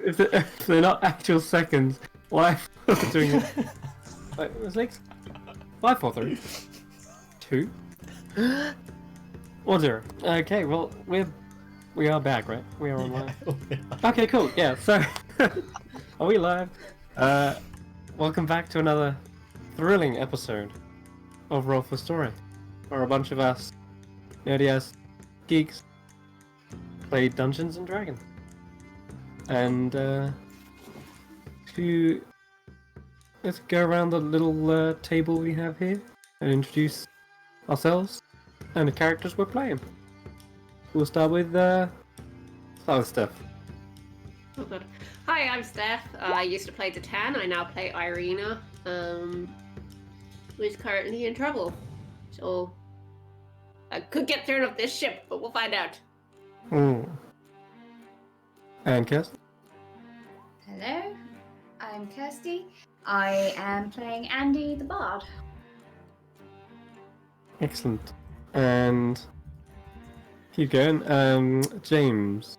if they're not actual seconds, why are we doing it? Wait, what's next? 5, 4, 3, 2, 1, 0. Okay, well we are back, right? We are online. Okay, cool. Yeah. So, are we live? Welcome back to another thrilling episode of Roll for Story, where a bunch of us nerdy ass geeks play Dungeons and Dragons. And let's go around the little table we have here and introduce ourselves and the characters we're playing. We'll start with Steph. Oh god. Hi, I'm Steph. I used to play Datan. I now play Irina, who's currently in trouble. So I could get thrown off this ship, but we'll find out. And Kirsten. Hello, I'm Kirsty. I am playing Andy the Bard. Excellent. And keep going. James.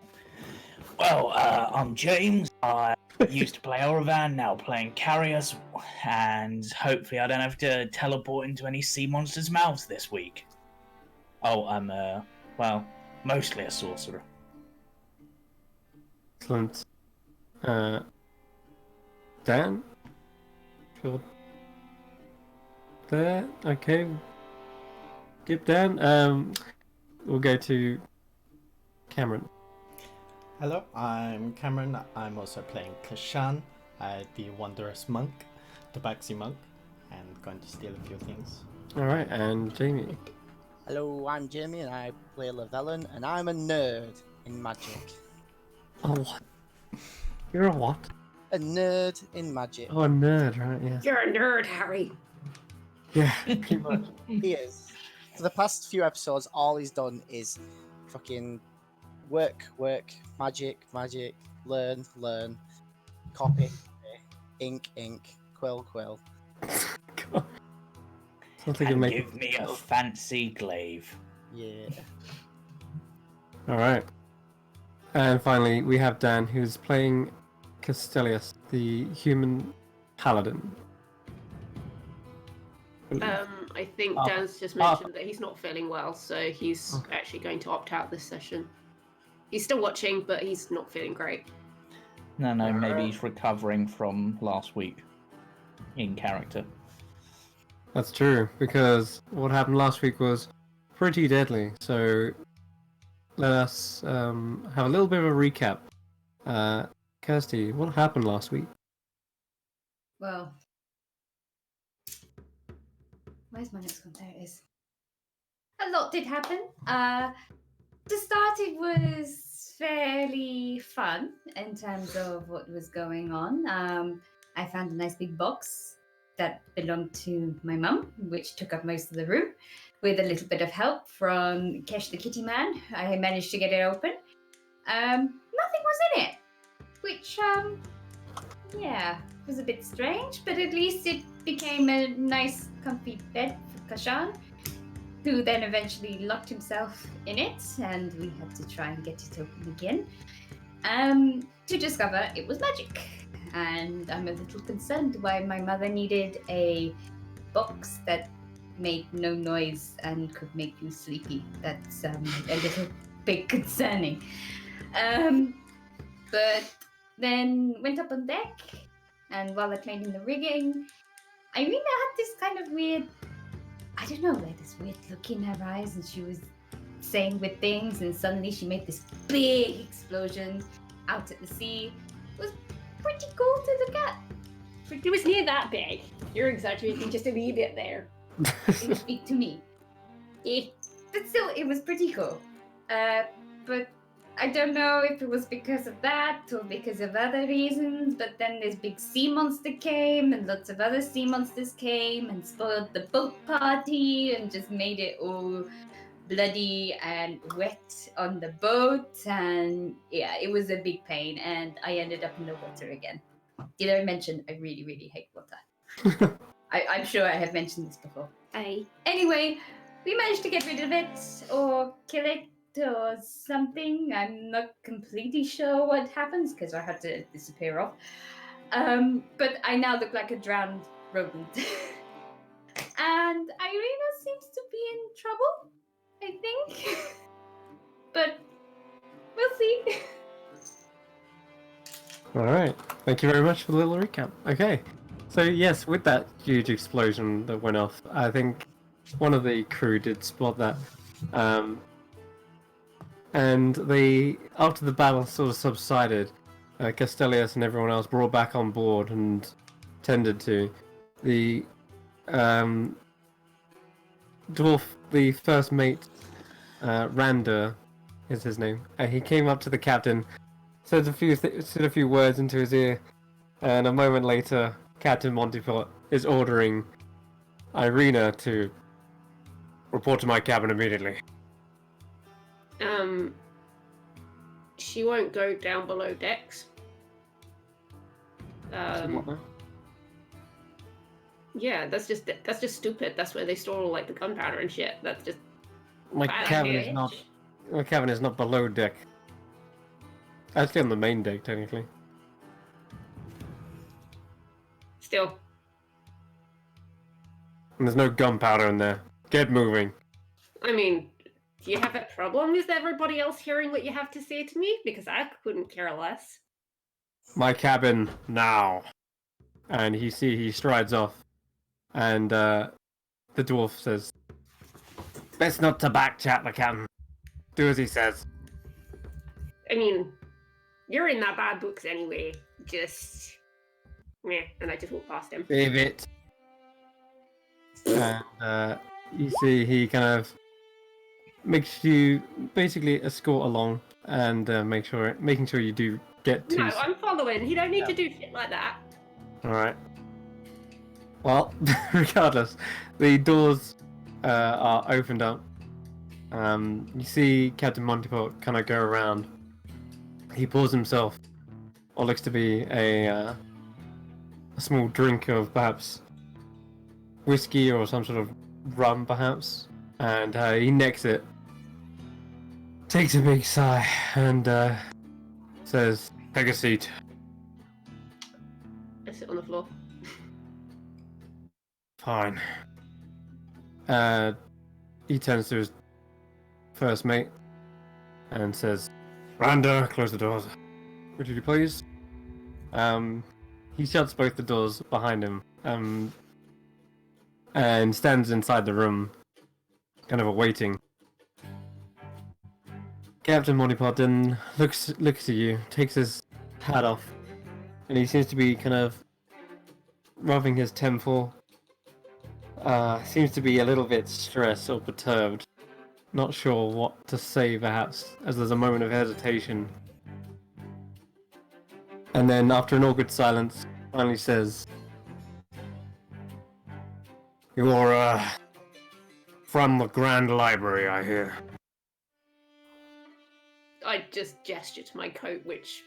Well, I'm James. I used to play Oravan, now playing Carriers, and hopefully I don't have to teleport into any sea monsters' mouths this week. Oh, I'm, mostly a sorcerer. Excellent. Dan? Sure. There? Okay. Skip Dan. We'll go to Cameron. Hello, I'm Cameron. I'm also playing Kashan, the Wondrous Monk, the Tabaxi Monk, and going to steal a few things. Alright, and Jamie. Hello, I'm Jamie and I play Lavellen and I'm a nerd in magic. Oh, what? You're a what? A nerd in magic. Oh, a nerd, right? Yeah. You're a nerd, Harry. Yeah, pretty much. He is. For the past few episodes, all he's done is fucking work, magic, learn, copy, ink, quill. God. Sounds like And you give me a fancy glaive. Yeah. Alright. And finally, we have Dan, who's playing Castellius, the human paladin. I think Dan's just mentioned that he's not feeling well, so he's actually going to opt out this session. He's still watching, but he's not feeling great. No, maybe he's recovering from last week in character. That's true, because what happened last week was pretty deadly, so let us have a little bit of a recap. Kirsty, what happened last week? Well, where's my next one? There it is. A lot did happen. To start, it was fairly fun in terms of what was going on. I found a nice big box that belonged to my mum, which took up most of the room. With a little bit of help from Kesh the kitty man, I managed to get it open. Nothing was in it, which, was a bit strange, but at least it became a nice, comfy bed for Kashan, who then eventually locked himself in it, and we had to try and get it open again, to discover it was magic. And I'm a little concerned why my mother needed a box that made no noise and could make you sleepy. That's a little bit concerning. But then went up on deck, and while I cleaned in the rigging, Irina had this kind of weird, I don't know, like this weird look in her eyes, and she was saying weird things, and suddenly she made this big explosion out at the sea. It was pretty cool to look at. It was near that big. You're exaggerating just a wee bit there. It was big to me. Yeah. But still, it was pretty cool. But I don't know if it was because of that or because of other reasons, but then this big sea monster came and lots of other sea monsters came and spoiled the boat party and just made it all bloody and wet on the boat. And yeah, it was a big pain, and I ended up in the water again. Did I mention I really, really hate water? I'm sure I have mentioned this before. Aye. Anyway, we managed to get rid of it or kill it or something. I'm not completely sure what happens because I had to disappear off. But I now look like a drowned rodent. And Irina seems to be in trouble, I think. But we'll see. Alright, thank you very much for the little recap. Okay, so yes, with that huge explosion that went off, I think one of the crew did spot that. And they, after the battle sort of subsided, Castellius and everyone else brought back on board and tended to. The dwarf, the first mate, Rander is his name. He came up to the captain, said a few words into his ear, and a moment later, Captain Montefort is ordering Irina to report to my cabin immediately. She won't go down below decks. Yeah, that's just stupid. That's where they store all like the gunpowder and shit. That's just My bad cabin idea. is not. My cabin is not below deck. Actually, on the main deck, technically. Still, And there's no gunpowder in there. Get moving. I mean, do you have a problem with everybody else hearing what you have to say to me? Because I couldn't care less. My cabin now. And he strides off, and the dwarf says, "Best not to backchat the captain. Do as he says." I mean, you're in that bad books anyway. Just meh, and I just walk past him. Save it. And you see he kind of makes you basically escort along and making sure you do get to. No, I'm following. You don't need to do shit like that. All right. Well, regardless, the doors are opened up. You see Captain Montefort kind of go around. He pours himself what looks to be a small drink of perhaps whiskey or some sort of rum, perhaps, and he necks it, takes a big sigh, and says, "Take a seat." I sit on the floor. Fine. He turns to his first mate and says, "Randa, close the doors. Would you please?" He shuts both the doors behind him, and stands inside the room, kind of awaiting. Captain Montefort then looks at you, takes his hat off, and he seems to be kind of rubbing his temple. Seems to be a little bit stressed or perturbed. Not sure what to say, perhaps, as there's a moment of hesitation. And then, after an awkward silence, finally says, "You're, from the Grand Library, I hear." I just gesture to my coat, which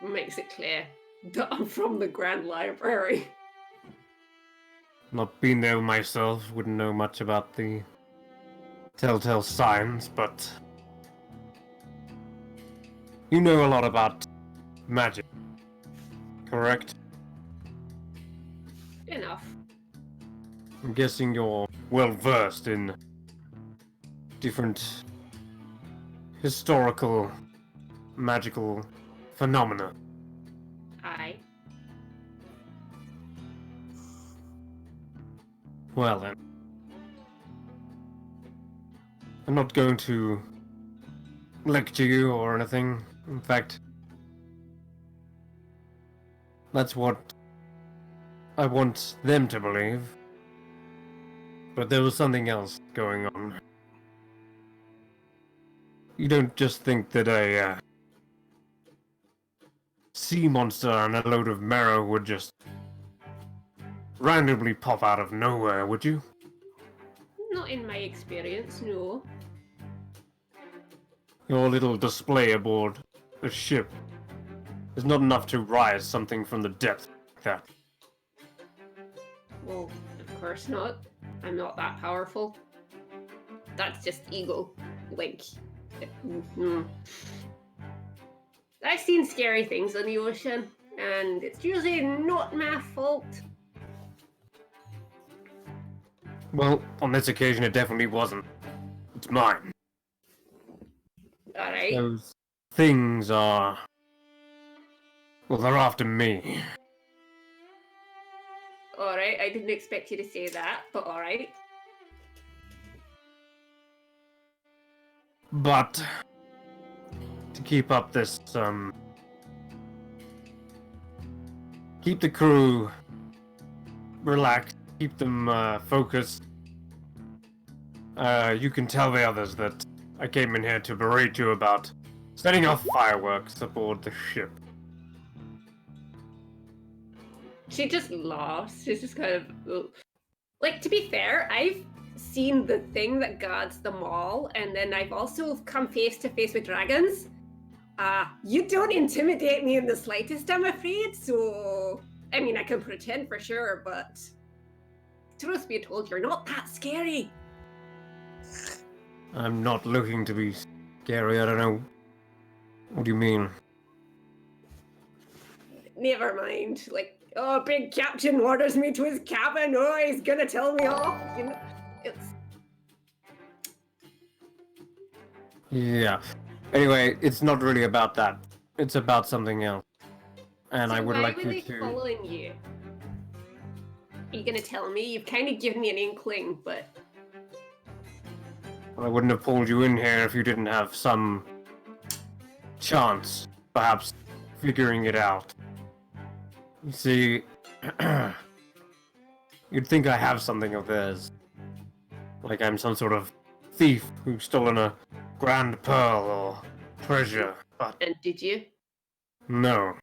makes it clear that I'm from the Grand Library. Not been there myself, wouldn't know much about the telltale signs, but you know a lot about magic, correct? Enough. I'm guessing you're well versed in different historical magical phenomena. Aye. Well then, I'm not going to lecture you or anything. In fact, that's what I want them to believe. But there was something else going on. You don't just think that a sea monster and a load of marrow would just randomly pop out of nowhere, would you? Not in my experience, no. Your little display aboard a ship is not enough to rise something from the depths like that. Well, of course not. I'm not that powerful. That's just ego. Wink. I've seen scary things on the ocean, and it's usually not my fault. Well, on this occasion, it definitely wasn't. It's mine. Alright. Those things are... Well, they're after me. Alright, I didn't expect you to say that, but alright. But... to keep up this, keep the crew relaxed, keep them, focused. You can tell the others that I came in here to berate you about setting off fireworks aboard the ship. She just laughs. She's just kind of... Ugh. Like, to be fair, I've seen the thing that guards the mall, and then I've also come face to face with dragons. You don't intimidate me in the slightest, I'm afraid, so... I mean, I can pretend for sure, but... truth be told, you're not that scary. I'm not looking to be scary, I don't know. What do you mean? Never mind. Like, oh, big captain orders me to his cabin. Oh, he's gonna tell me off. You know, it's... Yeah. Anyway, it's not really about that. It's about something else. And So I would why like were you they to... following you? Are you gonna tell me? You've kind of given me an inkling, but... I wouldn't have pulled you in here if you didn't have some chance, perhaps, figuring it out. You see, you'd think I have something of theirs. Like I'm some sort of thief who's stolen a grand pearl or treasure, but And did you? no.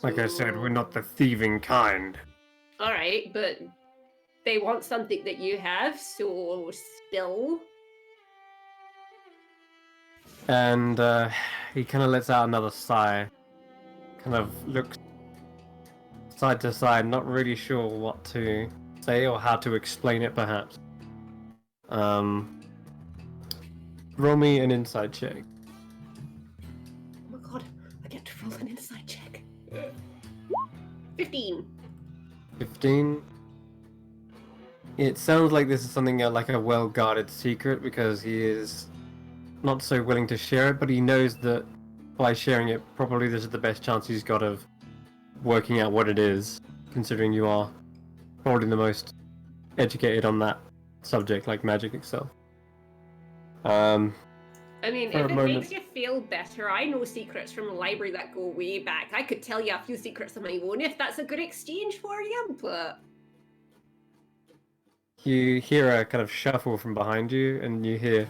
Like I said, we're not the thieving kind. Alright, but they want something that you have, so still... And he kind of lets out another sigh. Kind of looks side to side, not really sure what to say or how to explain it, perhaps. Roll me an insight check. Oh my god, I get to roll an insight check. 15. 15. It sounds like this is something like a well-guarded secret because he is not so willing to share it, but he knows that by sharing it, probably this is the best chance he's got of working out what it is, considering you are probably the most educated on that subject, like magic itself. I mean, For if a it moment. makes you feel better, I know secrets from the library that go way back. I could tell you a few secrets of my own if that's a good exchange for you, but... You hear a kind of shuffle from behind you, and you hear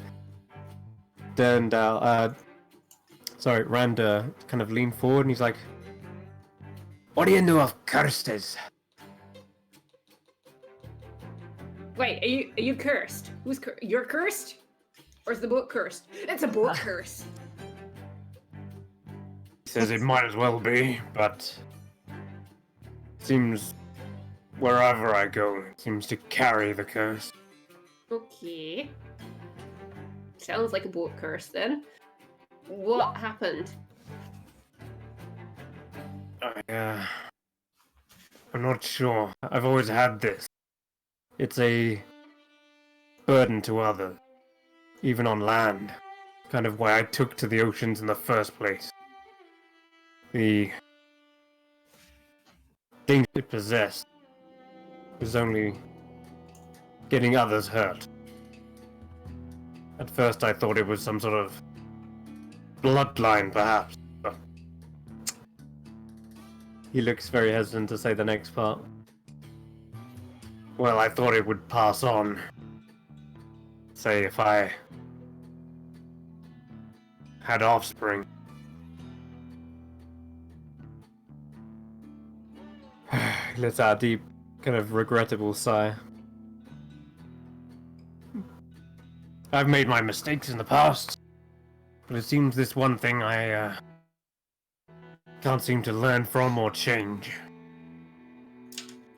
Randa kind of lean forward, and he's like, "What do you know of curses?" Wait, are you cursed? You're cursed? Or is the boat cursed? It's a boat curse. He says it might as well be, but seems wherever I go, it seems to carry the curse. Okay. Sounds like a boat curse then. What happened? I'm not sure. I've always had this. It's a burden to others, even on land. Kind of why I took to the oceans in the first place. The thing it possessed was only getting others hurt. At first I thought it was some sort of bloodline, perhaps. But he looks very hesitant to say the next part. Well, I thought it would pass on. Say, if I had offspring. He lets out a deep, kind of regrettable sigh. I've made my mistakes in the past, but it seems this one thing I can't seem to learn from or change.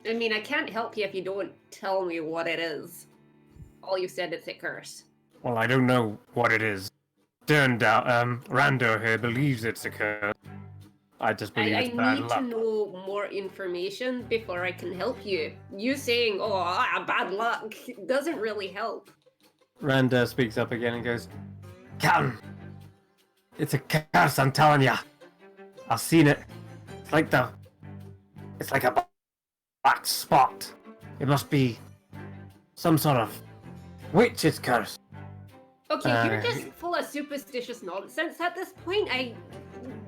I mean, I can't help you if you don't tell me what it is. All you said is a curse. Well, I don't know what it is. turned out, Rando here believes it's a curse. I just believe I it's bad need luck. to know more information before I can help you. You saying, oh, bad luck, doesn't really help. Randa speaks up again and goes, Captain, it's a curse, I'm telling ya. I've seen it. It's like a black spot. It must be some sort of witch's curse. Okay, you're just full of superstitious nonsense at this point.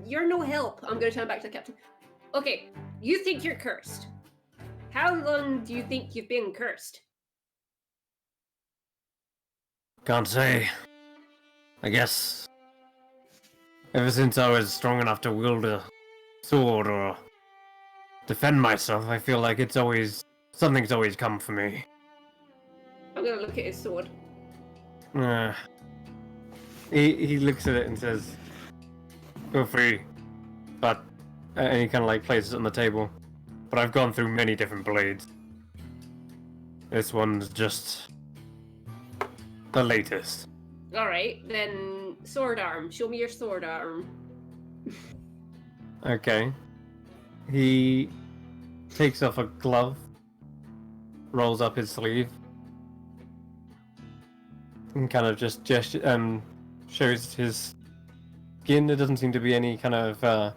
You're no help. I'm gonna turn back to the captain. Okay, you think you're cursed. How long do you think you've been cursed? Can't say. I guess ever since I was strong enough to wield a sword or defend myself, I feel like something's always come for me. I'm gonna look at his sword. He looks at it and says, "Feel free," but and he kind of like places it on the table. But I've gone through many different blades. This one's just the latest. Alright, then sword arm. Show me your sword arm. Okay. He takes off a glove, rolls up his sleeve, and kind of just shows his skin. There doesn't seem to be any kind of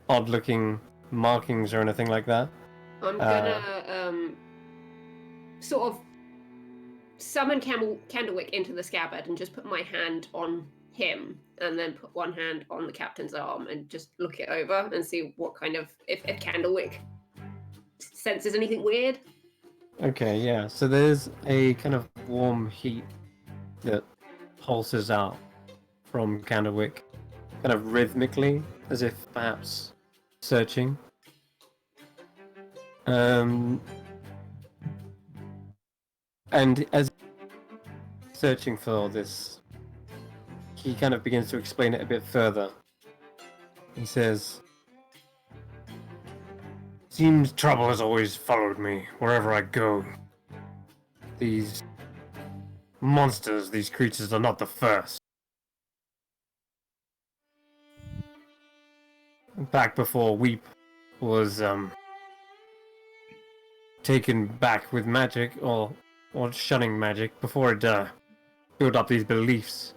odd-looking markings or anything like that. I'm gonna sort of summon Candlewick into the scabbard and just put my hand on him and then put one hand on the captain's arm and just look it over and see what kind of if Candlewick senses anything weird. Okay, yeah. So there's a kind of warm heat that pulses out from Candlewick, kind of rhythmically, as if perhaps searching. And as searching for this, he kind of begins to explain it a bit further. He says, "Seems trouble has always followed me wherever I go. These monsters, these creatures are not the first. Back before Weep was taken back with magic or shunning magic, before it built up these beliefs,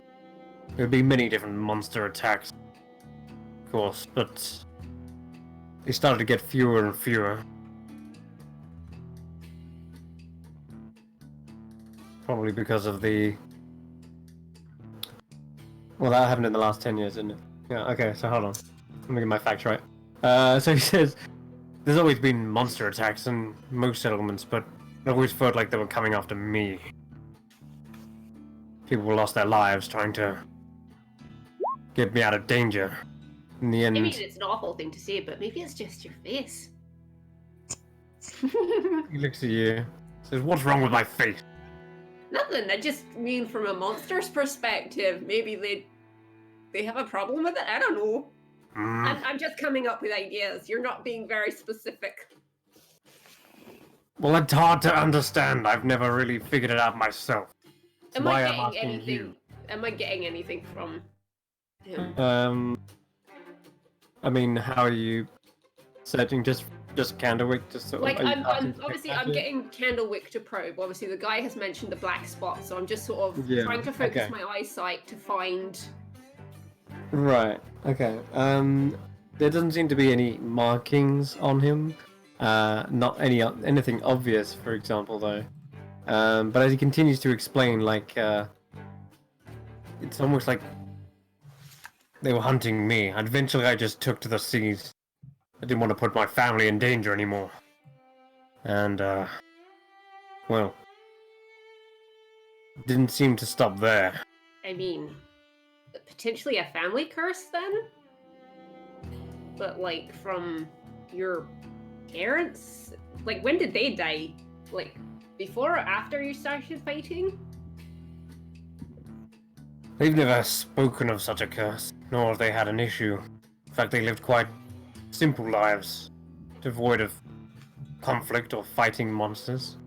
there would be many different monster attacks, of course, but they started to get fewer and fewer. Probably because of the... Well, that happened in the last 10 years, didn't it? Yeah, okay, so hold on. Let me get my facts right. So he says, there's always been monster attacks in most settlements, but it always felt like they were coming after me. People lost their lives trying to get me out of danger. In the end... I mean, it's an awful thing to say, but maybe it's just your face. He looks at you, says, "What's wrong with my face?" Nothing. I just mean from a monster's perspective, maybe they have a problem with it. I don't know. I'm just coming up with ideas. You're not being very specific. Well, it's hard to understand. I've never really figured it out myself. That's Am why I I'm getting asking anything? you. Am I getting anything from him? I mean, how are you searching? Just Candlewick? Just sort Like of, I'm casting obviously magic? I'm getting Candlewick to probe. Obviously, the guy has mentioned the black spot, so I'm just sort of Yeah, trying to focus okay. my eyesight to find. Right. Okay. There doesn't seem to be any markings on him. Not anything obvious, for example, though. But as he continues to explain, like, it's almost like they were hunting me. And eventually, I just took to the seas. I didn't want to put my family in danger anymore. And, well, didn't seem to stop there. I mean, potentially a family curse then? But like from your parents? Like when did they die? Like before or after you started fighting? They've never spoken of such a curse, nor have they had an issue. In fact, they lived quite simple lives, devoid of conflict or fighting monsters.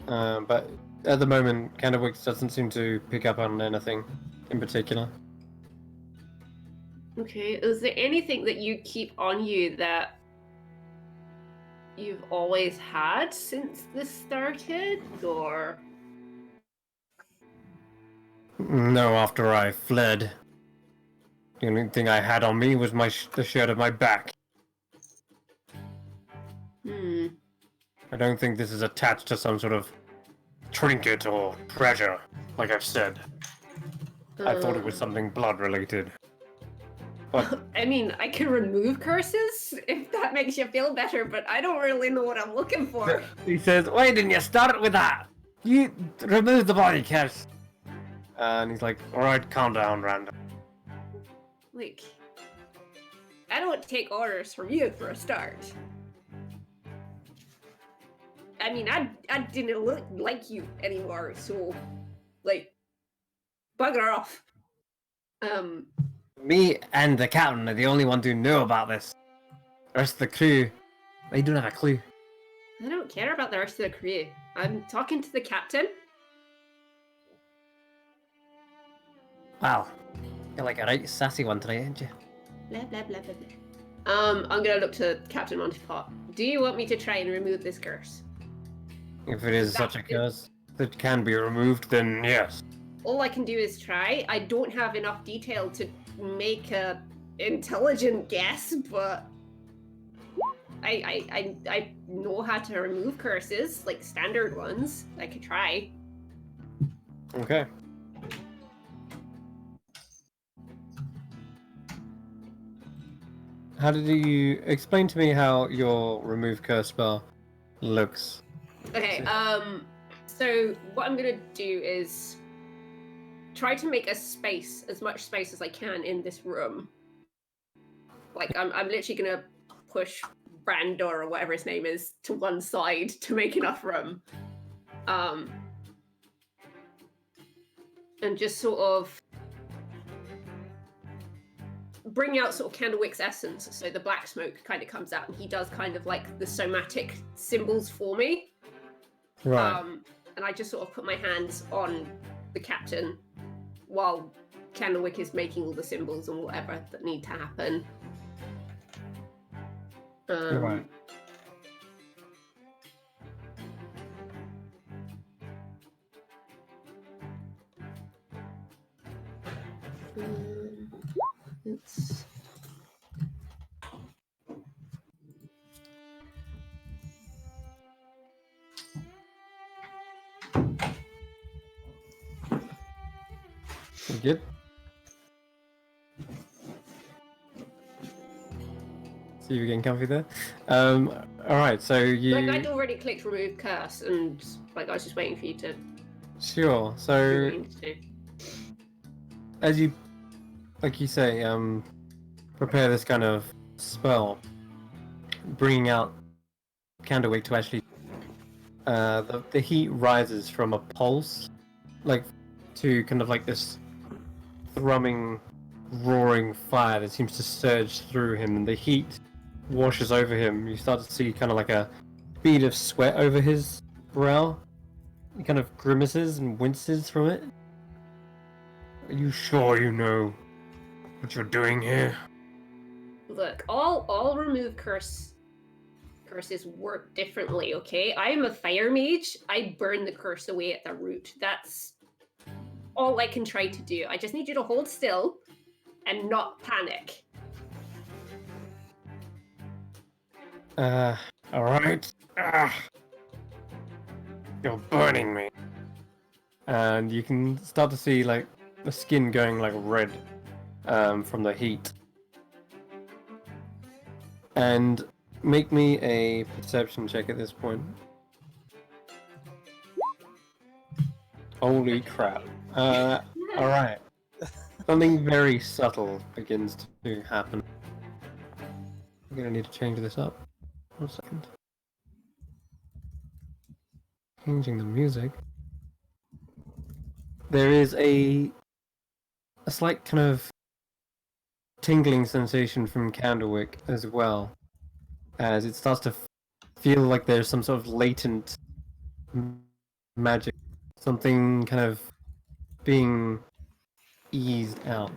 But at the moment, Candlewick doesn't seem to pick up on anything in particular. Okay, is there anything that you keep on you that you've always had since this started, or? No, after I fled, the only thing I had on me was the shirt of my back. Hmm. I don't think this is attached to some sort of trinket or treasure, like I've said. I thought it was something blood-related. But I mean, I can remove curses if that makes you feel better, but I don't really know what I'm looking for. he says, "Why didn't you start with that? You remove the body curse." And he's like, "Alright, calm down, Randall." Like, I don't take orders from you for a start. I mean, I didn't look like you anymore, so, like, bugger off. Me and the captain are the only ones who know about this. The rest of the crew, they don't have a clue. I don't care about the rest of the crew. I'm talking to the captain. Wow, you're like a right sassy one today, ain't you? Blah, blah, blah, blah, blah. I'm gonna look to Captain Montepot. Do you want me to try and remove this curse? If it is such a curse that can be removed, then yes. All I can do is try. I don't have enough detail to make a intelligent guess, but I know how to remove curses, like standard ones. I could try. Okay. How did you explain to me how your remove curse spell looks? Okay, so what I'm gonna do is try to make a space, as much space as I can in this room. Like, I'm literally gonna push Brandor, or whatever his name is, to one side to make enough room. And just sort of bring out sort of Candlewick's essence, so the black smoke kind of comes out, and he does kind of like the somatic symbols for me. Right. And I just sort of put my hands on the captain while Candlewick is making all the symbols and whatever that need to happen. Right. It's... You good? See you getting comfy there. Alright, so you... Like, I'd already clicked remove curse, and like I was just waiting for you to Sure, do what so you need to do. as you, like you say, prepare this kind of spell, bringing out Candlewick to actually, the heat rises from a pulse, like, to kind of like this thrumming, roaring fire that seems to surge through him, and the heat washes over him. You start to see kind of like a bead of sweat over his brow. He kind of grimaces and winces from it. Are you sure you know what you're doing here? Look, all remove curses work differently, okay? I am a fire mage. I burn the curse away at the root. That's all I can try to do. I just need you to hold still and not panic. Alright. You're burning me. And you can start to see, like, the skin going, like, red from the heat. And make me a perception check at this point. Holy crap. Alright. Something very subtle begins to happen. I'm gonna need to change this up. 1 second. Changing the music. There is a slight kind of tingling sensation from Candlewick as well, as it starts to feel like there's some sort of latent magic, something kind of being eased out.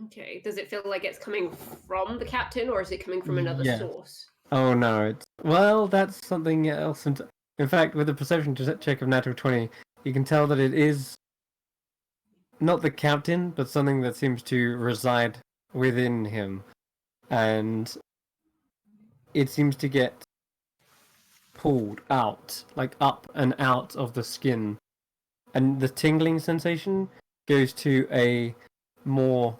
Okay. Does it feel like it's coming from the captain, or is it coming from another Yes. source? Oh no, well, that's something else. In fact, with the perception check of natural 20, you can tell that it is not the captain, but something that seems to reside within him. And it seems to get pulled out, like up and out of the skin. And the tingling sensation goes to a more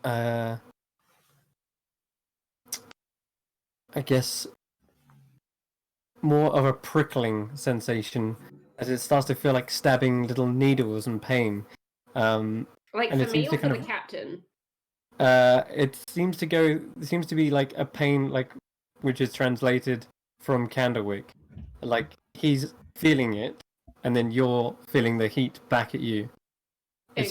I guess more of a prickling sensation as it starts to feel like stabbing little needles and pain. Like And for it me seems to or for kind the of captain? it seems to be like a pain, like, which is translated from Candlewick. Like he's feeling it, and then you're feeling the heat back at you. Okay.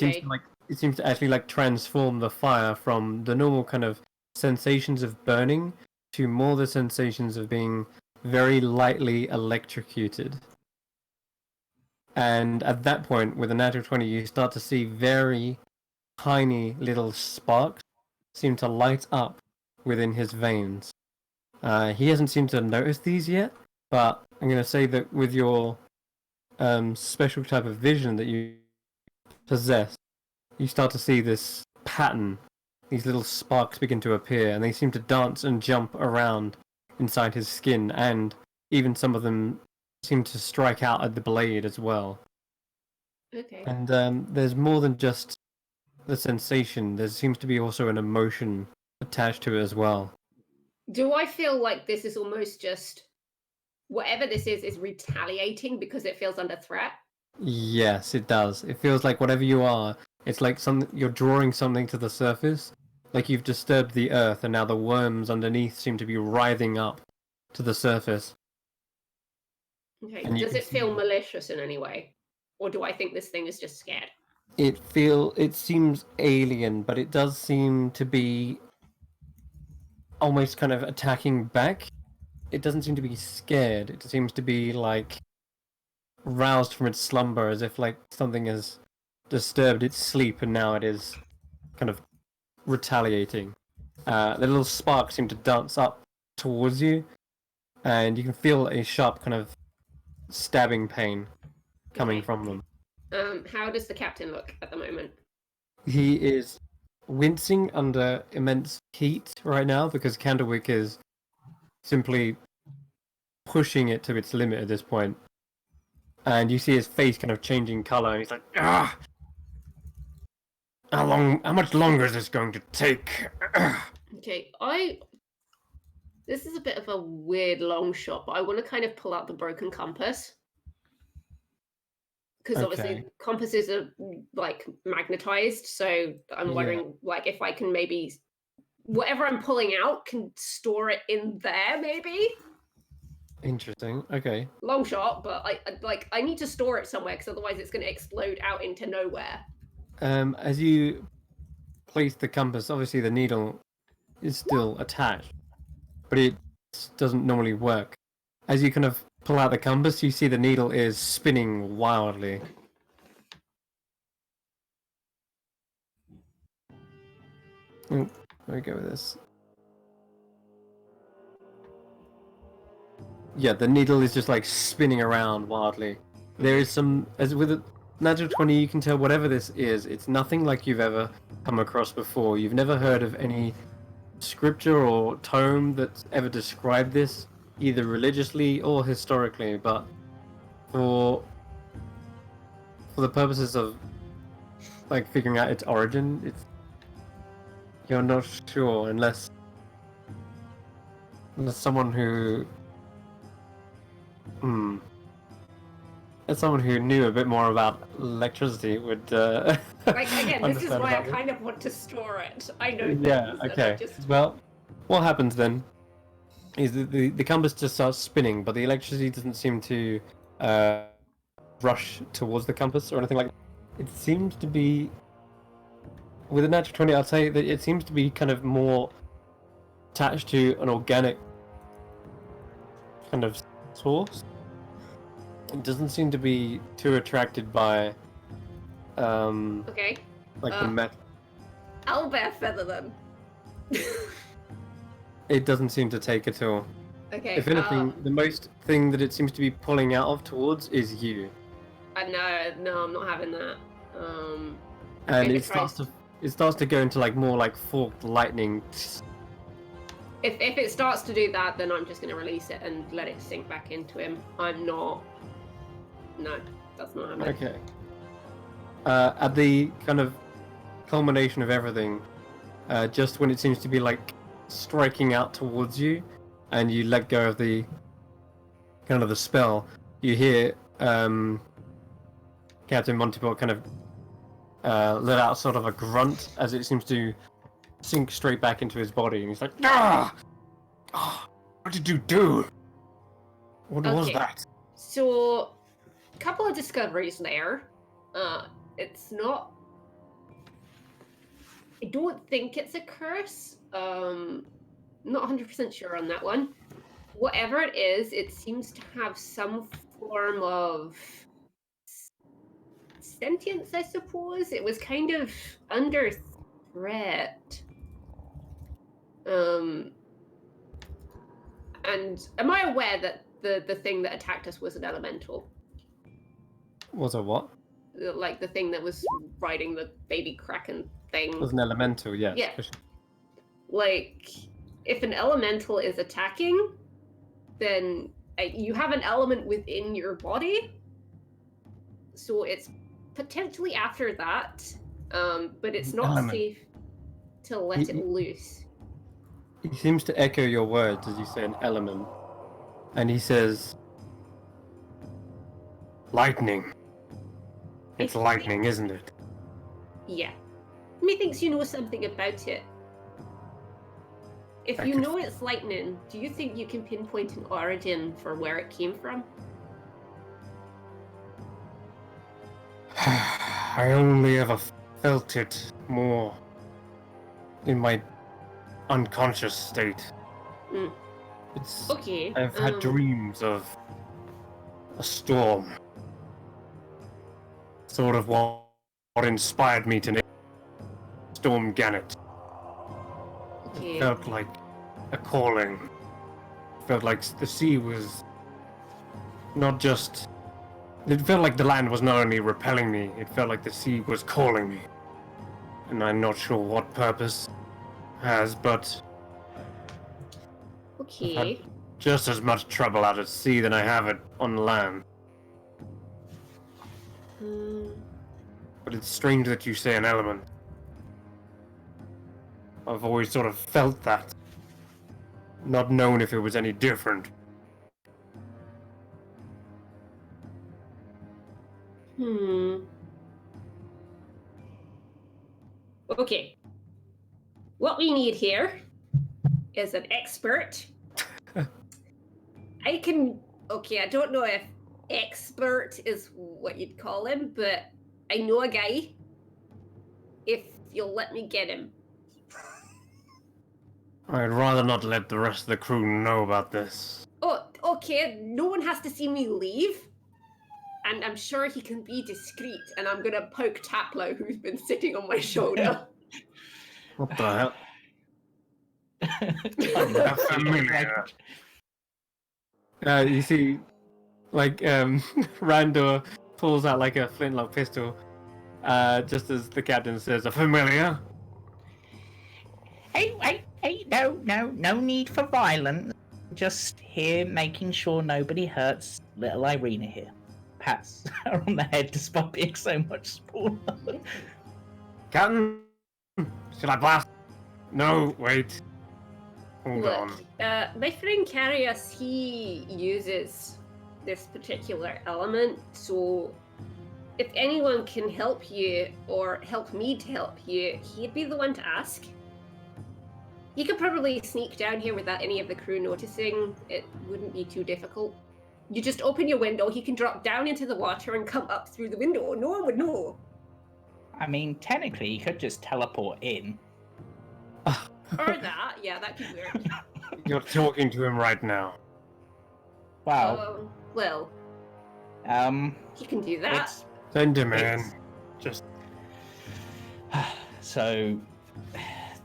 It seems to actually like transform the fire from the normal kind of sensations of burning to more the sensations of being very lightly electrocuted. And at that point, with a natural 20, you start to see very tiny little sparks seem to light up within his veins. He hasn't seemed to notice these yet, but I'm going to say that with your special type of vision that you possess, you start to see this pattern. These little sparks begin to appear, and they seem to dance and jump around inside his skin, and even some of them seem to strike out at the blade as well. Okay. And there's more than just the sensation. There seems to be also an emotion attached to it as well. Do I feel like this is almost just whatever this is retaliating because it feels under threat? Yes, it does. It feels like whatever you are, it's like you're drawing something to the surface, like you've disturbed the earth, and now the worms underneath seem to be writhing up to the surface. Okay. And you Does can it feel see malicious in any way? Or do I think this thing is just scared? it seems alien, but it does seem to be almost kind of attacking back. It doesn't seem to be scared. It seems to be like roused from its slumber, as if like something has disturbed its sleep, and now it is kind of retaliating. The little sparks seem to dance up towards you, and you can feel a sharp kind of stabbing pain coming Okay. from them. How does the captain look at the moment? He is wincing under immense heat right now because Candlewick is simply pushing it to its limit at this point. And you see his face kind of changing color, and he's like, "Ah, how much longer is this going to take?" Okay, this is a bit of a weird long shot, but I want to kind of pull out the broken compass. Because obviously Okay. compasses are like magnetized, so I'm Yeah. wondering like if I can maybe whatever I'm pulling out can store it in there, maybe. Interesting. Okay. Long shot, but I need to store it somewhere because otherwise it's going to explode out into nowhere. As you place the compass, obviously the needle is still attached, but it doesn't normally work. As you kind of pull out the compass, you see the needle is spinning wildly. Where do we go with this? Yeah, the needle is just like spinning around wildly. There is some, as with a natural 20, you can tell whatever this is, it's nothing like you've ever come across before. You've never heard of any scripture or tome that's ever described this, either religiously or historically, but for the purposes of like figuring out its origin, you're not sure unless someone who as someone who knew a bit more about electricity would Like again, this is understand why I about this. kind of want to store it. I know. Yeah, things, and I okay. just Well, what happens then is that the compass just starts spinning, but the electricity doesn't seem to rush towards the compass or anything like that. It seems to be, with a natural 20, I'd say that it seems to be kind of more attached to an organic kind of horse. It doesn't seem to be too attracted by, Okay. like the metal. I'll bear feather them. It doesn't seem to take at all. Okay. If anything, the most thing that it seems to be pulling out of towards is you. No, I'm not having that. And If it it tries- starts to go into like more like forked lightning. If it starts to do that, then I'm just gonna release it and let it sink back into him. I'm not. No, that's not happening. Okay. At the kind of culmination of everything, just when it seems to be like striking out towards you, and you let go of the kind of the spell, you hear Captain Montiport kind of let out sort of a grunt as it seems to sink straight back into his body, and he's like, "Ah! Ah! What did you do? What was Okay. that?" So, a couple of discoveries there. It's not. I don't think it's a curse. Not 100% sure on that one. Whatever it is, it seems to have some form of sentience, I suppose. It was kind of under threat. And am I aware that the thing that attacked us was an elemental? Was a what? Like the thing that was riding the baby kraken thing. Was an elemental, yes. Yeah. for sure. Like, if an elemental is attacking, then you have an element within your body. So it's potentially after that, but it's not Element. safe to let it loose. He seems to echo your words as you say an element. And he says, lightning. It's lightning, isn't it? Yeah. Methinks you know something about it. If you know it's lightning, do you think you can pinpoint an origin for where it came from? I only ever felt it more in my unconscious state. Mm. It's. Okay. I've had dreams of a storm. Sort of what inspired me to name Storm Gannet. Okay. It felt like a calling. Felt like the sea was not just. It felt like the land was not only repelling me, it felt like the sea was calling me. And I'm not sure what purpose has, but I've had Okay. just as much trouble out at sea than I have it on land. But it's strange that you say an element. I've always sort of felt that. Not known if it was any different. Okay. What we need here is an expert. Okay, I don't know if expert is what you'd call him, but I know a guy. If you'll let me get him. I'd rather not let the rest of the crew know about this. Oh, okay, no one has to see me leave. And I'm sure he can be discreet, and I'm gonna poke Taplow, who's been sitting on my shoulder. What the hell? That's familiar. You see, like, Randor pulls out like a flintlock pistol, just as the captain says, "A familiar?" Hey, no need for violence. Just here making sure nobody hurts little Irina here. Pats her on the head despite being so much smaller. Captain, should I blast? No, wait. Hold on. Look, my friend Carius, he uses this particular element, so if anyone can help you or help me to help you, he'd be the one to ask. You could probably sneak down here without any of the crew noticing. It wouldn't be too difficult. You just open your window, he can drop down into the water and come up through the window. No one would know. I mean, technically, you could just teleport in. Or that, yeah, that could work. You're talking to him right now. Wow. Well, you can do that. It's Send him in. It's- Just so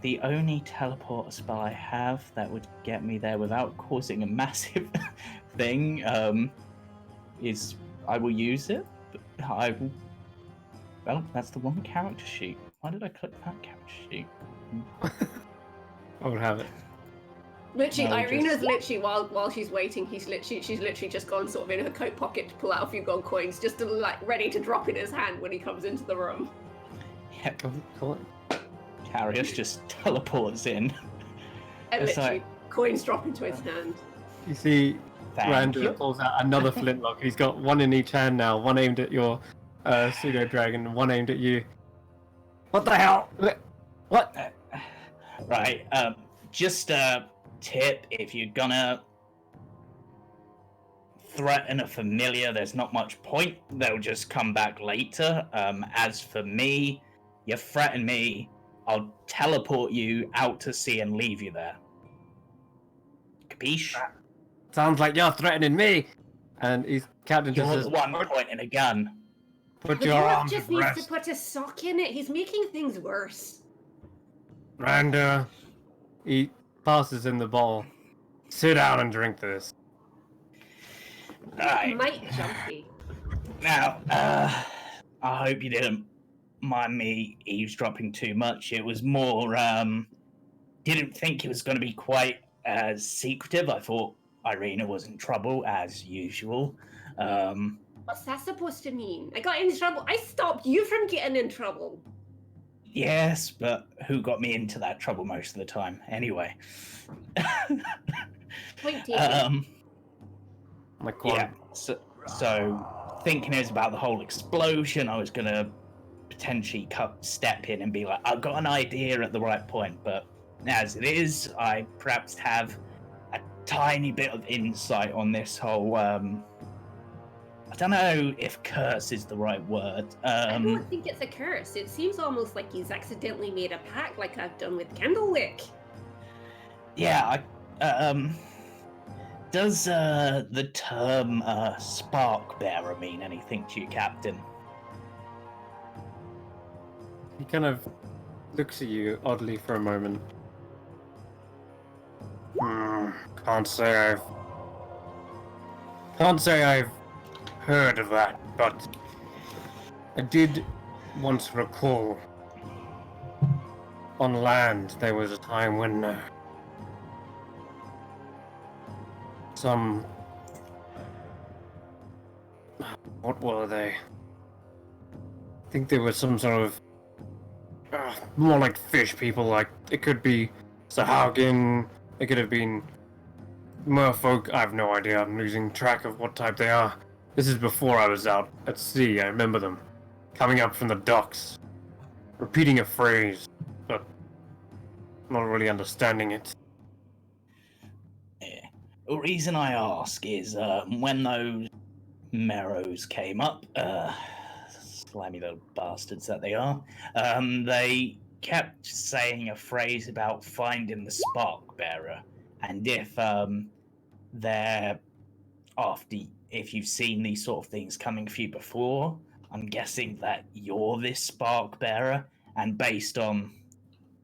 the only teleport spell I have that would get me there without causing a massive thing is I will use it. But I will. Well, that's the wrong character sheet. Why did I click that character sheet? I would have it. Literally, No, Irina's just- literally she's she's waiting. She's literally just gone sort of in her coat pocket to pull out a few gold coins, just to like ready to drop in his hand when he comes into the room. Yeah, Cool. Carius just teleports in. And It's literally, coins drop into his hand. You see, Thank you. Randall pulls out another flintlock. He's got one in each hand now. One aimed at your pseudo dragon, and one aimed at you. What the hell? What? Right. Just a tip: if you're gonna threaten a familiar, there's not much point. They'll just come back later. As for me, you threaten me, I'll teleport you out to sea and leave you there. Capiche? Sounds like you're threatening me. And he's Captain just You're says, the one pointing a gun. put The your dwarf arms just at needs rest. to put a sock in it. He's making things worse. Randa, he passes him the ball. Sit down and drink this. Right. Might jumpy. Now, I hope you didn't mind me eavesdropping too much. It was more, didn't think it was going to be quite as secretive. I thought Irina was in trouble, as usual. What's that supposed to mean? I got in trouble. I stopped you from getting in trouble. Yes, but who got me into that trouble most of the time? Anyway. Point taken. My Yeah, so thinking it was about the whole explosion, I was going to potentially step in and be like, I've got an idea at the right point, but as it is, I perhaps have a tiny bit of insight on this whole, I don't know if curse is the right word. I don't think it's a curse. It seems almost like he's accidentally made a pact like I've done with Candlewick. Yeah, does the term spark bearer mean anything to you, Captain? He kind of looks at you oddly for a moment. Can't say I've heard of that, but I did once recall on land there was a time when what were they? I think there was some sort of more like fish people. Like it could be Sahagin, it could have been merfolk. I have no idea. I'm losing track of what type they are. This is before I was out at sea. I remember them coming up from the docks, repeating a phrase, but not really understanding it. Yeah. The reason I ask is when those Merrows came up, slimy little bastards that they are, they kept saying a phrase about finding the spark bearer, and if you've seen these sort of things coming for you before, I'm guessing that you're this spark bearer, and based on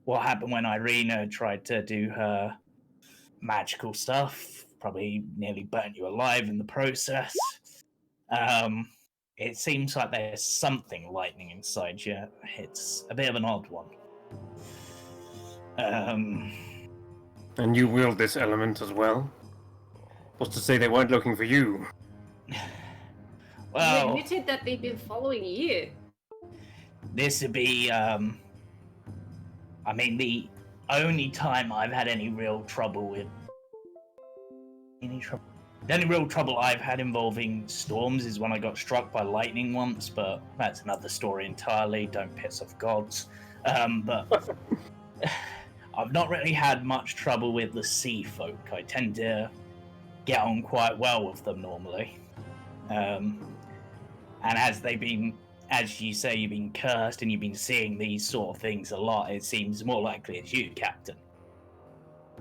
what happened when Irina tried to do her magical stuff, probably nearly burnt you alive in the process. It seems like there's something lightning inside you. It's a bit of an odd one. And you wield this element as well? What's to say they weren't looking for you? You Well, admitted that they've been following you. this would be, the only time I've had any real trouble with... The only real trouble I've had involving storms is when I got struck by lightning once, but that's another story entirely. Don't piss off gods. But I've not really had much trouble with the sea folk. I tend to get on quite well with them normally. And as you say, you've been cursed and you've been seeing these sort of things a lot, it seems more likely it's you, Captain.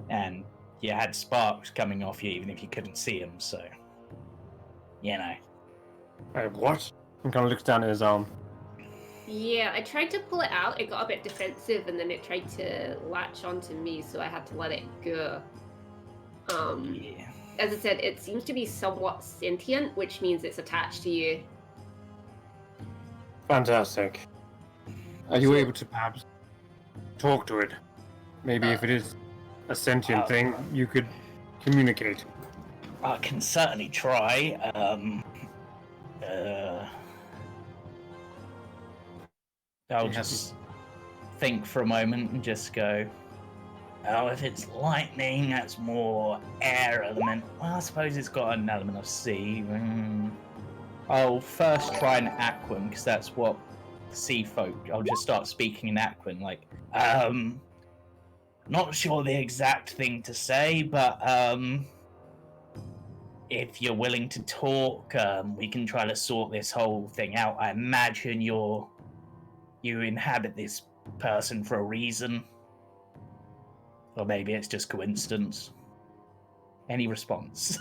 And you had sparks coming off you even if you couldn't see them, so you know. What? And kind of looks down at his arm. Yeah, I tried to pull it out. It got a bit defensive, and then it tried to latch onto me, so I had to let it go. Yeah. As I said, it seems to be somewhat sentient, which means it's attached to you. Fantastic. Are you So- able to perhaps talk to it? Maybe if it is a sentient thing, you could communicate. I can certainly try. I'll You just think for a moment and just go, oh, if it's lightning, that's more air element. Well, I suppose it's got an element of sea. I'll first try an Aquan, because that's what sea folk. I'll just start speaking in Aquan, like, not sure the exact thing to say, but, if you're willing to talk, we can try to sort this whole thing out. I imagine you inhabit this person for a reason. Or maybe it's just coincidence. Any response?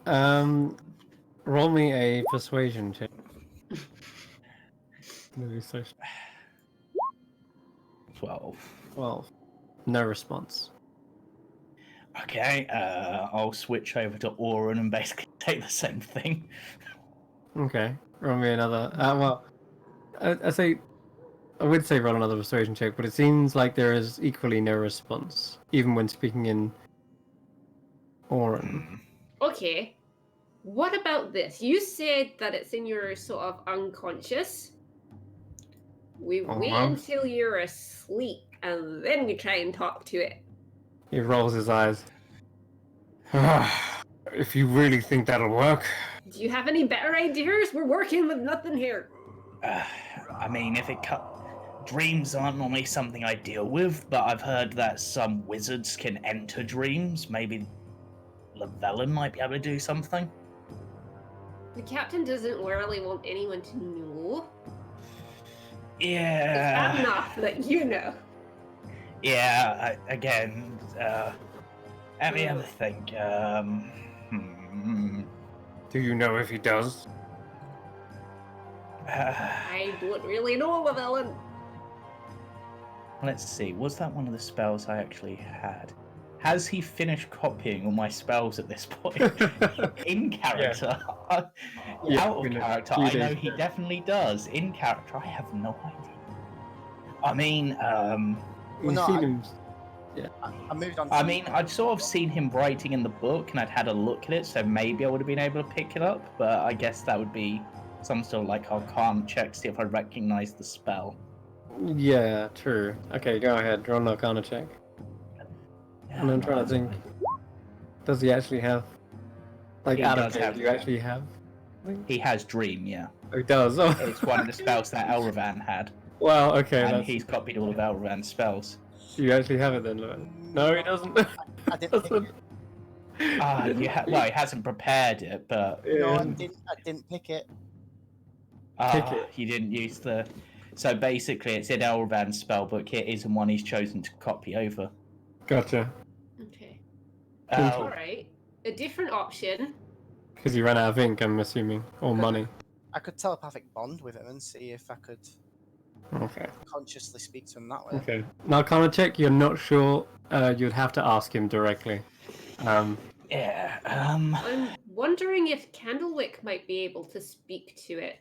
Roll me a persuasion check. Maybe so. 12. Well, no response. Okay, I'll switch over to Auron and basically take the same thing. Okay, roll me another. I would say roll another persuasion check, but it seems like there is equally no response, even when speaking in Auron. Okay. What about this? You said that it's in your sort of unconscious. We wait until you're asleep, and then we try and talk to it. He rolls his eyes. If you really think that'll work. Do you have any better ideas? We're working with nothing here. I mean, if it dreams aren't normally something I deal with, but I've heard that some wizards can enter dreams. Maybe Llewellyn might be able to do something. The captain doesn't really want anyone to know. Yeah. It's bad enough that you know. Yeah, again, let me have a think. Do you know if he does? I don't really know, Llewellyn. Let's see, was that one of the spells I actually had? Has he finished copying all my spells at this point? In character? Yeah, Out of character, I know he definitely does. In character, I have no idea. I mean, You've no, seen him. I moved on. I mean, I'd sort of seen him writing in the book, and I'd had a look at it, so maybe I would have been able to pick it up, but I guess that would be some sort of like Arcana check to see if I recognize the spell. Yeah, true. Okay, go ahead. Roll an Arcana check. And I'm trying to think. Does he actually have? Like, He out of does date, have- do you actually have? He has Dream, yeah. Oh, he does. Oh. It's one of the spells that Elravan had, Well, okay. and That's... he's copied all of Elravan's spells. You actually have it then, Lewin? No, he doesn't. I didn't pick it. Well, he hasn't prepared it, but No, I Yeah. didn't pick it. Pick it. he didn't use the. So basically, it's in Elravan's spellbook. It isn't one he's chosen to copy over. Gotcha. Okay. Oh, Alright. A different option. Because he ran out of ink, I'm assuming, or money. I could telepathic bond with him and see if I could Okay. consciously speak to him that way. Okay. Now, Arcana check. You're not sure. You'd have to ask him directly. yeah. I'm wondering if Candlewick might be able to speak to it.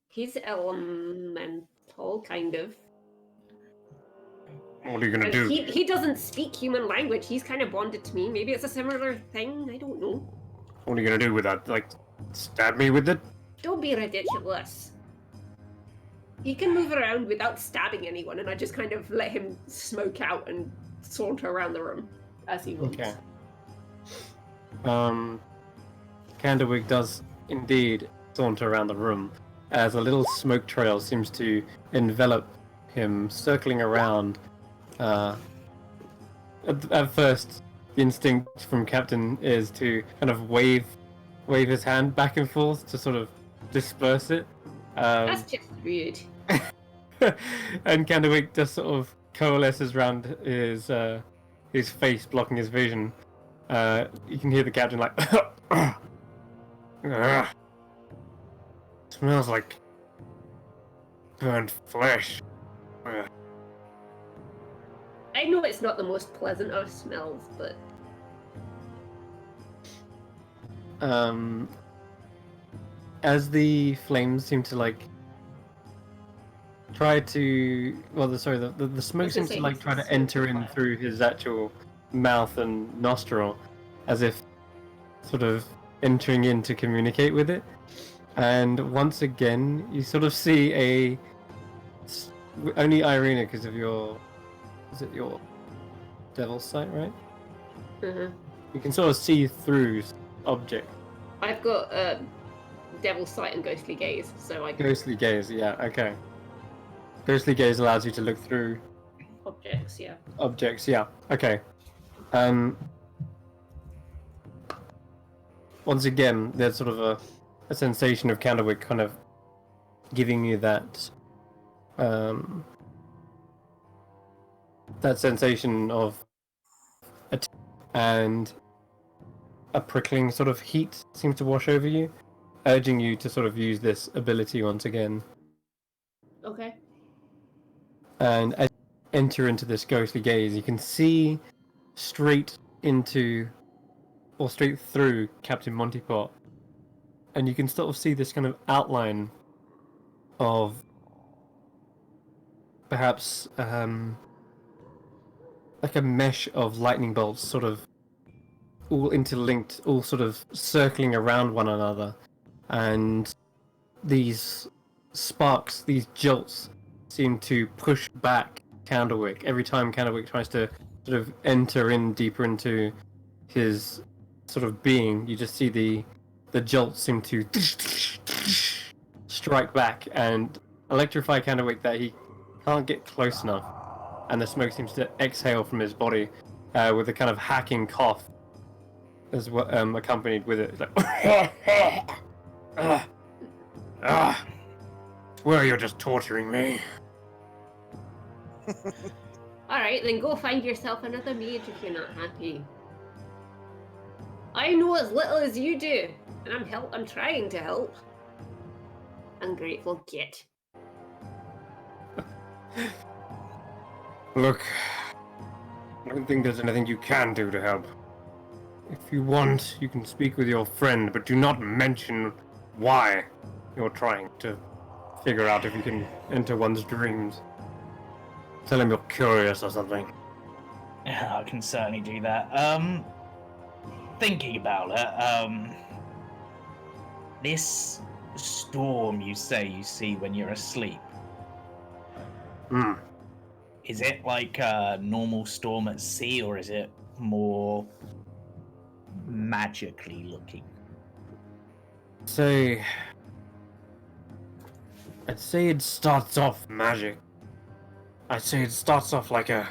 He's elemental, kind of. What are you gonna And do? he doesn't speak human language. He's kind of bonded to me. Maybe it's a similar thing. I don't know. What are you gonna do with that? Like, stab me with it? Don't be ridiculous. He can move around without stabbing anyone, and I just kind of let him smoke out and saunter around the room as he wants. Okay. Candlewick does indeed saunter around the room, as a little smoke trail seems to envelop him, circling around. At first, the instinct from Captain is to kind of wave his hand back and forth to sort of disperse it. That's just rude. And Candlewick just sort of coalesces around his face, blocking his vision. You can hear the captain like, smells like burnt flesh. I know it's not the most pleasant of smells, but as the flames seem to like try to, well, the smoke seems to like try to enter in through his actual mouth and nostril, as if sort of entering in to communicate with it. And once again, you sort of see only Irina, because of your, is it your devil's sight, right? Mhm. You can sort of see through object. I've got devil's sight and ghostly gaze, so I can Ghostly gaze, yeah, okay. Ghostly gaze allows you to look through objects. Yeah. objects, yeah, okay. Once again, there's sort of a sensation of Candlewick kind of giving you that that sensation of and a prickling sort of heat seems to wash over you, urging you to sort of use this ability once again. Okay. And as you enter into this ghostly gaze, you can see straight into, or straight through Captain Montepot, and you can sort of see this kind of outline of perhaps like a mesh of lightning bolts, sort of all interlinked, all sort of circling around one another, and these sparks, these jolts, seem to push back Candlewick every time Candlewick tries to sort of enter in deeper into his sort of being. You just see the jolts seem to strike back and electrify Candlewick that he can't get close enough, and the smoke seems to exhale from his body with a kind of hacking cough as well, accompanied with it. It's like, well, you're just torturing me. All right, then go find yourself another mage if you're not happy. I know as little as you do, and I'm trying to help. Ungrateful git. Look, I don't think there's anything you can do to help. If you want, you can speak with your friend, but do not mention why you're trying to figure out if you can enter one's dreams. Tell him you're curious or something. Yeah, I can certainly do that. Thinking about it, this storm you say you see when you're asleep, is it like a normal storm at sea, or is it more magically looking? I'd say it starts off magic. I'd say it starts off like a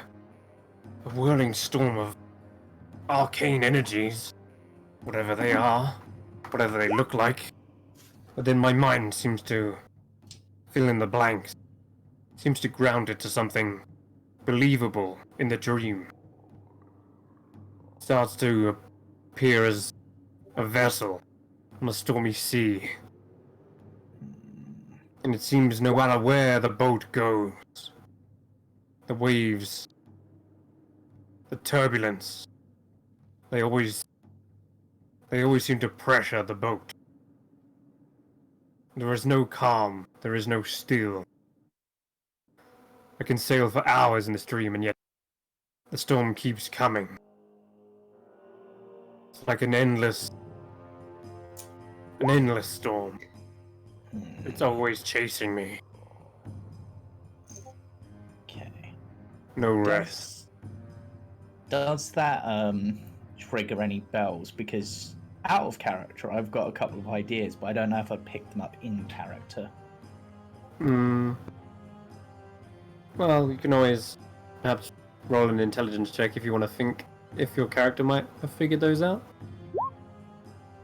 whirling storm of arcane energies, whatever they are, whatever they look like. But then my mind seems to fill in the blanks, seems to ground it to something believable in the dream. Starts to appear as a vessel on a stormy sea. And it seems no matter where the boat goes, the waves, the turbulence, they always seem to pressure the boat. There is no calm, there is no still. I can sail for hours in this dream, and yet the storm keeps coming. It's like an endless storm. It's always chasing me. Okay. No rest. Does that trigger any bells? Because out of character, I've got a couple of ideas, but I don't know if I picked them up in character. Well, you can always perhaps roll an intelligence check if you want to think if your character might have figured those out.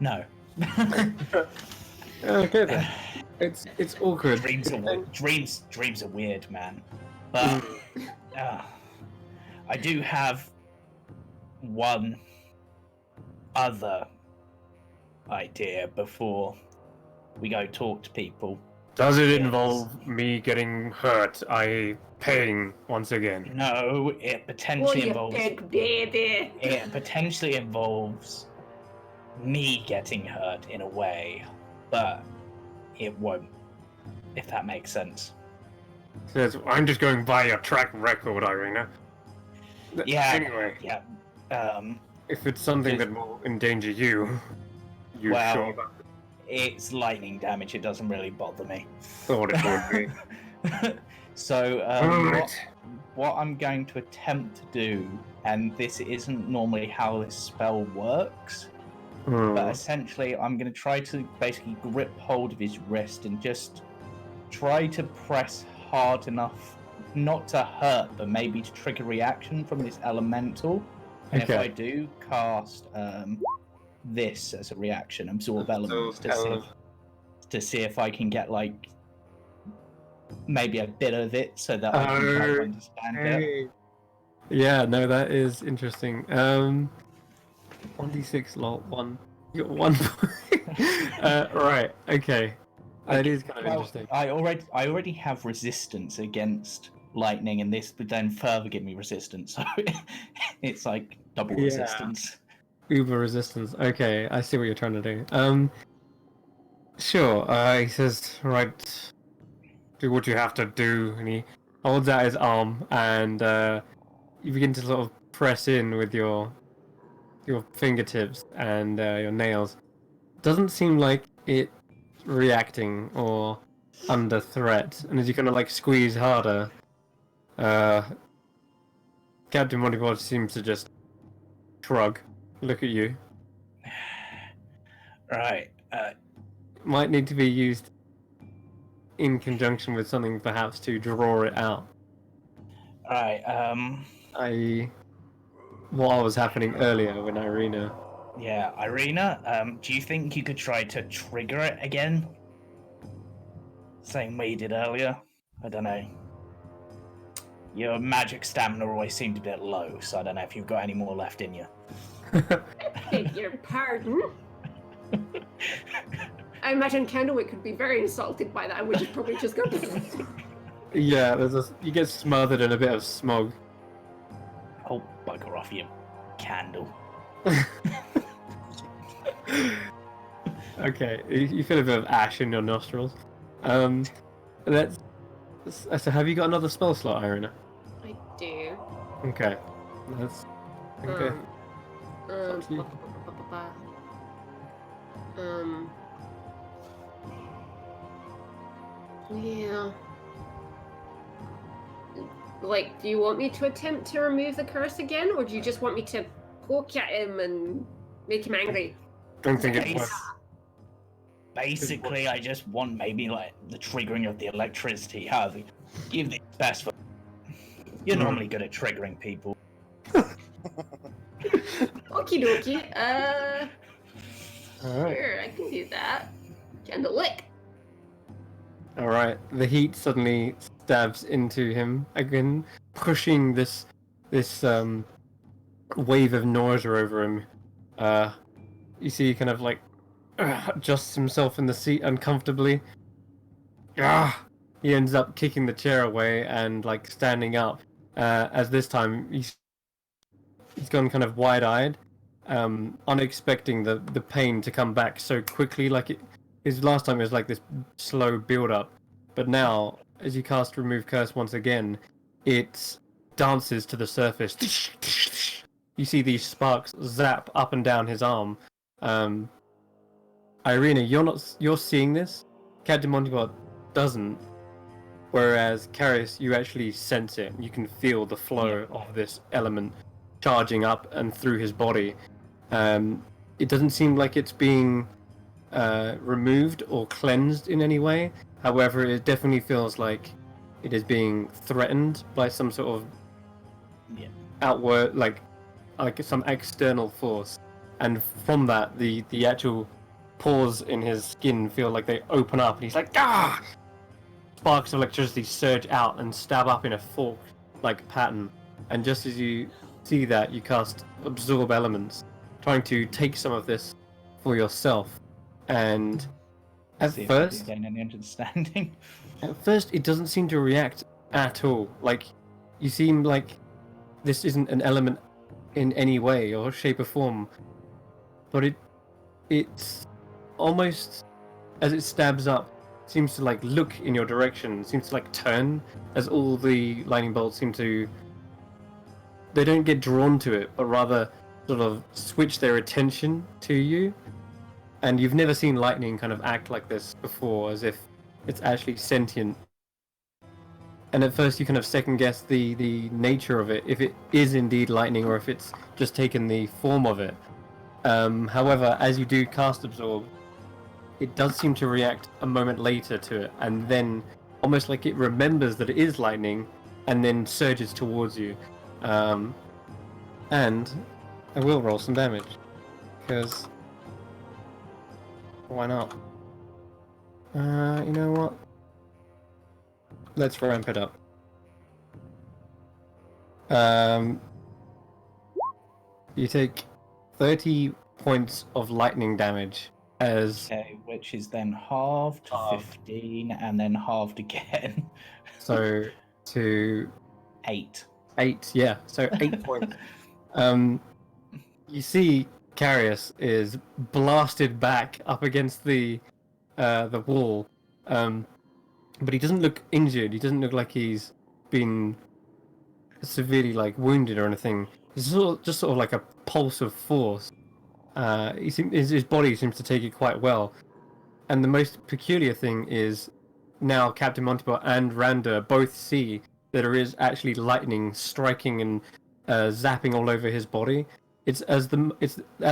No. Okay then. It's awkward. Dreams are weird, man. But I do have one other idea before we go talk to people. Does it involve me getting hurt, i.e. pain once again? No, it potentially you involves. big baby. It potentially involves me getting hurt in a way, but it won't. If that makes sense. Says, I'm just going by your track record, Irina. Yeah. Anyway, Yeah. if it's something just- that will endanger you, you Well- sure about it? It's lightning damage. It doesn't really bother me. Thought it would be. So, Alright. what I'm going to attempt to do, and this isn't normally how this spell works, but essentially I'm going to try to basically grip hold of his wrist and just try to press hard enough, not to hurt, but maybe to trigger reaction from this elemental. And if Okay. I do cast this as a reaction, absorb elements, to see if I can get like maybe a bit of it so that I can kind of understand it. Yeah, no, that is interesting. 1d6 lol 1. You got 1 point. Right, okay. That is kind of Well, interesting. I already have resistance against lightning, and this would then further give me resistance. So it's like double Yeah. resistance. Uber resistance. Okay, I see what you're trying to do. Sure. He says, right, do what you have to do, and he holds out his arm, and you begin to sort of press in with your fingertips and your nails. Doesn't seem like it's reacting or under threat, and as you kind of like squeeze harder, Captain Montypod seems to just shrug, look at you. Right. Might need to be used in conjunction with something perhaps to draw it out. Right. I.e. what was happening earlier when Irina... Yeah, Irina. Do you think you could try to trigger it again? Same way you did earlier. I don't know. Your magic stamina always seemed a bit low, so I don't know if you've got any more left in you. Beg your pardon? I imagine Candlewick could be very insulted by that, which is probably just go. Yeah, you get smothered in a bit of smog. Oh, bugger off, you candle. Okay, you feel a bit of ash in your nostrils. So have you got another spell slot, Irina? I do. Okay. Okay. Um, up to you. Yeah. Like, do you want me to attempt to remove the curse again, or do you just want me to poke at him and make him angry? Don't think it's worth... Basically, I just want maybe like the triggering of the electricity. However, give the best for. You're normally good at triggering people. Okie dokie. Alright. Sure, I can do that. Candlewick. Alright, the heat suddenly stabs into him, again, pushing this wave of nausea over him. You see he kind of like adjusts himself in the seat uncomfortably. He ends up kicking the chair away and like standing up, as this time he's gone kind of wide-eyed, unexpecting the pain to come back so quickly. Like his last time it was like this slow build-up, but now as you cast Remove Curse once again, it dances to the surface. You see these sparks zap up and down his arm. Irina, you're seeing this. Captain Montypod doesn't. Whereas Carius, you actually sense it. You can feel the flow of this element charging up and through his body. It doesn't seem like it's being removed or cleansed in any way. However, it definitely feels like it is being threatened by some sort of outward, like some external force. And from that, the actual pores in his skin feel like they open up, and he's like, ah! Sparks of electricity surge out and stab up in a fork-like pattern. And just as you see that, you cast Absorb Elements, trying to take some of this for yourself. And at See if I first, gain any understanding. it doesn't seem to react at all. Like, you seem like this isn't an element in any way or shape or form. But it's almost, as it stabs up, seems to like look in your direction, seems to like turn as all the lightning bolts seem to. They don't get drawn to it, but rather sort of switch their attention to you. And you've never seen lightning kind of act like this before, as if it's actually sentient. And at first you kind of second guess the nature of it, if it is indeed lightning or if it's just taken the form of it. However, as you do cast Absorb, it does seem to react a moment later to it, and then almost like it remembers that it is lightning, and then surges towards you. And I will roll some damage, because why not? You know what? Let's ramp it up. You take 30 points of lightning damage as Okay, which is then halved to Halved. 15 and then halved again. so to 8. 8, yeah, so 8 points. You see Carius is blasted back up against the wall, but he doesn't look injured. He doesn't look like he's been severely like wounded or anything. It's just sort of like a pulse of force. His body seems to take it quite well. And the most peculiar thing is now Captain Montebar and Randa both see that there is actually lightning striking and zapping all over his body. It's at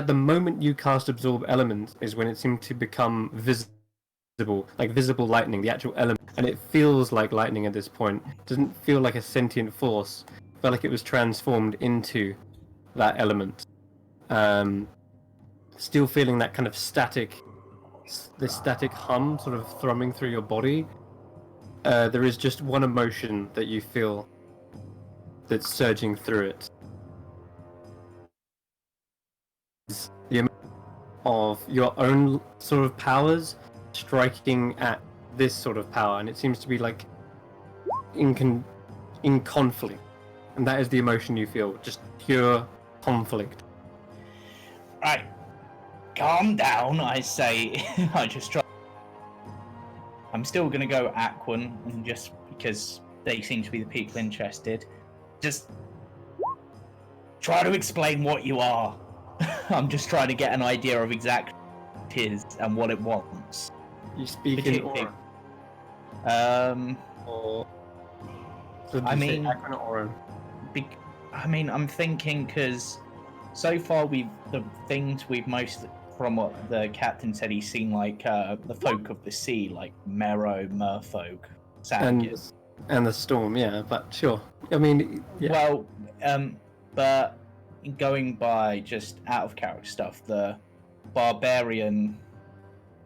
the moment you cast Absorb Element is when it seemed to become visible, like visible lightning, the actual element, and it feels like lightning at this point. It doesn't feel like a sentient force. It felt like it was transformed into that element. Still feeling that kind of static hum sort of thrumming through your body. There is just one emotion that you feel that's surging through it. It's the amount of your own sort of powers striking at this sort of power, and it seems to be like in conflict, and that is the emotion you feel, just pure conflict. Right. Calm down, I say. I just try. I'm still gonna go Aquan, and just because they seem to be the people interested. Just try to explain what you are. I'm just trying to get an idea of exactly what it is and what it wants. You speak in Auran. Or so I mean, Aquan or Auran? I'm thinking because so far the things we've mostly, from what the captain said, he's seen like the folk of the sea, like Merrow, Merfolk, Savages. And the storm, yeah, but sure. I mean, yeah. Well, but going by just out of character stuff, the barbarian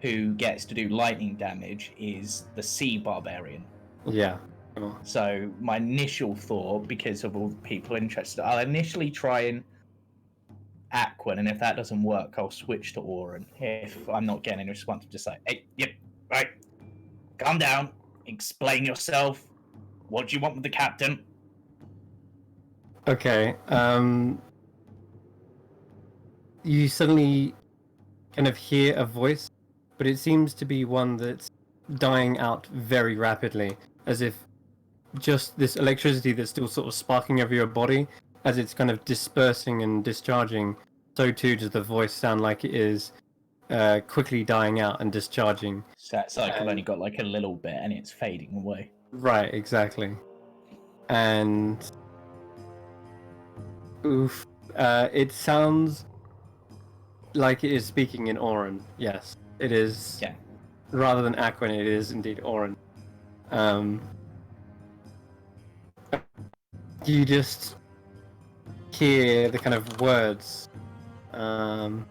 who gets to do lightning damage is the sea barbarian. Yeah. Sure. So my initial thought, because of all the people interested, I'll initially try and Aquan, and if that doesn't work, I'll switch to Auran. If I'm not getting any response, just say, hey, yep, right, calm down, explain yourself. What do you want with the captain? Okay. You suddenly kind of hear a voice, but it seems to be one that's dying out very rapidly, as if just this electricity that's still sort of sparking over your body, as it's kind of dispersing and discharging, so too does the voice sound like it is quickly dying out and discharging. So it's like I've only got like a little bit and it's fading away. Right, exactly. And oof, it sounds like it is speaking in Auran. Yes, it is. Yeah. Rather than Aquan, it is indeed Auran. You just hear the kind of words. Hold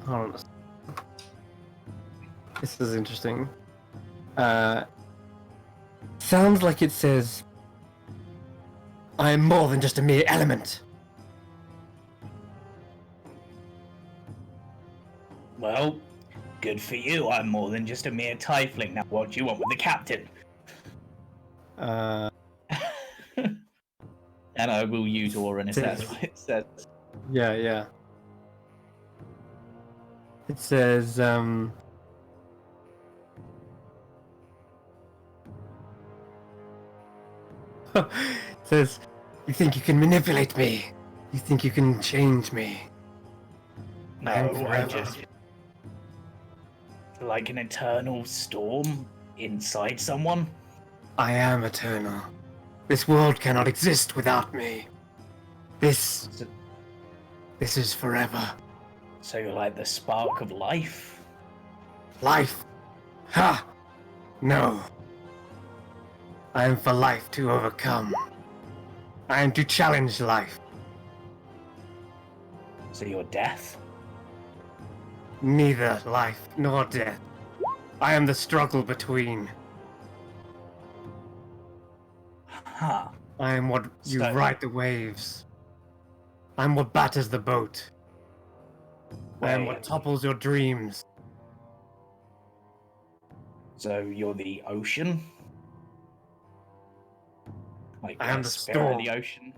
on. This is interesting. Sounds like it says, "I am more than just a mere element." Well, good for you. I'm more than just a mere tiefling. Now, what do you want with the captain? Uh, And I will use Orin if that's what it says. yeah. It says, it says, you think you can manipulate me? You think you can change me? No, I'm I forever. just like an eternal storm inside someone. I am eternal. This world cannot exist without me. This is forever. So you're like the spark of life. Life. Ha! No. I am for life to overcome. I am to challenge life. So you're death. Neither life nor death. I am the struggle between. Huh. I am what you So- ride the waves. I am what batters the boat. I am what Wait. topples your dreams. So you're the ocean? Like I am a the spirit of storm. the ocean?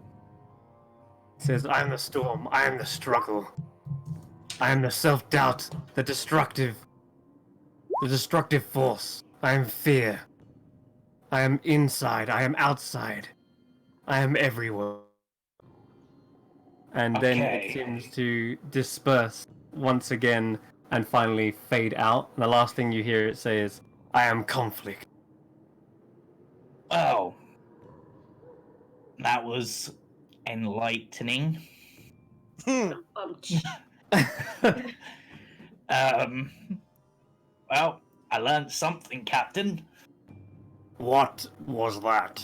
It says, I am the storm. I am the struggle. I am the self-doubt, the destructive force. I am fear. I am inside. I am outside. I am everywhere. And then it Okay. seems to disperse once again and finally fade out. And the last thing you hear it say is, I am conflict. Oh. That was enlightening. Well, I learned something, Captain. What was that?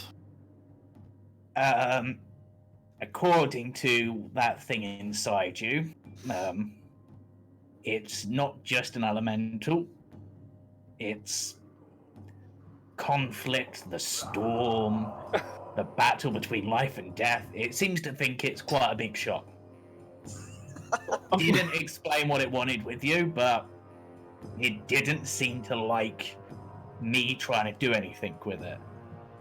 According to that thing inside you, it's not just an elemental. It's conflict, the storm, the battle between life and death. It seems to think it's quite a big shot. Didn't explain what it wanted with you, but it didn't seem to like me trying to do anything with it.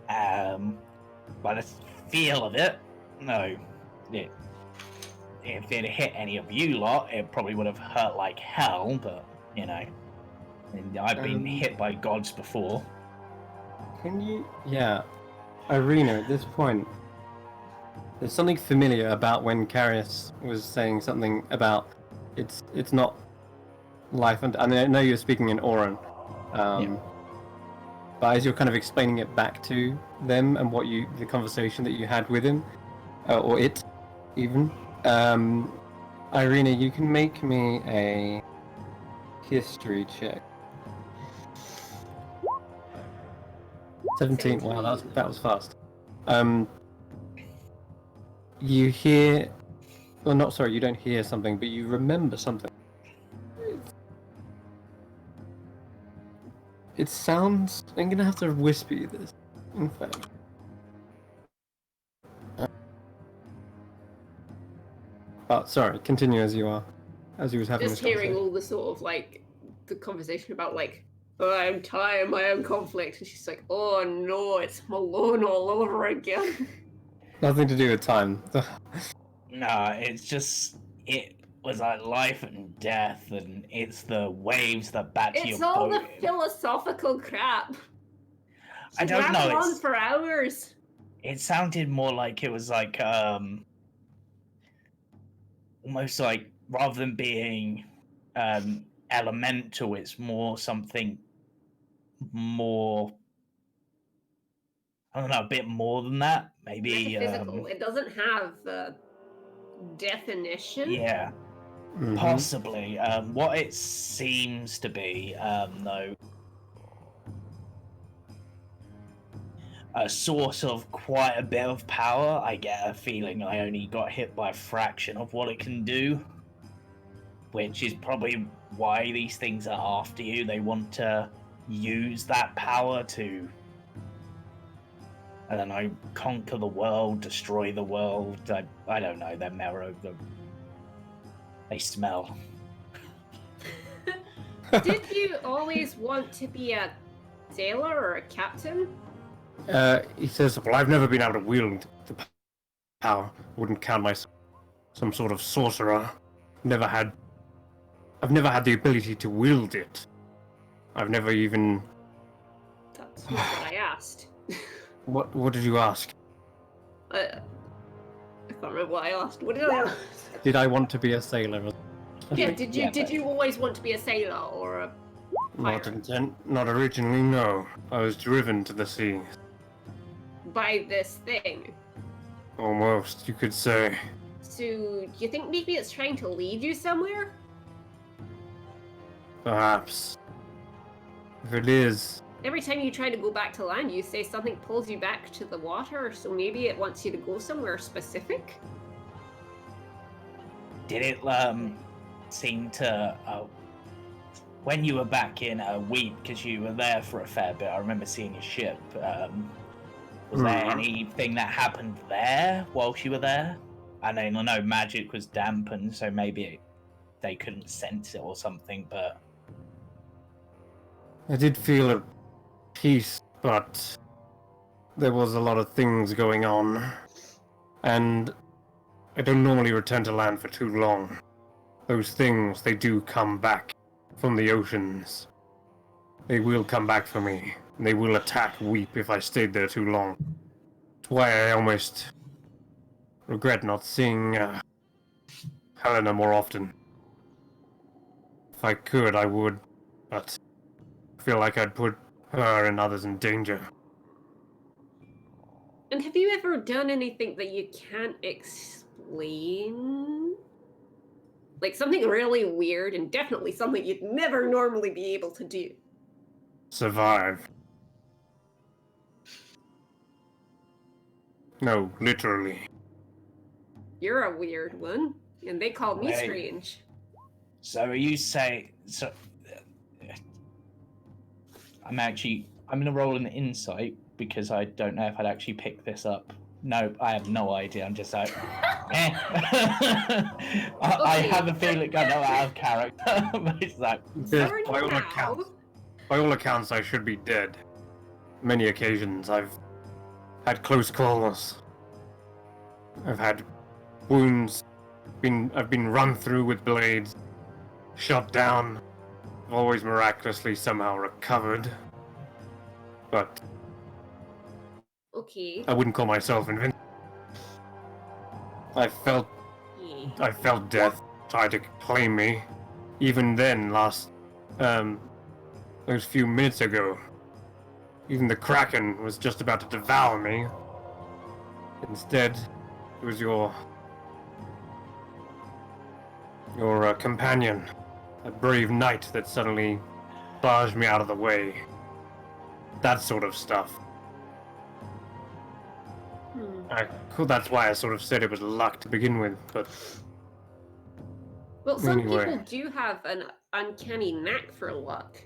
By the feel of it, no. If it hit any of you lot, it probably would have hurt like hell, but, you know. And I've been hit by gods before. Can you... Yeah. Irina, at this point, there's something familiar about when Carius was saying something about it's not life and... I mean, I know you're speaking in Orin, but as you're kind of explaining it back to them and the conversation that you had with him, or it, even, Irina, you can make me a history check. 17. Wow, that was fast. You hear... Well, not sorry, you don't hear something, but you remember something. It sounds... I'm gonna have to whisper you this, in fact. Oh, sorry, continue as you are. As you was having Just this hearing conversation. all the sort of like the conversation about like, oh, I'm tired, my own conflict, and she's like, oh no, it's Malone all over again. Nothing to do with time. No, it's just it was like life and death, and it's the waves that bat It's your all boat. the philosophical crap. I don't know. Ramble on for hours. It sounded more like it was like almost like rather than being elemental, it's more something more. I don't know, a bit more than that. Maybe. Metaphysical. It doesn't have a definition. Yeah. Mhm. Possibly. What it seems to be, though, a source of quite a bit of power. I get a feeling I only got hit by a fraction of what it can do, which is probably why these things are after you. They want to use that power to, I don't know, conquer the world, destroy the world. I don't know. They're marrow. They smell. Did you always want to be a sailor or a captain? He says, well, I've never been able to wield the power. Wouldn't count myself some sort of sorcerer. I've never had the ability to wield it. I've never even... That's not what I asked. What did you ask? I can't remember what I asked. What did I ask? Did I want to be a sailor? Yeah, did you always want to be a sailor or a pirate? Not originally, no. I was driven to the sea. By this thing? Almost, you could say. So, do you think maybe it's trying to lead you somewhere? Perhaps. If it is... Every time you try to go back to land, you say something pulls you back to the water, so maybe it wants you to go somewhere specific? Did it seem to when you were back in Wheat, because you were there for a fair bit, I remember seeing your ship. Was there anything that happened there whilst you were there? I know magic was dampened, so maybe they couldn't sense it or something, but... I did feel at peace, but there was a lot of things going on, and I don't normally return to land for too long. Those things, they do come back from the oceans. They will come back for me, and they will attack Weep if I stayed there too long. That's why I almost regret not seeing Helena more often. If I could, I would, but I feel like I'd put her and others in danger. And have you ever done anything that you can't explain? Like something really weird and definitely something you'd never normally be able to do. Survive. No, literally. You're a weird one, and they call me Wait. strange. So are you saying... So, I'm going to roll an insight, because I don't know if I'd actually pick this up. No, I have no idea. I'm just like, eh. I have a feeling I know out of character, but it's like... Because by all accounts, I should be dead. Many occasions, I've had close calls. I've had wounds. I've been run through with blades, shot down. I've always miraculously somehow recovered. But Okay. I wouldn't call myself invincible. I felt death try to claim me. Even then, those few minutes ago, even the Kraken was just about to devour me. Instead, it was your companion, a brave knight that suddenly barged me out of the way. That sort of stuff. That's why I sort of said it was luck to begin with, but... Well, some Anyway. people do have an uncanny knack for luck.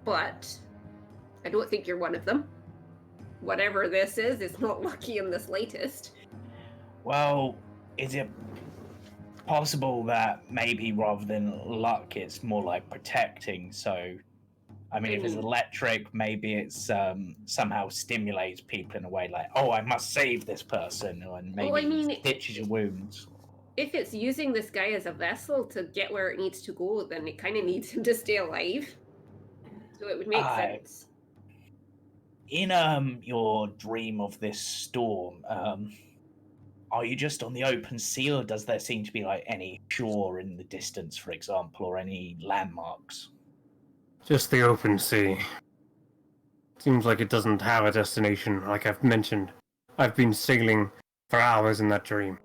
But I don't think you're one of them. Whatever this is, it's not lucky in this latest. Well, is it possible that maybe rather than luck, it's more like protecting? So, I mean, if it's electric, maybe it's somehow stimulates people in a way like, oh, I must save this person, and maybe stitches your wounds. If it's using this guy as a vessel to get where it needs to go, then it kind of needs him to stay alive. So it would make sense. In your dream of this storm, are you just on the open sea, or does there seem to be like any shore in the distance, for example, or any landmarks? Just the open sea. Seems like it doesn't have a destination, like I've mentioned. I've been sailing for hours in that dream.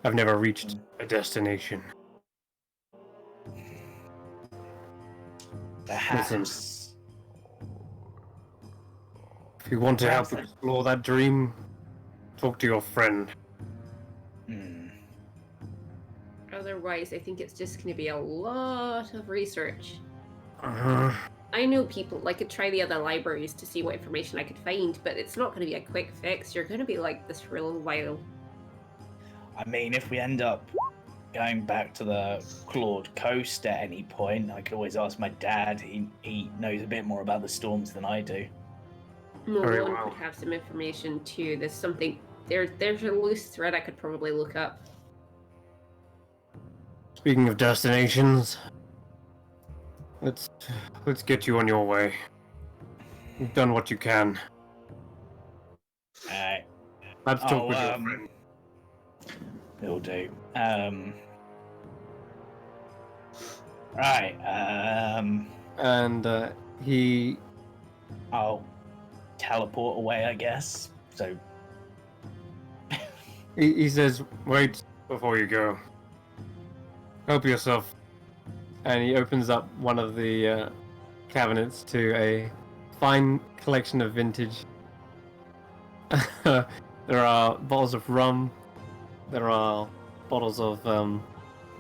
I've never reached a destination. Perhaps. If you want to help explore that dream, talk to your friend. Otherwise, I think it's just going to be a lot of research. Uh-huh. I know people, I could try the other libraries to see what information I could find, but it's not going to be a quick fix. You're going to be like this for a little while. I mean, if we end up going back to the Clawed Coast at any point, I could always ask my dad. He knows a bit more about the storms than I do. Very Malone well. could have some information too. There's something. There's a loose thread I could probably look up. Speaking of destinations, let's get you on your way. You've done what you can. Alright. Let's talk with your friend. Will do. Right, And I'll teleport away, I guess. So, he says, "Wait before you go. Help yourself." And he opens up one of the cabinets to a fine collection of vintage. There are bottles of rum. There are bottles of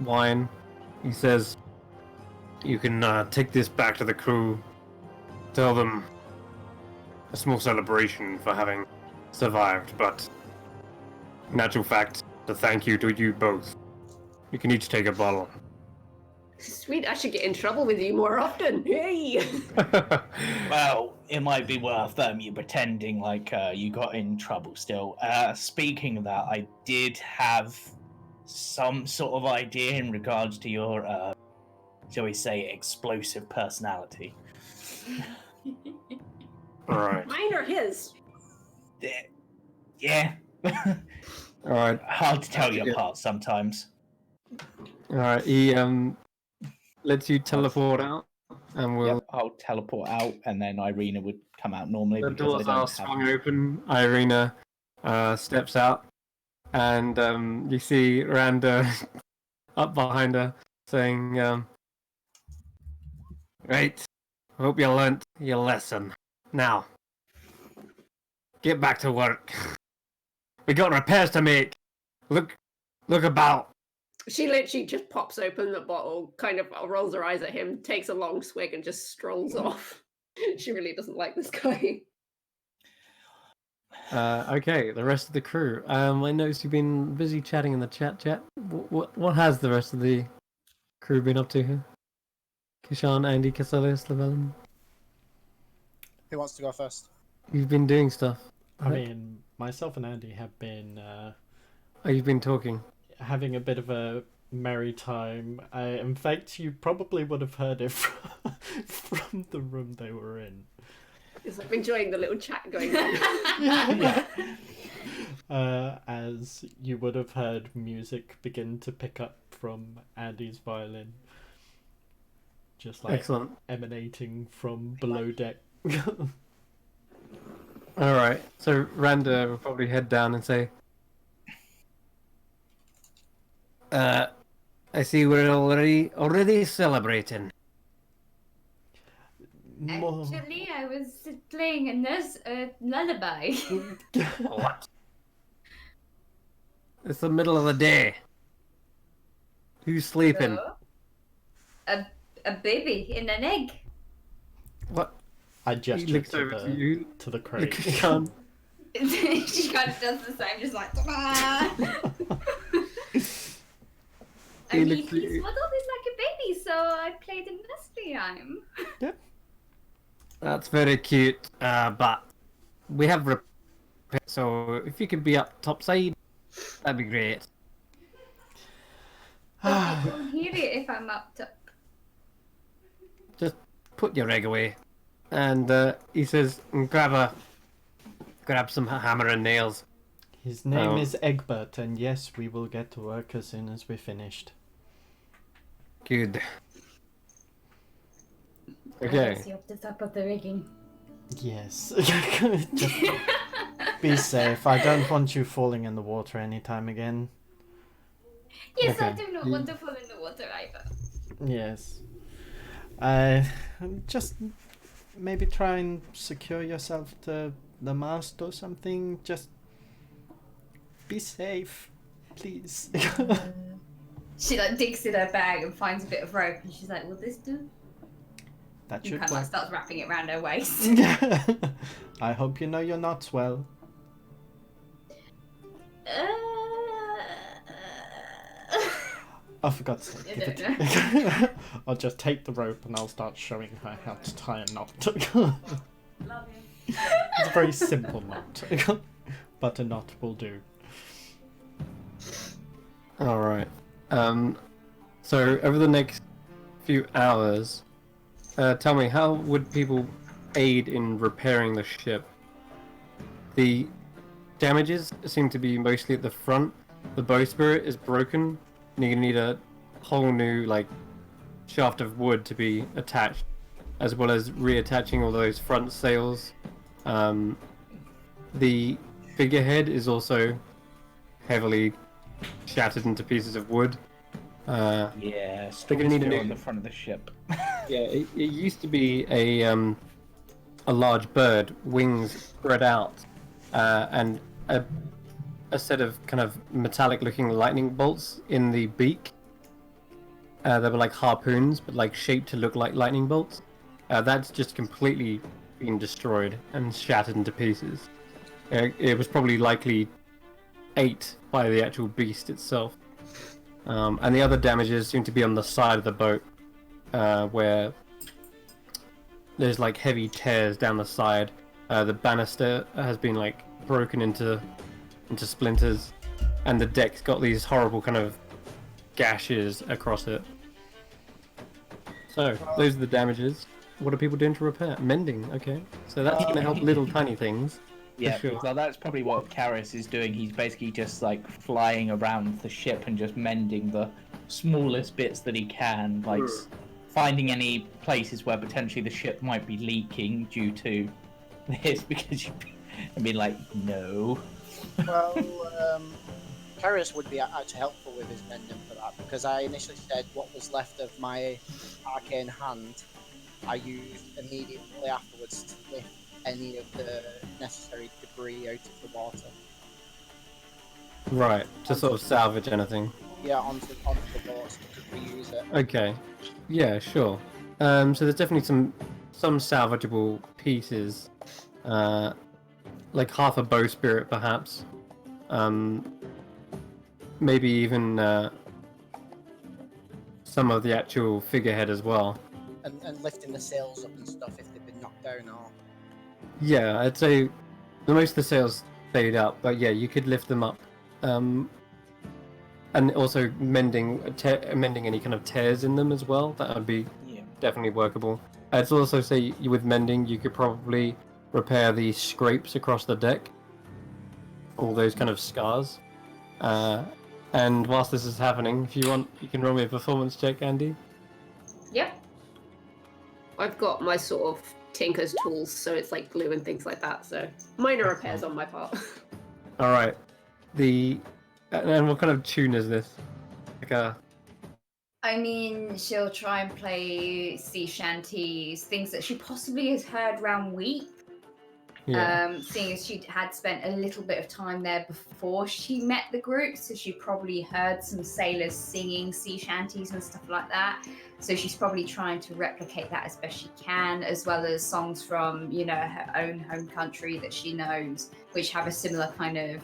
wine. He says, "You can take this back to the crew. Tell them a small celebration for having survived, but in actual fact, to thank you to you both. You can each take a bottle." Sweet, I should get in trouble with you more often. Hey! well, it might be worth you pretending like you got in trouble still. Speaking of that, I did have some sort of idea in regards to your, shall we say, explosive personality. Alright. Mine or his? Yeah. Alright. Hard to tell you Yeah. apart sometimes. Alright, he lets you teleport out, and we'll... Yep, I'll teleport out, and then Irina would come out normally The because I doors don't are have... swung open. Irina steps out, and you see Randa up behind her, saying, "Right, hope you learnt your lesson. Now, get back to work. We got repairs to make. Look about." She literally just pops open the bottle, kind of rolls her eyes at him, takes a long swig, and just strolls off. She really doesn't like this guy. Okay, the rest of the crew. I noticed you've been busy chatting in the chat. What has the rest of the crew been up to here? Kishan, Andy, Cassilius, Llewellyn? Who wants to go first? You've been doing stuff. I mean, myself and Andy have been Oh, you've been talking. having a bit of a merry time. In fact, you probably would have heard it from the room they were in. Because I'm enjoying the little chat going on. As you would have heard music begin to pick up from Andy's violin. Just like Excellent. emanating from below deck. Alright, so Randa will probably head down and say, I see we're already celebrating. Actually, I was playing a lullaby. What? It's the middle of the day. Who's sleeping? So, a baby in an egg. What? I He gestured looks over to you. to the crate. She kind of does the same, just like. I He mean, looks- he's swaddled is like a baby, so I played a nursery rhyme. That's very cute, but we have so if you could be up topside, that'd be great. I won't hear it if I'm up top. Just put your egg away. And he says, grab some hammer and nails. His name is Egbert, and yes, we will get to work as soon as we're finished. Good. I Okay. guess you up the top of the rigging. Yes. Just be safe. I don't want you falling in the water anytime again. Yes, I Okay. do not want to fall in the water either. Yes. Just maybe try and secure yourself to the mast or something. Just be safe, please. She like digs in her bag and finds a bit of rope, and she's like, "Will this do?" That And should kind of like work. starts wrapping it around her waist. I hope you know your knots well. Oh, for God's sake. I give don't it- I'll just take the rope and I'll start showing her how to tie a knot. It's a very simple knot, but a knot will do. Alright. So, over the next few hours, tell me, how would people aid in repairing the ship? The damages seem to be mostly at the front. The bowsprit is broken, and you're gonna need a whole new, like, shaft of wood to be attached, as well as reattaching all those front sails. The figurehead is also heavily shattered into pieces of wood. Yeah, They're gonna need a still new- on the front of the ship. Yeah, it used to be a large bird, wings spread out, and a set of kind of metallic-looking lightning bolts in the beak. They were like harpoons, but like shaped to look like lightning bolts. That's just completely been destroyed and shattered into pieces. It was probably likely ate by the actual beast itself. And the other damages seem to be on the side of the boat, where there's like heavy tears down the side. The banister has been like broken into splinters, and the deck's got these horrible kind of gashes across it. So those are the damages. What are people doing to repair? Mending. Okay, so that's going to help little tiny things. Yeah, sure. well, that's probably what Karras is doing. He's basically just like flying around the ship and just mending the smallest bits that he can, like finding any places where potentially the ship might be leaking due to this. Because you'd be like, no. Well, Kyrus would be actually helpful with his mending for that, because I initially said what was left of my arcane hand, I used immediately afterwards to lift any of the necessary debris out of the water. Right, to sort of salvage anything. Yeah, onto the boat so we could reuse it. Okay, yeah, sure. So there's definitely some salvageable pieces, like half a bowsprit perhaps. Maybe even some of the actual figurehead as well. And lifting the sails up and stuff if they've been knocked down or... Yeah, I'd say the most of the sails stayed up, but yeah, you could lift them up. And also mending any kind of tears in them as well. That would be definitely workable. I'd also say with mending, you could probably repair the scrapes across the deck, all those kind of scars. And whilst this is happening, if you want, you can roll me a performance check, Andy. Yep. I've got my sort of tinker's tools, so it's like glue and things like that. So minor repairs on my part. All right. And what kind of tune is this? Like a... I mean, she'll try and play sea shanties, things that she possibly has heard round Weep. Yeah. Seeing as she had spent a little bit of time there before she met the group, so she probably heard some sailors singing sea shanties and stuff like that. So she's probably trying to replicate that as best she can, as well as songs from, you know, her own home country that she knows, which have a similar kind of,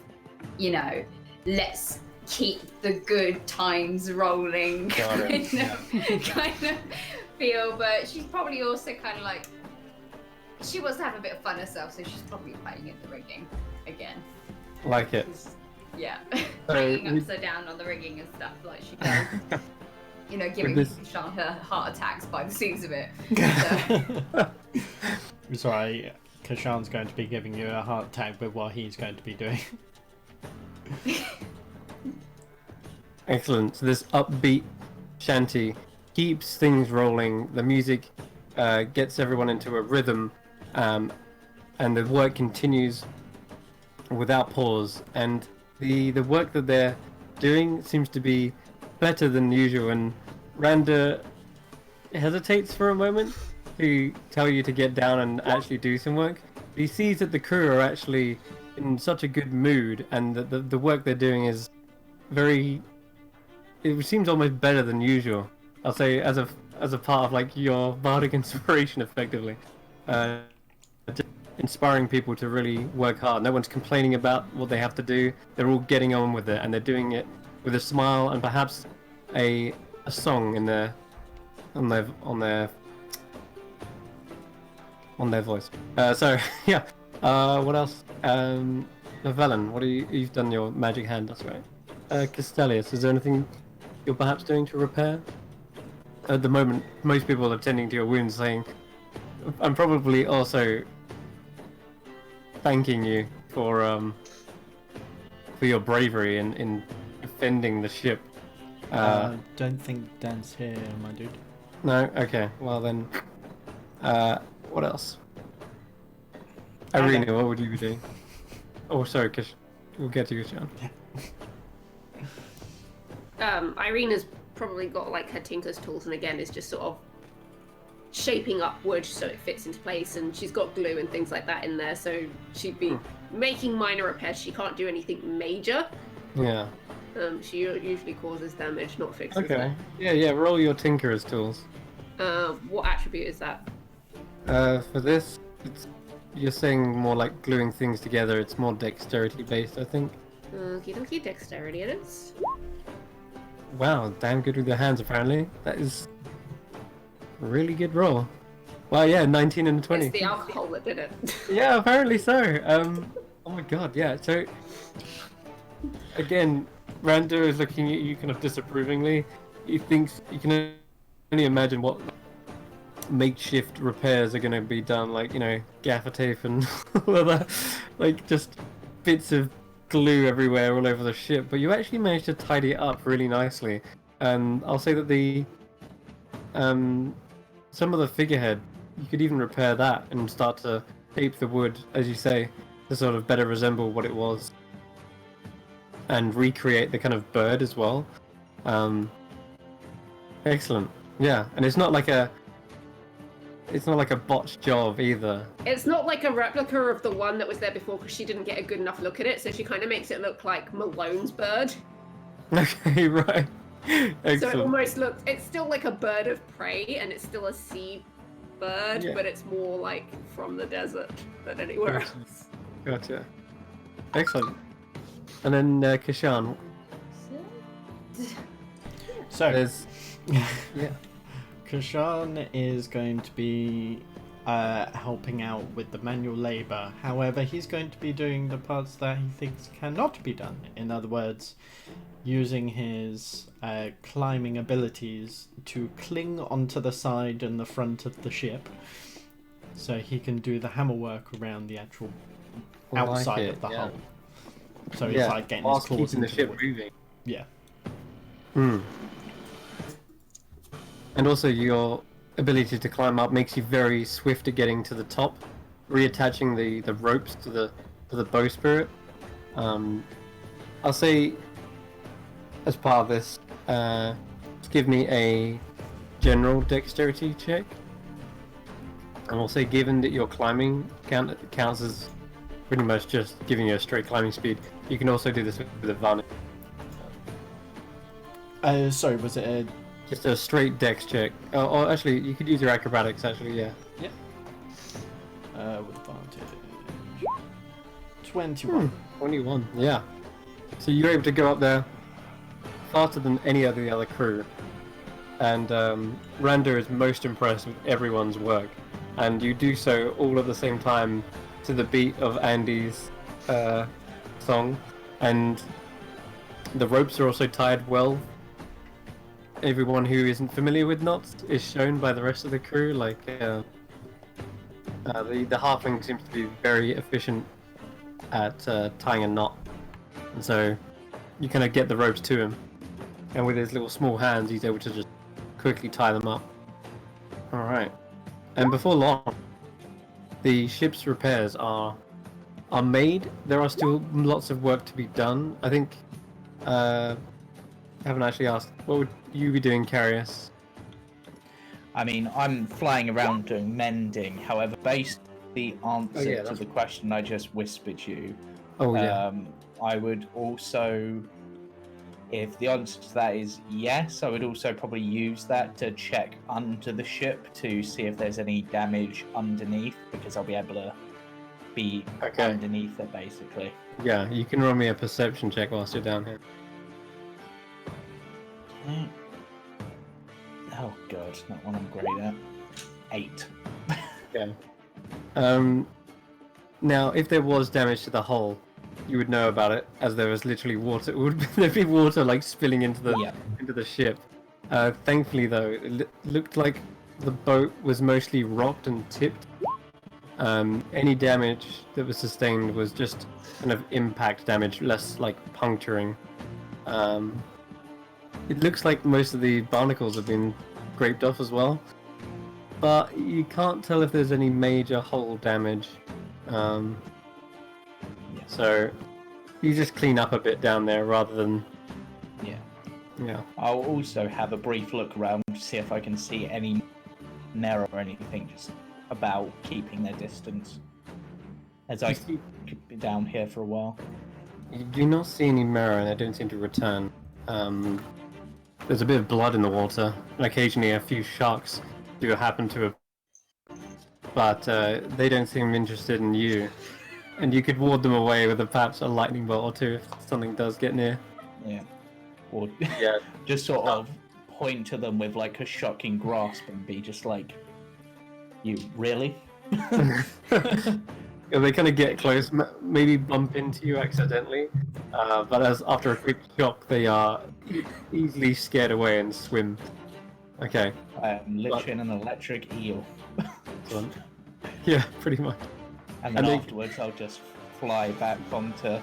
you know, let's keep the good times rolling kind of feel. But she's probably also kind of like, she wants to have a bit of fun herself, so she's probably playing at the rigging again. Like it. Yeah. So Hanging we- upside down on the rigging and stuff like she does. You know, giving this- Sean her heart attacks by the seams of it. So, Sorry, Kashan's going to be giving you a heart attack with what he's going to be doing. Excellent. So this upbeat shanty keeps things rolling. The music gets everyone into a rhythm, and the work continues without pause. And the work that they're doing seems to be better than usual. And Randa hesitates for a moment to tell you to get down and actually do some work. He sees that the crew are actually in such a good mood, and that the work they're doing is very... It seems almost better than usual. I'll say as a part of like your bardic inspiration, effectively, just inspiring people to really work hard. No one's complaining about what they have to do. They're all getting on with it, and they're doing it with a smile and perhaps a song in their on their voice. So yeah. What else? Velen, what you've done your magic hand, that's right. Castellius, is there anything you're perhaps doing to repair? At the moment, most people are tending to your wounds, saying, I'm probably also thanking you for your bravery in defending the ship. Don't think Dan's here, my dude. No? Okay, well then, what else? Irina, what would you be doing? Oh, sorry, Kish. We'll get to you, Sean. Irina's probably got like her tinker's tools, and again is just sort of shaping up wood so it fits into place, and she's got glue and things like that in there, so she'd be making minor repairs. She can't do anything major. Yeah. She usually causes damage, not fixes Okay. it. Yeah, roll your tinker's tools. What attribute is that? For this, you're saying more like gluing things together, it's more dexterity based, I think. Okie dokie, dexterity it is. Wow, damn good with your hands apparently. That is a really good roll. Well, yeah, 19 and 20. It's the alcohol that did it. Yeah, apparently so. Oh my god, yeah. So, again, Rando is looking at you kind of disapprovingly. He thinks you can only imagine what makeshift repairs are going to be done, like, you know, gaffer tape and all of that. Like, just bits of glue everywhere all over the ship. But you actually managed to tidy it up really nicely. I'll say that the some of the figurehead, you could even repair that and start to tape the wood, as you say, to sort of better resemble what it was, and recreate the kind of bird as well. Excellent. Yeah, and it's not like a botched job either. It's not like a replica of the one that was there before, because she didn't get a good enough look at it, so she kind of makes it look like Malone's bird. Okay, right. Excellent. So it almost looks, it's still like a bird of prey, and it's still a sea bird, Yeah. but it's more like from the desert than anywhere Gotcha. else. Gotcha. Excellent. And then Kishan, So, there's yeah. Kashan is going to be helping out with the manual labour. However, he's going to be doing the parts that he thinks cannot be done. In other words, using his climbing abilities to cling onto the side and the front of the ship, so he can do the hammer work around the actual I like outside it, of the yeah. hull. So he's Yeah, like getting his whilst claws keeping the into ship wood. moving. Yeah. And also your ability to climb up makes you very swift at getting to the top, reattaching the ropes to the bowsprit. I'll say, as part of this, give me a general dexterity check. And we'll say, given that your climbing counts as pretty much just giving you a straight climbing speed, you can also do this with advantage. Sorry, was it a... Just a straight dex check. Or actually, you could use your acrobatics, actually, yeah. with advantage. 21. 21, yeah. So you're able to go up there faster than any of the other crew. And Rando is most impressed with everyone's work. And you do so all at the same time to the beat of Andy's song. And the ropes are also tied well. Everyone who isn't familiar with knots is shown by the rest of the crew. Like the halfling seems to be very efficient at tying a knot, and so you kind of get the ropes to him, and with his little small hands, he's able to just quickly tie them up. All right, and before long, the ship's repairs are made. There are still lots of work to be done. I think. I haven't actually asked. What would you be doing, Carius? I mean, I'm flying around doing mending. However, based on the answer to the question I just whispered you, Oh yeah. I would also, if the answer to that is yes, I would also probably use that to check under the ship to see if there's any damage underneath, because I'll be able to be underneath it, basically. Yeah, you can roll me a perception check whilst you're down here. Okay. Oh god, not one I'm great at. 8. Okay. Now, if there was damage to the hull, you would know about it, as there was literally water. There'd be water like spilling into the ship. Thankfully, though, it looked like the boat was mostly rocked and tipped. Any damage that was sustained was just kind of impact damage, less like puncturing. It looks like most of the barnacles have been scraped off as well, but you can't tell if there's any major hull damage. So you just clean up a bit down there rather than... Yeah. I'll also have a brief look around to see if I can see any mirror or anything just about keeping their distance. As I could be down here for a while. You do not see any mirror, and they don't seem to return. There's a bit of blood in the water, and occasionally a few sharks do happen to have... But they don't seem interested in you. And you could ward them away with perhaps a lightning bolt or two if something does get near. Yeah. Or Yeah. just sort of point to them with like a shocking grasp and be just like, you really? Yeah, they kind of get close, maybe bump into you accidentally, but after a quick shock, they are easily scared away and swim. Okay. I am literally an electric eel. Yeah, pretty much. And then afterwards, I'll just fly back onto...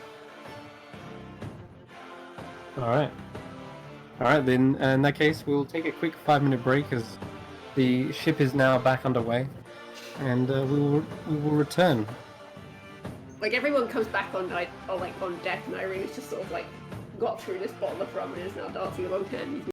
Alright, then in that case, we'll take a quick 5-minute break as the ship is now back underway, and we will return. Like everyone comes back on deck, and Irene's just sort of like got through this bottle of rum and is now dancing along hands.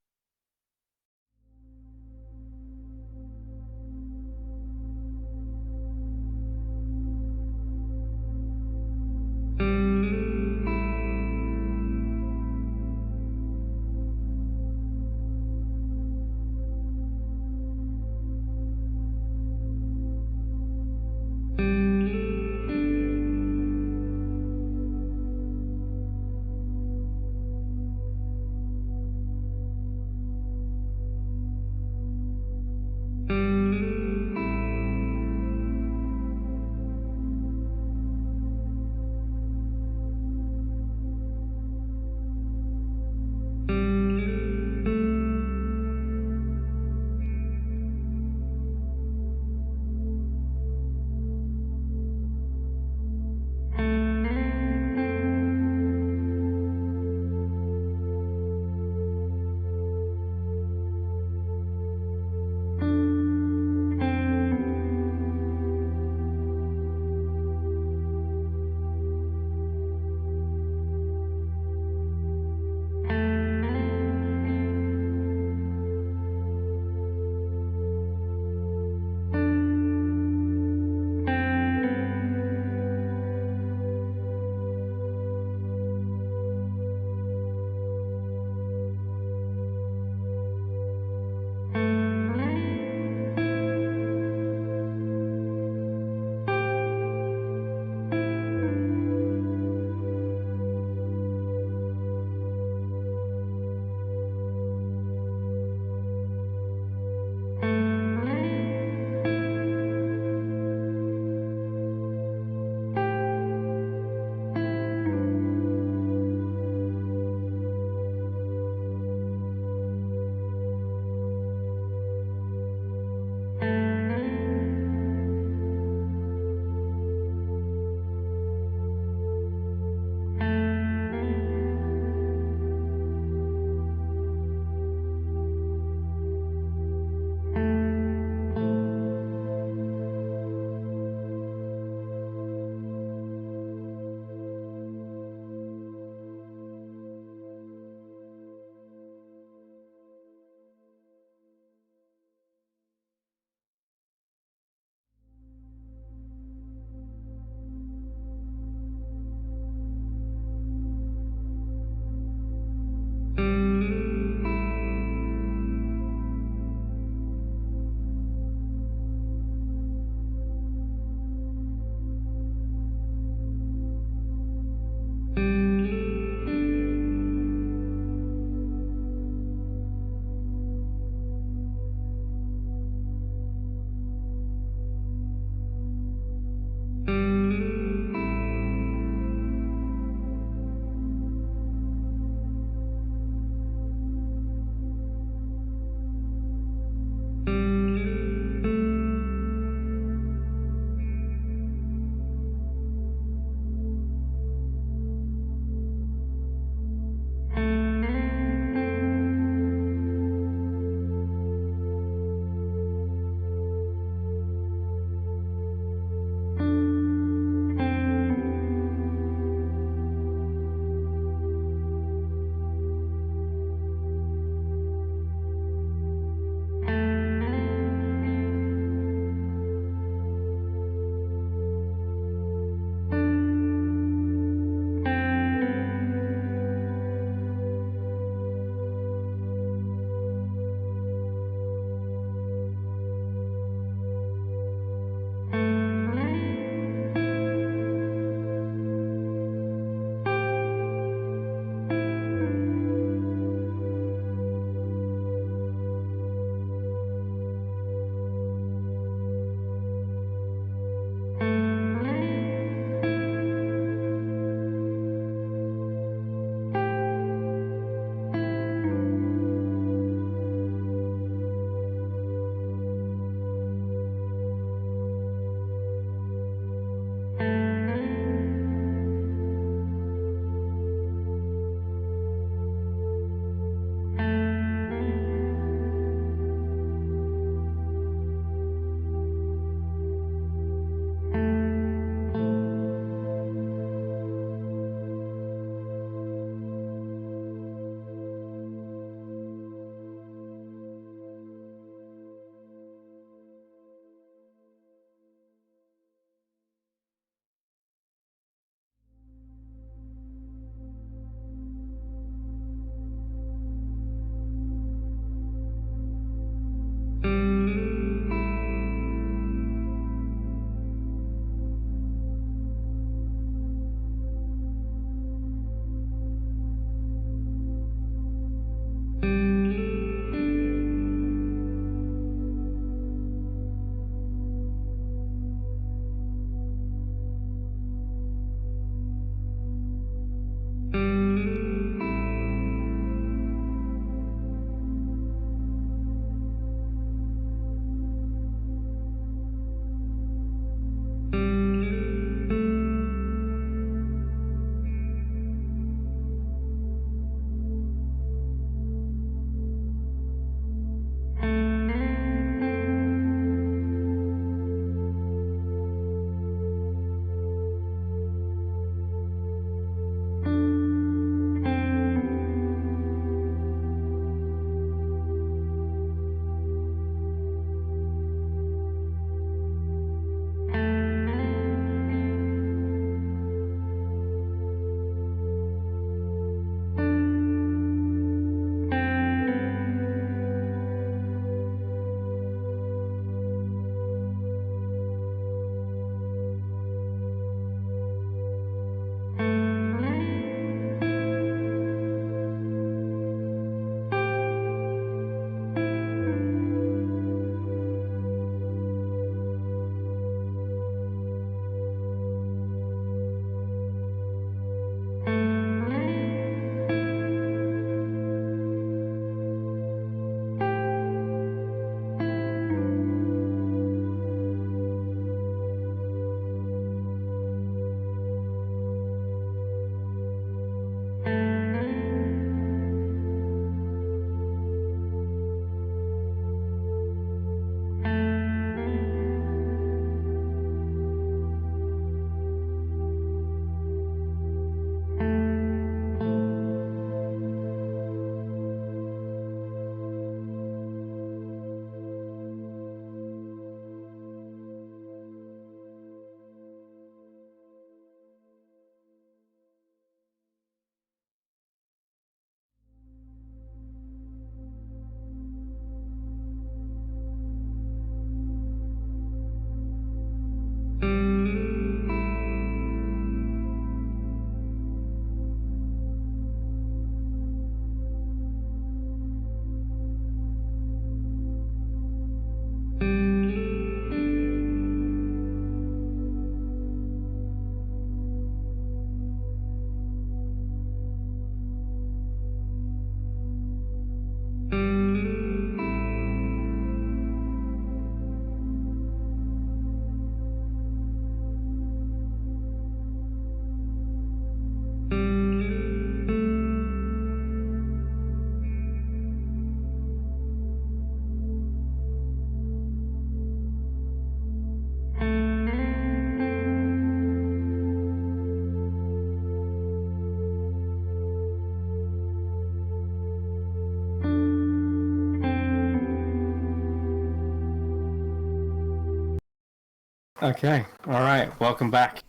Okay, alright, welcome back.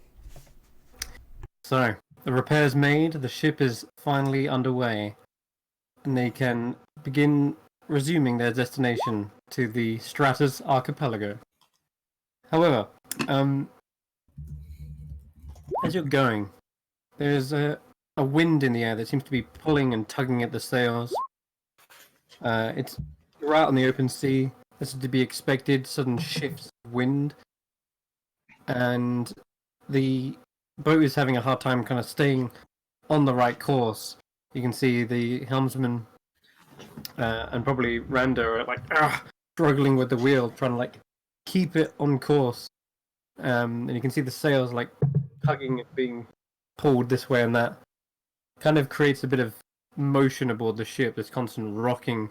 So, the repairs made, the ship is finally underway, and they can begin resuming their destination to the Stratus Archipelago. However, as you're going, there's a wind in the air that seems to be pulling and tugging at the sails. You're out on the open sea. This is to be expected, sudden shifts of wind. And the boat is having a hard time kind of staying on the right course. You can see the helmsman and probably Randa are like struggling with the wheel, trying to like keep it on course. And you can see the sails like tugging and being pulled this way and that. Kind of creates a bit of motion aboard the ship. This constant rocking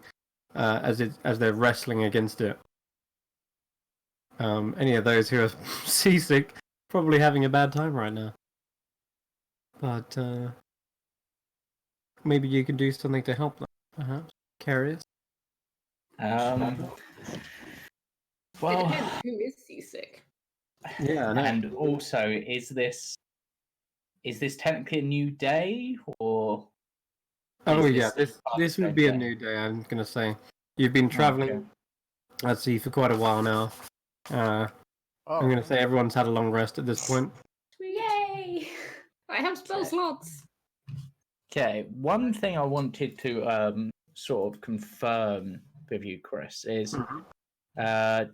as they're wrestling against it. Any of those who are seasick probably having a bad time right now. But maybe you can do something to help them, perhaps. Curious. Well, It depends who is seasick. Yeah, I know. and also, is this technically a new day, or? Oh is yeah, this would be a new day. I'm gonna say you've been traveling at sea for quite a while now. I'm gonna say everyone's had a long rest at this point. Yay! I have spell slots. Okay, one thing I wanted to sort of confirm with you, Chris, is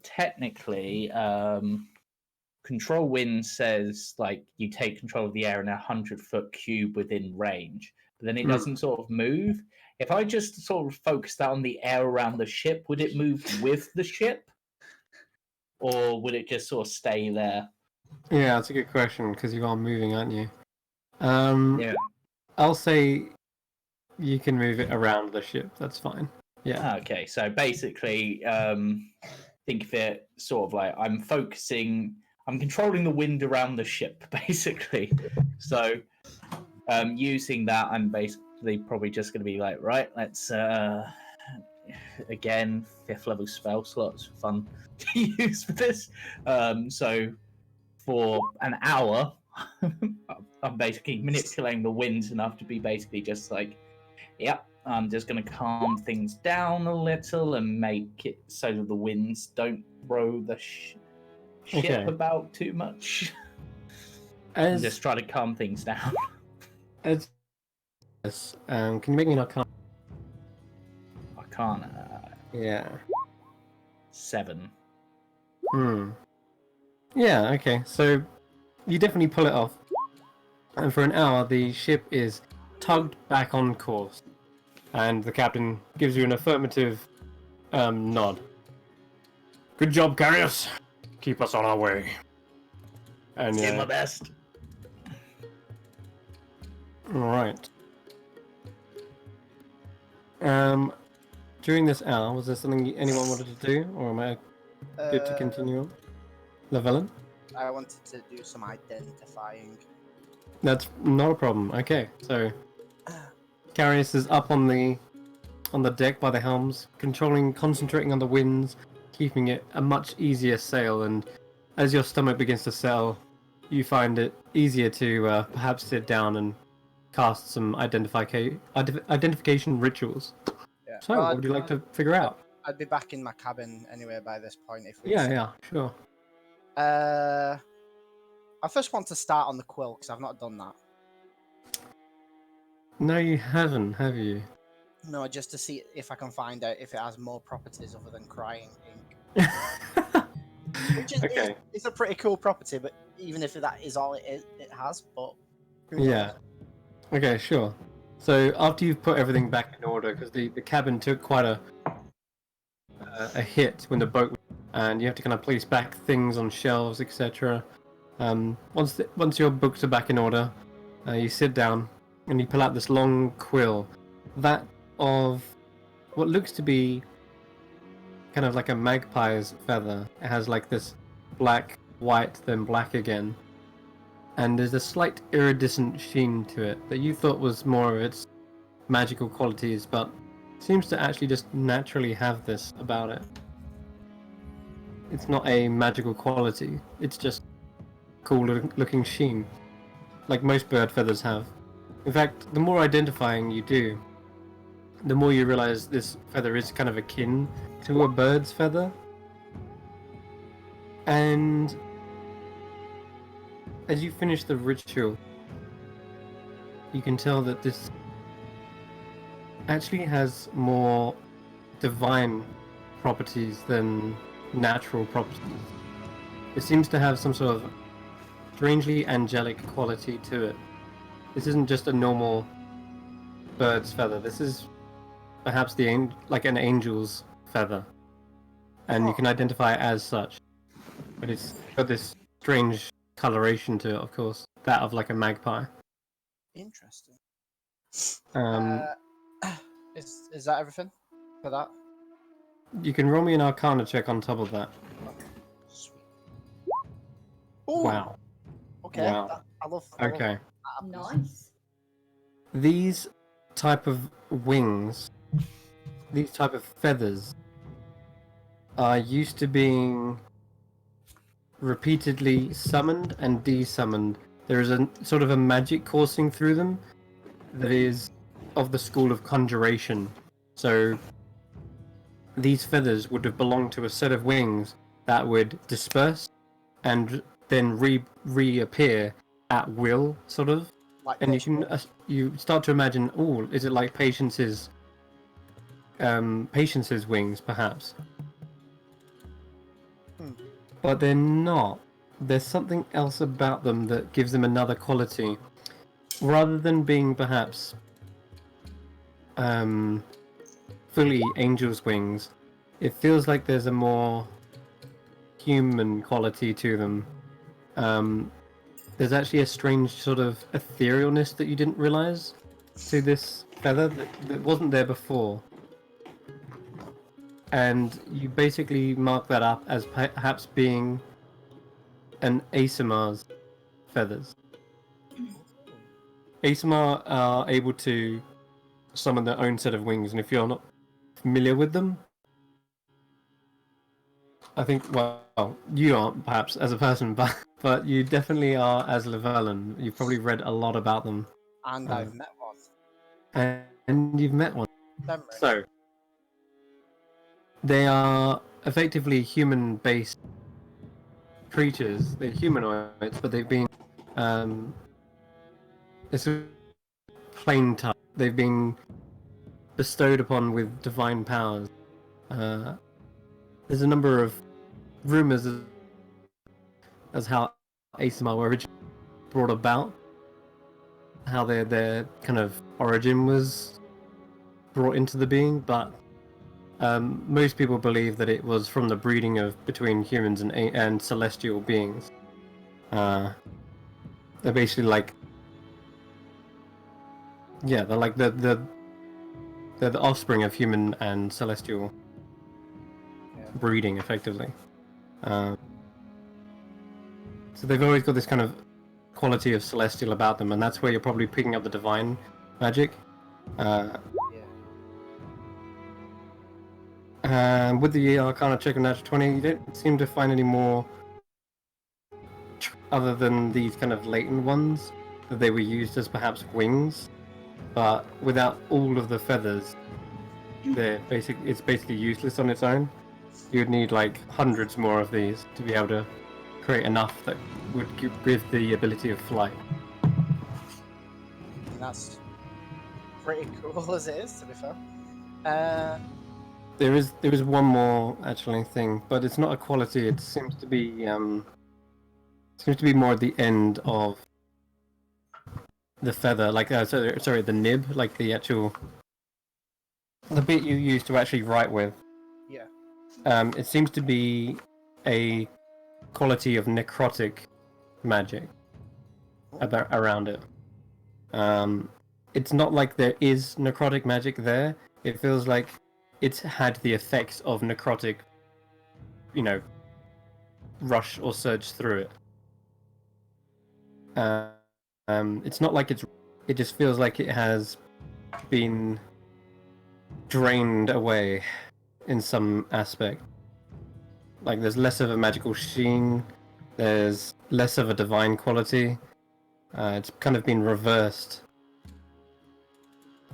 technically control wind says like you take control of the air in a 100-foot cube within range, but then it doesn't sort of move. If I just sort of focus that on the air around the ship, would it move with the ship, or would it just sort of stay there? Yeah, that's a good question because you are moving, aren't you? Yeah. I'll say you can move it around the ship. That's fine. Yeah. Okay, so basically, think of it sort of like I'm controlling the wind around the ship, basically. So, using that, I'm basically probably just going to be like, right, let's, again, 5th level spell slots, fun to use for this. So, for an hour, I'm basically manipulating the winds enough to be basically just like, yep, I'm just going to calm things down a little and make it so that the winds don't throw the ship about too much. And just try to calm things down. Can you make me an Arcana? Arcana. Yeah. 7. Yeah, okay. So you definitely pull it off. And for an hour, the ship is tugged back on course. And the captain gives you an affirmative nod. Good job, Carius. Keep us on our way. And do my best. Alright. During this hour, was there something anyone wanted to do? Or am I good to continue on? Levelin? I wanted to do some identifying. That's not a problem. Okay, so Carius is up on the deck by the helms, concentrating on the winds, keeping it a much easier sail, and as your stomach begins to settle, you find it easier to perhaps sit down and cast some identification rituals. Yeah. So, what would you like to figure out? I'd be back in my cabin anyway by this point. If we Yeah, sure. I first want to start on the quill because I've not done that. No, you haven't, have you? No, just to see if I can find out if it has more properties other than crying ink. Which is, Okay. it's a pretty cool property, but even if that is all it has, but who Yeah. knows? Okay, sure. So after you've put everything back in order, because the cabin took quite a hit when the boat, and you have to kind of place back things on shelves, etc. Once your books are back in order, you sit down and you pull out this long quill, that of what looks to be kind of like a magpie's feather. It has like this black, white, then black again. And there's a slight iridescent sheen to it that you thought was more of its magical qualities, but seems to actually just naturally have this about it. It's not a magical quality. It's just cool looking sheen, like most bird feathers have. In fact, the more identifying you do, the more you realize this feather is kind of akin to a bird's feather. And as you finish the ritual, you can tell that this actually has more divine properties than natural properties. It seems to have some sort of strangely angelic quality to it. This isn't just a normal bird's feather. This is perhaps like an angel's feather, and you can identify it as such. But it's got this strange coloration to it, of course, that of like a magpie. Interesting. Um, Is that everything for that? you can roll me an Arcana check on top of that. Sweet. Ooh, Wow. Okay. Wow. I love. Okay. Nice. These type of wings, these type of feathers, are used to being repeatedly summoned and desummoned. There is a sort of a magic coursing through them that is of the school of conjuration. So these feathers would have belonged to a set of wings that would disperse and then reappear at will, sort of. Like And you Patience. can you start to imagine, oh, is it like Patience's wings, perhaps? But they're not. There's something else about them that gives them another quality. Rather than being perhaps fully angel's wings, it feels like there's a more human quality to them. There's actually a strange sort of etherealness that you didn't realize to this feather that wasn't there before. And you basically mark that up as perhaps being an Asamar's feathers. Asamar are able to summon their own set of wings, and if you're not familiar with them, I think, well, you aren't perhaps as a person, but you definitely are as Llewellyn. You've probably read a lot about them. And I've met one. And you've met one. Memory. So, they are effectively human-based creatures. They're humanoids, but they've been it's a plain type. They've been bestowed upon with divine powers. There's a number of rumors as how Asamar were originally brought about, how their kind of origin was brought into the being, but most people believe that it was from the breeding between humans and celestial beings. They're basically like, yeah, they're like they're the offspring of human and celestial breeding, effectively. So they've always got this kind of quality of celestial about them, and that's where you're probably picking up the divine magic. With the Arcana check on natural 20, you don't seem to find any more other than these kind of latent ones, that they were used as perhaps wings, but without all of the feathers, it's basically useless on its own. You'd need like hundreds more of these to be able to create enough that would give the ability of flight. And that's pretty cool as it is, to be fair. There is one more actually thing, but it's not a quality. It seems to be more at the end of the feather, like sorry, the nib, like the bit you use to actually write with. Yeah. It seems to be a quality of necrotic magic around it. It's not like there is necrotic magic there. It feels like it's had the effects of necrotic, rush or surge through it. It's not like it just feels like it has been drained away in some aspect. Like there's less of a magical sheen, there's less of a divine quality. It's kind of been reversed.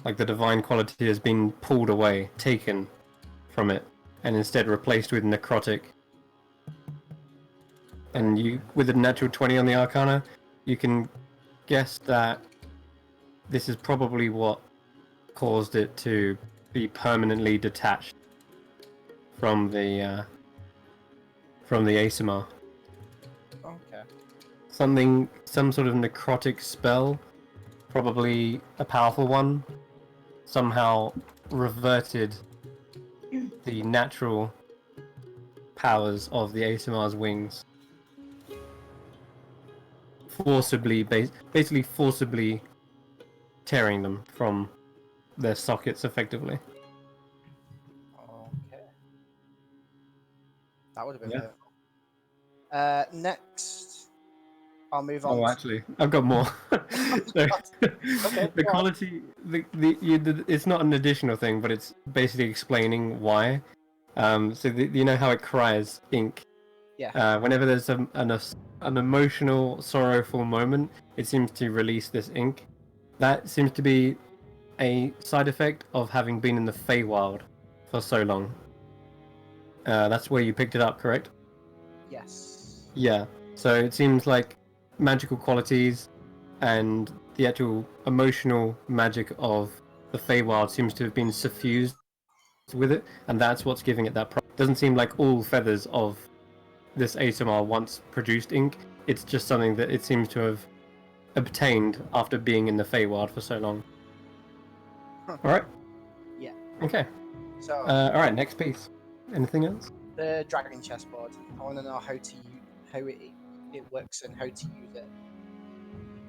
Like the divine quality has been pulled away, taken from it, and instead replaced with necrotic. And you, with a natural 20 on the Arcana, you can guess that this is probably what caused it to be permanently detached from the ASMR. Okay. Some sort of necrotic spell, probably a powerful one, somehow reverted the natural powers of the ASMR's wings, basically forcibly tearing them from their sockets effectively. Okay. That would have been Yeah. painful. Next, I'll move on. Oh, actually, I've got more. So, Okay, the go on. quality, it's not an additional thing, but it's basically explaining why. You know how it cries ink. Yeah. Whenever there's an emotional, sorrowful moment, it seems to release this ink. That seems to be a side effect of having been in the Feywild for so long. That's where you picked it up, correct? Yes. Yeah. So it seems like magical qualities and the actual emotional magic of the Feywild seems to have been suffused with it, and that's what's giving it that doesn't seem like all feathers of this ASMR once produced ink. It's just something that it seems to have obtained after being in the Feywild for so long. Alright? Yeah. Okay. So Alright, next piece. Anything else? the dragon chessboard. I want to know how it works and how to use it.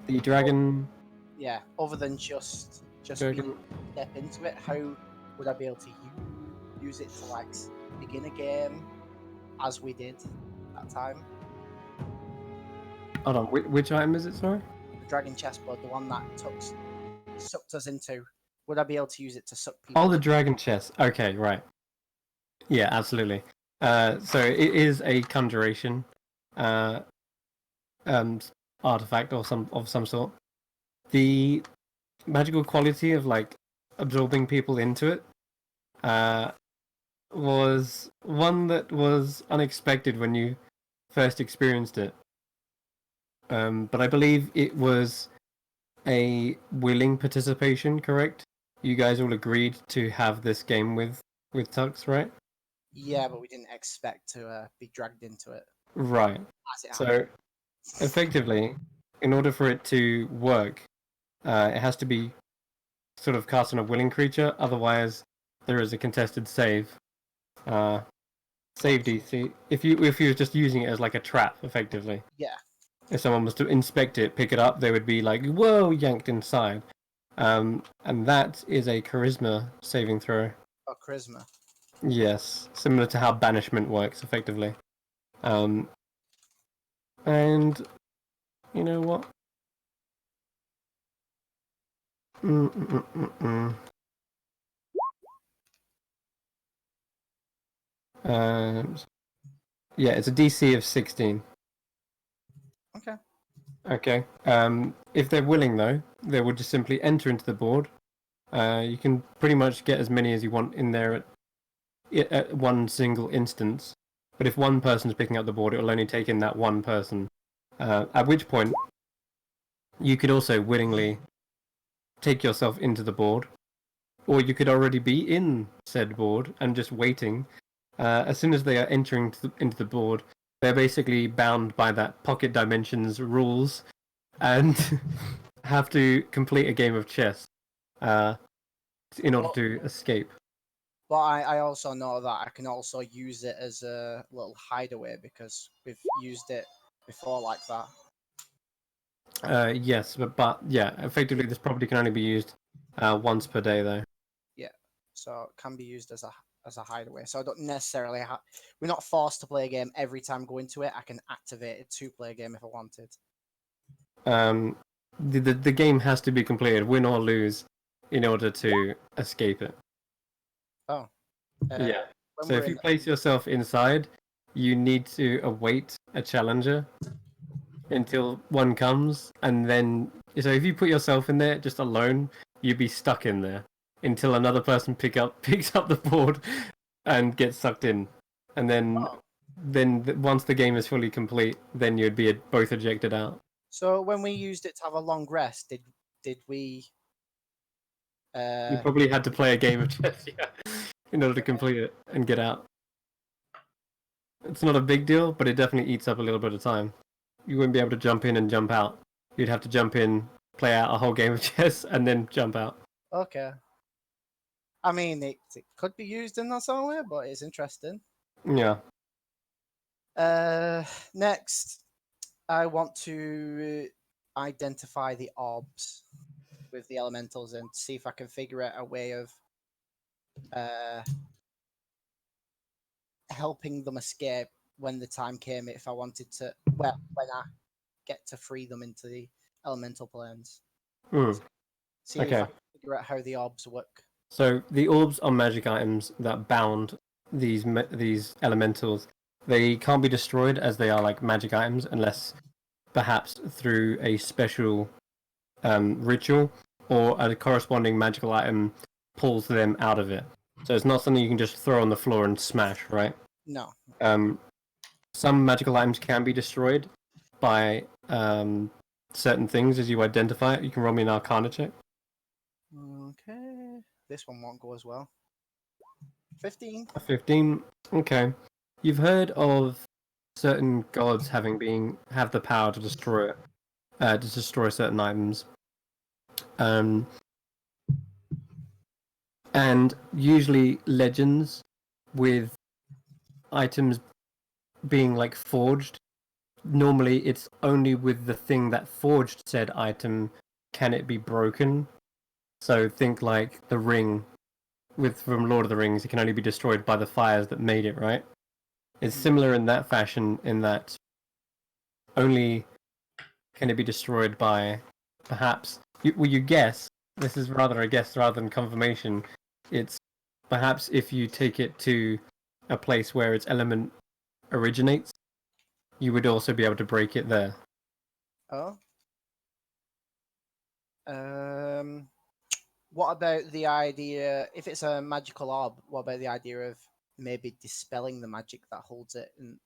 The dragon... Yeah. Other than just Dragon... step into it, how would I be able to use it to like begin a game, as we did that time? Hold on, which item is it, sorry? The dragon chessboard, the one that sucked us into. Would I be able to use it to suck people? Oh, the dragon chest. Okay, right. Yeah, absolutely. So it is a conjuration artifact or some sort. The magical quality of like absorbing people into it was one that was unexpected when you first experienced it. But I believe it was a willing participation, correct? You guys all agreed to have this game with Tux, right? Yeah, but we didn't expect to be dragged into it. Right. As it So happened. effectively, in order for it to work, it has to be sort of cast on a willing creature. Otherwise, there is a contested save. Save DC. If you were just using it as like a trap, effectively. Yeah. If someone was to inspect it, pick it up, they would be like, "Whoa!" yanked inside. And that is a charisma saving throw. Oh, charisma. Yes, similar to how banishment works, effectively. And you know what? Yeah, it's a DC of 16. Okay. Okay. If they're willing, though, they would just simply enter into the board. You can pretty much get as many as you want in there at one single instance. But if one person's picking up the board, it will only take in that one person. At which point, you could also willingly take yourself into the board, or you could already be in said board and just waiting. As soon as they are entering into the board, they're basically bound by that pocket dimensions rules and have to complete a game of chess in order to escape. But I also know that I can also use it as a little hideaway because we've used it before like that. Yes, but yeah, effectively this property can only be used once per day, though. Yeah. So it can be used as a hideaway. So I don't necessarily we're not forced to play a game every time I go into it. I can activate it to play a game if I wanted. The game has to be completed, win or lose, in order to escape it. Oh. Yeah. When So we're if you in, place yourself inside, you need to await a challenger until one comes, and then so if you put yourself in there just alone, you'd be stuck in there until another person picks up the board and gets sucked in, and then once the game is fully complete, then you'd be both ejected out. So when we used it to have a long rest, did we? You probably had to play a game of chess, yeah, in order to complete it and get out. It's not a big deal, but it definitely eats up a little bit of time. You wouldn't be able to jump in and jump out. You'd have to jump in, play out a whole game of chess, and then jump out. Okay. I mean, it could be used in that somewhere, but it's interesting. Yeah. Next, I want to identify the orbs with the elementals and see if I can figure out a way of helping them escape when the time came. If I wanted to, well, when I get to free them into the elemental planes. See if I can figure out how the orbs work. So the orbs are magic items that bound these elementals. They can't be destroyed as they are like magic items unless perhaps through a special ritual or a corresponding magical item pulls them out of it. So it's not something you can just throw on the floor and smash, right? No. Some magical items can be destroyed by certain things as you identify it. You can roll me an Arcana check. Okay. This one won't go as well. 15. 15. Okay. You've heard of certain gods have the power to destroy certain items. And usually legends with items being like forged, normally it's only with the thing that forged said item can it be broken. So think like the ring from Lord of the Rings, it can only be destroyed by the fires that made it, right? It's similar in that fashion, in that only can it be destroyed by perhaps you guess, this is rather a guess rather than confirmation, it's perhaps if you take it to a place where its element originates, you would also be able to break it there. Oh. What about the idea, if it's a magical orb, what about the idea of maybe dispelling the magic that holds it? And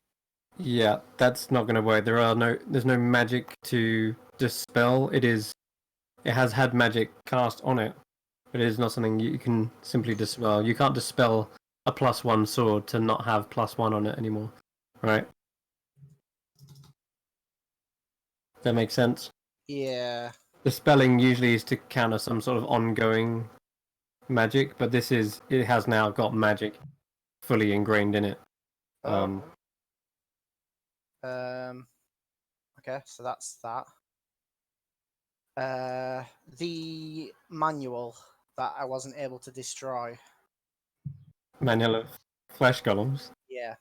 Yeah, that's not going to work. There's no magic to dispel. It has had magic cast on it, but it is not something you can simply dispel. You can't dispel a +1 sword to not have +1 on it anymore, right? That makes sense. yeah. Dispelling usually is to counter some sort of ongoing magic, but it has now got magic fully ingrained in it. Okay, so that's that. The manual that I wasn't able to destroy. Manual of Flesh Golems. Yeah.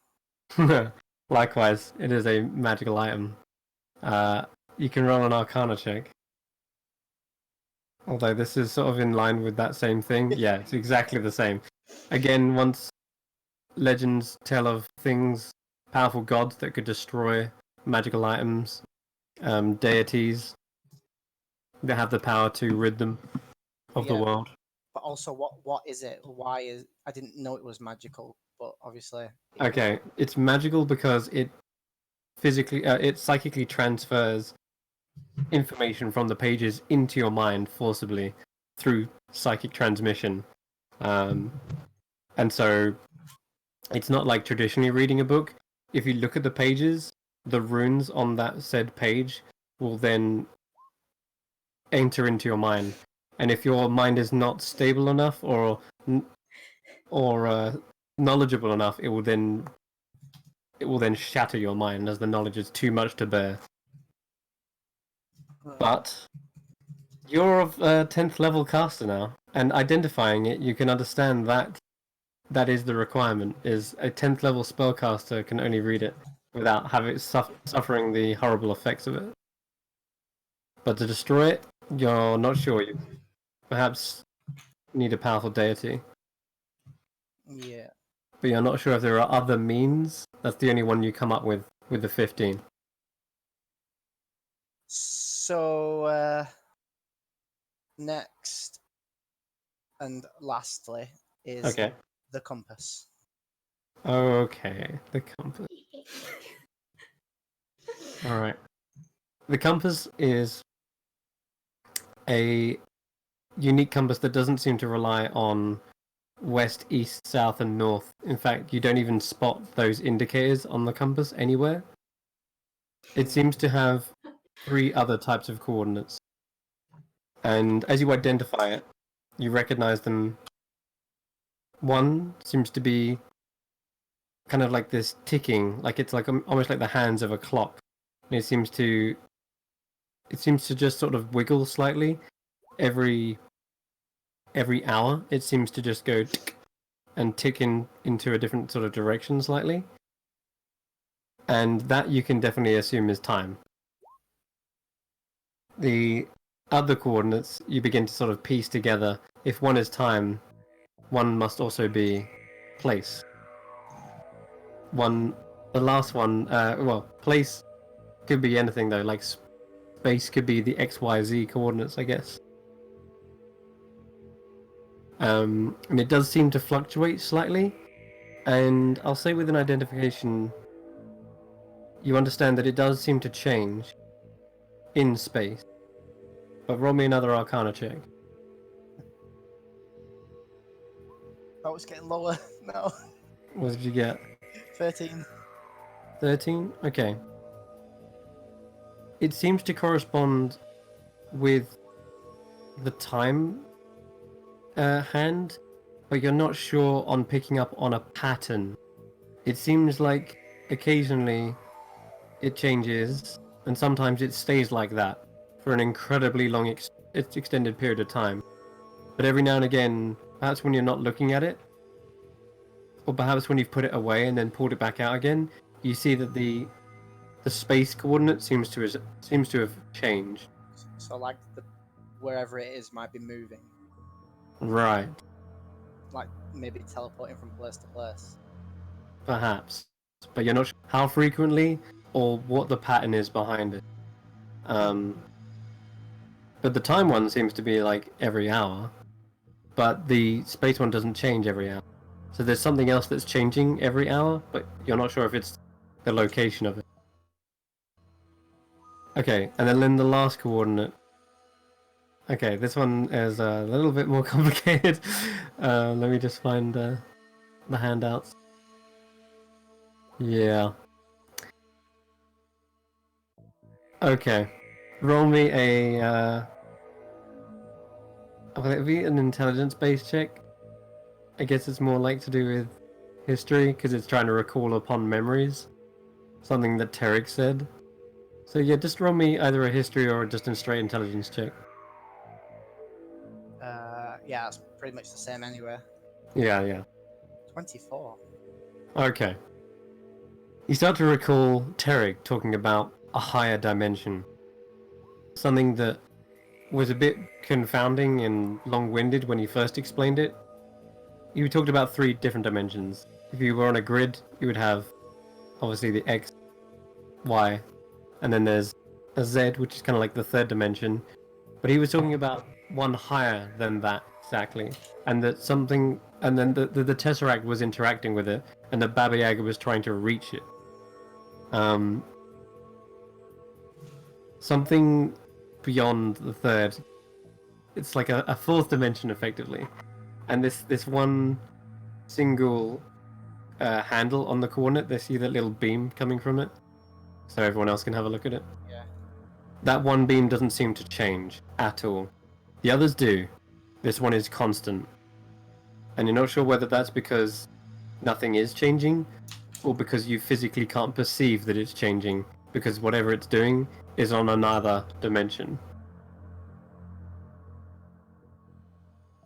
Likewise, it is a magical item. You can roll an Arcana check. Although this is sort of in line with that same thing. Yeah, it's exactly the same. Again, once legends tell of things, powerful gods that could destroy magical items, deities that have the power to rid them of the world. But also, what is it? Why is I didn't know it was magical, but obviously. Okay, it's magical because it psychically transfers information from the pages into your mind forcibly through psychic transmission. And so it's not like traditionally reading a book. If you look at the pages, the runes on that said page will then enter into your mind. And if your mind is not stable enough or knowledgeable enough, it will then shatter your mind as the knowledge is too much to bear. But you're a 10th level caster now, and identifying it, you can understand that is the requirement, is a 10th level spellcaster can only read it without suffering the horrible effects of it. But to destroy it, you're not sure. You perhaps need a powerful deity. Yeah. but you're not sure if there are other means. That's the only one you come up with the 15. So, next and lastly is Okay. the compass. Okay, the compass. All right. The compass is a unique compass that doesn't seem to rely on west, east, south, and north. In fact, you don't even spot those indicators on the compass anywhere. It seems to have 3 other types of coordinates. And as you identify it, you recognize them. One seems to be kind of like this ticking, like it's like almost like the hands of a clock. And it seems to just sort of wiggle slightly every hour. It seems to just go tick and tick into a different sort of direction slightly. And that you can definitely assume is time. The other coordinates you begin to sort of piece together. If one is time, one must also be place. The last one, well, place could be anything though, like space could be the XYZ coordinates, I guess. And it does seem to fluctuate slightly, and I'll say with an identification, you understand that it does seem to change in space. But roll me another Arcana check. Oh, it's getting lower. No. What did you get? 13. 13? Okay. It seems to correspond with the time hand, but you're not sure on picking up on a pattern. It seems like occasionally it changes, and sometimes it stays like that for an incredibly long extended period of time. But every now and again, perhaps when you're not looking at it, or perhaps when you've put it away and then pulled it back out again, you see that the space coordinate seems to have changed. So, like, wherever it is might be moving. Right. Like, maybe teleporting from place to place. Perhaps. But you're not sure how frequently or what the pattern is behind it. But the time one seems to be like every hour, but the space one doesn't change every hour. So there's something else that's changing every hour, but you're not sure if it's the location of it. Okay, and then the last coordinate. Okay, this one is a little bit more complicated. Let me just find the handouts. Yeah. Okay. Roll me a... will it be an intelligence-based check? I guess it's more like to do with history, because it's trying to recall upon memories. Something that Tarek said. So yeah, just roll me either a history or just a straight intelligence check. Yeah, it's pretty much the same anywhere. Yeah. 24. Okay. You start to recall Tarek talking about a higher dimension. Something that was a bit confounding and long-winded when he first explained it. You talked about 3 different dimensions. If you were on a grid, you would have obviously the X, Y, and then there's a Z, which is kind of like the 3rd dimension. But he was talking about one higher than that exactly, and that something, and then the Tesseract was interacting with it, and the Baba Yaga was trying to reach it. Something beyond the 3rd. It's like a 4th dimension, effectively, and this one single handle on the coordinate. They see that little beam coming from it, so everyone else can have a look at it. Yeah. That one beam doesn't seem to change at all. The others do. This one is constant. And you're not sure whether that's because nothing is changing, or because you physically can't perceive that it's changing, because whatever it's doing is on another dimension.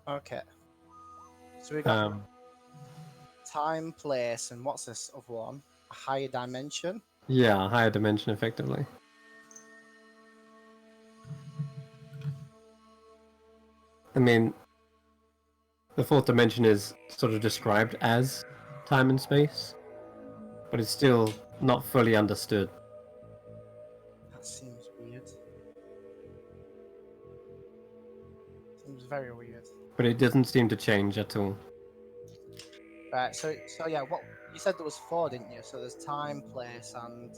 Okay. So we got Um, time, place, and what's this other one? A higher dimension? yeah, higher dimension, effectively. I mean, the 4th dimension is sort of described as time and space, but it's still not fully understood. That seems weird. Seems very weird. But it doesn't seem to change at all. Right, so yeah, what you said there was 4, didn't you? So there's time, place, and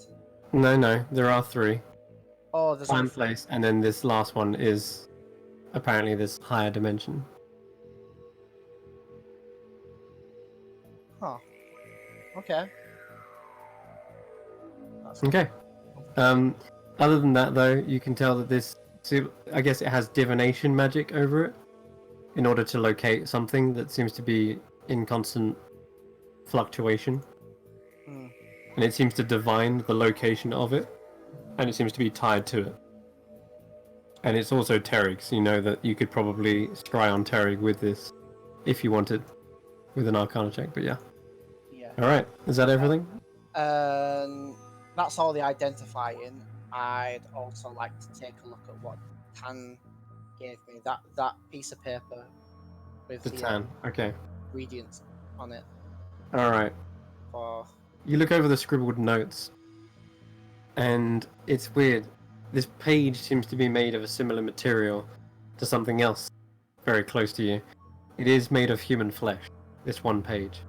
No, there are 3. oh, there's Time, only place, and then this last one is apparently this higher dimension. Huh. Okay. That's Okay. Other than that, though, you can tell that this, I guess it has divination magic over it in order to locate something that seems to be in constant fluctuation. Hmm. And it seems to divine the location of it, and it seems to be tied to it. And it's also Terig, so you know that you could probably scry on Terig with this if you wanted, with an Arcana check, but yeah. Yeah. Alright, is that everything? That's all the identifying. I'd also like to take a look at what Tan gave me. That piece of paper with The tan, okay. ingredients on it Alright. for. You look over the scribbled notes, and it's weird. This page seems to be made of a similar material to something else very close to you. It is made of human flesh, this one page.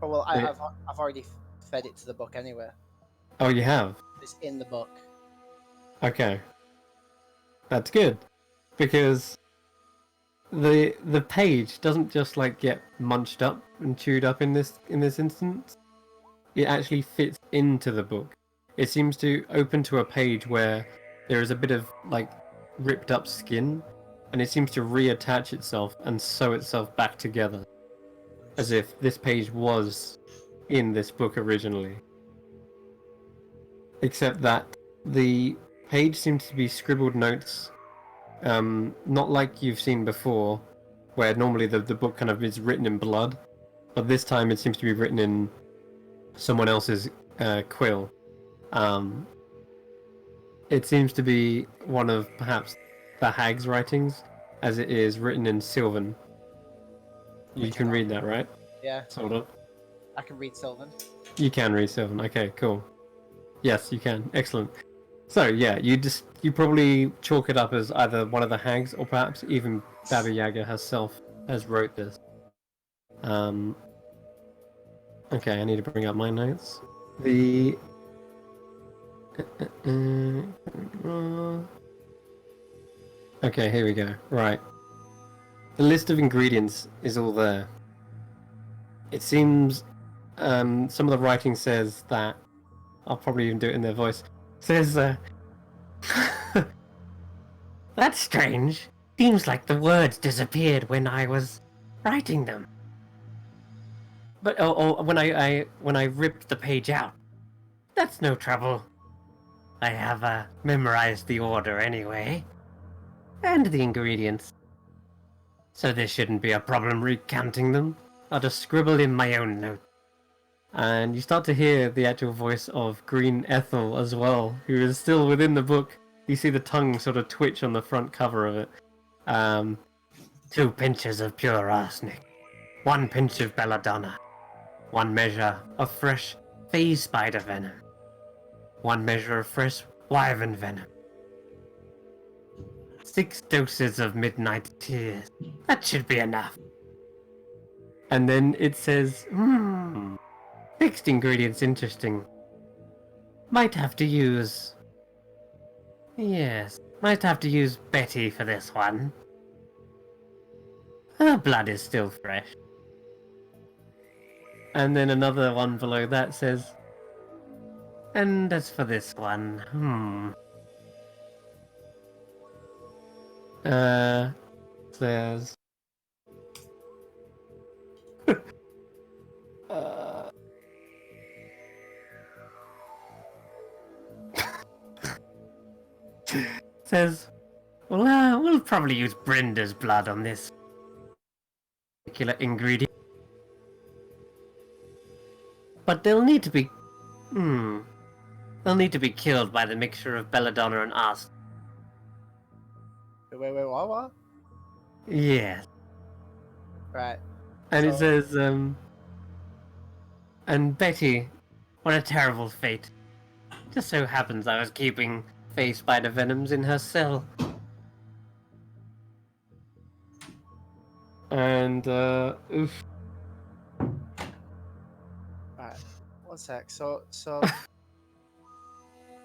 Oh well, It- I've already fed it to the book anyway. Oh, you have? It's in the book. Okay. That's good. Because the page doesn't just like get munched up and chewed up in this instance. It actually fits into the book. It seems to open to a page where there is a bit of like ripped up skin, and it seems to reattach itself and sew itself back together, as if this page was in this book originally. Except that the page seems to be scribbled notes, not like you've seen before, where normally the book kind of is written in blood, but this time it seems to be written in someone else's quill. It seems to be one of perhaps the hag's writings, as it is written in Sylvan. You Which can I read that, right? Yeah, Sort of. I can read Sylvan. You can read Sylvan. Okay, cool. Yes, you can. Excellent. So yeah, you probably chalk it up as either one of the hags or perhaps even Baba Yaga herself has wrote this. Okay, I need to bring up my notes. The okay, here we go. Right. The list of ingredients is all there. It seems some of the writing says that I'll probably even do it in their voice. Says that's strange. Seems like the words disappeared when I was writing them. But when I ripped the page out. That's no trouble. I have memorized the order anyway. And the ingredients. So there shouldn't be a problem recounting them. I'll just scribble in my own note. And you start to hear the actual voice of Green Ethel as well, who is still within the book. You see the tongue sort of twitch on the front cover of it. 2 pinches of pure arsenic. 1 pinch of belladonna. 1 measure of fresh phase spider venom. 1 measure of fresh wyvern venom. 6 doses of midnight tears. That should be enough. And then it says, mixed ingredients interesting. Might have to use... Yes, might have to use Betty for this one. Her blood is still fresh. And then another one below that says, and as for this one, says, says, well, we'll probably use Brenda's blood on this particular ingredient. But they'll need to be, they'll need to be killed by the mixture of belladonna and arsenic. Wait, what? Yes. Right. And it So- says, And Betty, what a terrible fate. Just so happens I was keeping face spider venoms in her cell. And, oof. Right. One sec. So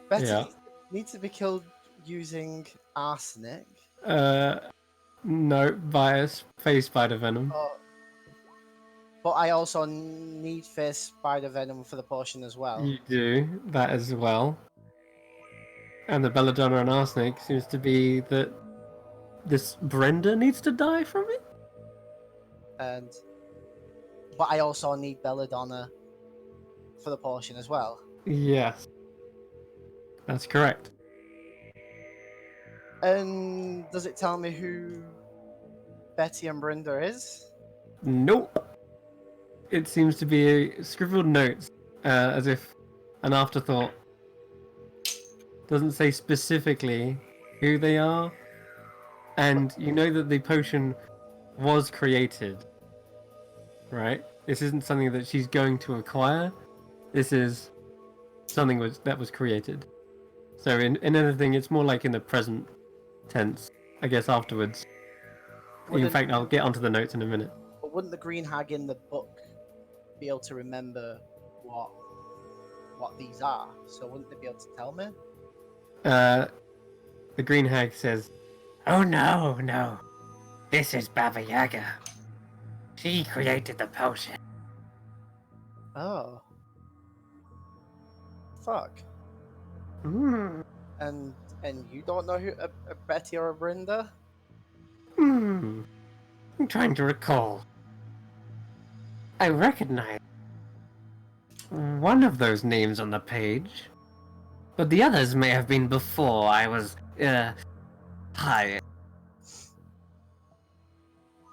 Betty Yeah. needs to be killed using arsenic. No, bias, face spider venom. Oh, but I also need face spider venom for the potion as well. You do that as well. And the belladonna and arsenic seems to be that this Brenda needs to die from it? But I also need belladonna for the potion as well. Yes. That's correct. And does it tell me who Betty and Brenda is? Nope. It seems to be scribbled notes, as if an afterthought. Doesn't say specifically who they are. And you know that the potion was created, right? This isn't something that she's going to acquire. This is something that was created. So in anything, it's more like in the present tense, I guess, afterwards. In fact, I'll get onto the notes in a minute. But wouldn't the green hag in the book be able to remember what these are? So wouldn't they be able to tell me? The green hag says, "Oh no. This is Baba Yaga. She created the potion." Oh. Fuck. Hmm. And you don't know who a Betty or a Brenda? I'm trying to recall. I recognize one of those names on the page, but the others may have been before I was, hired.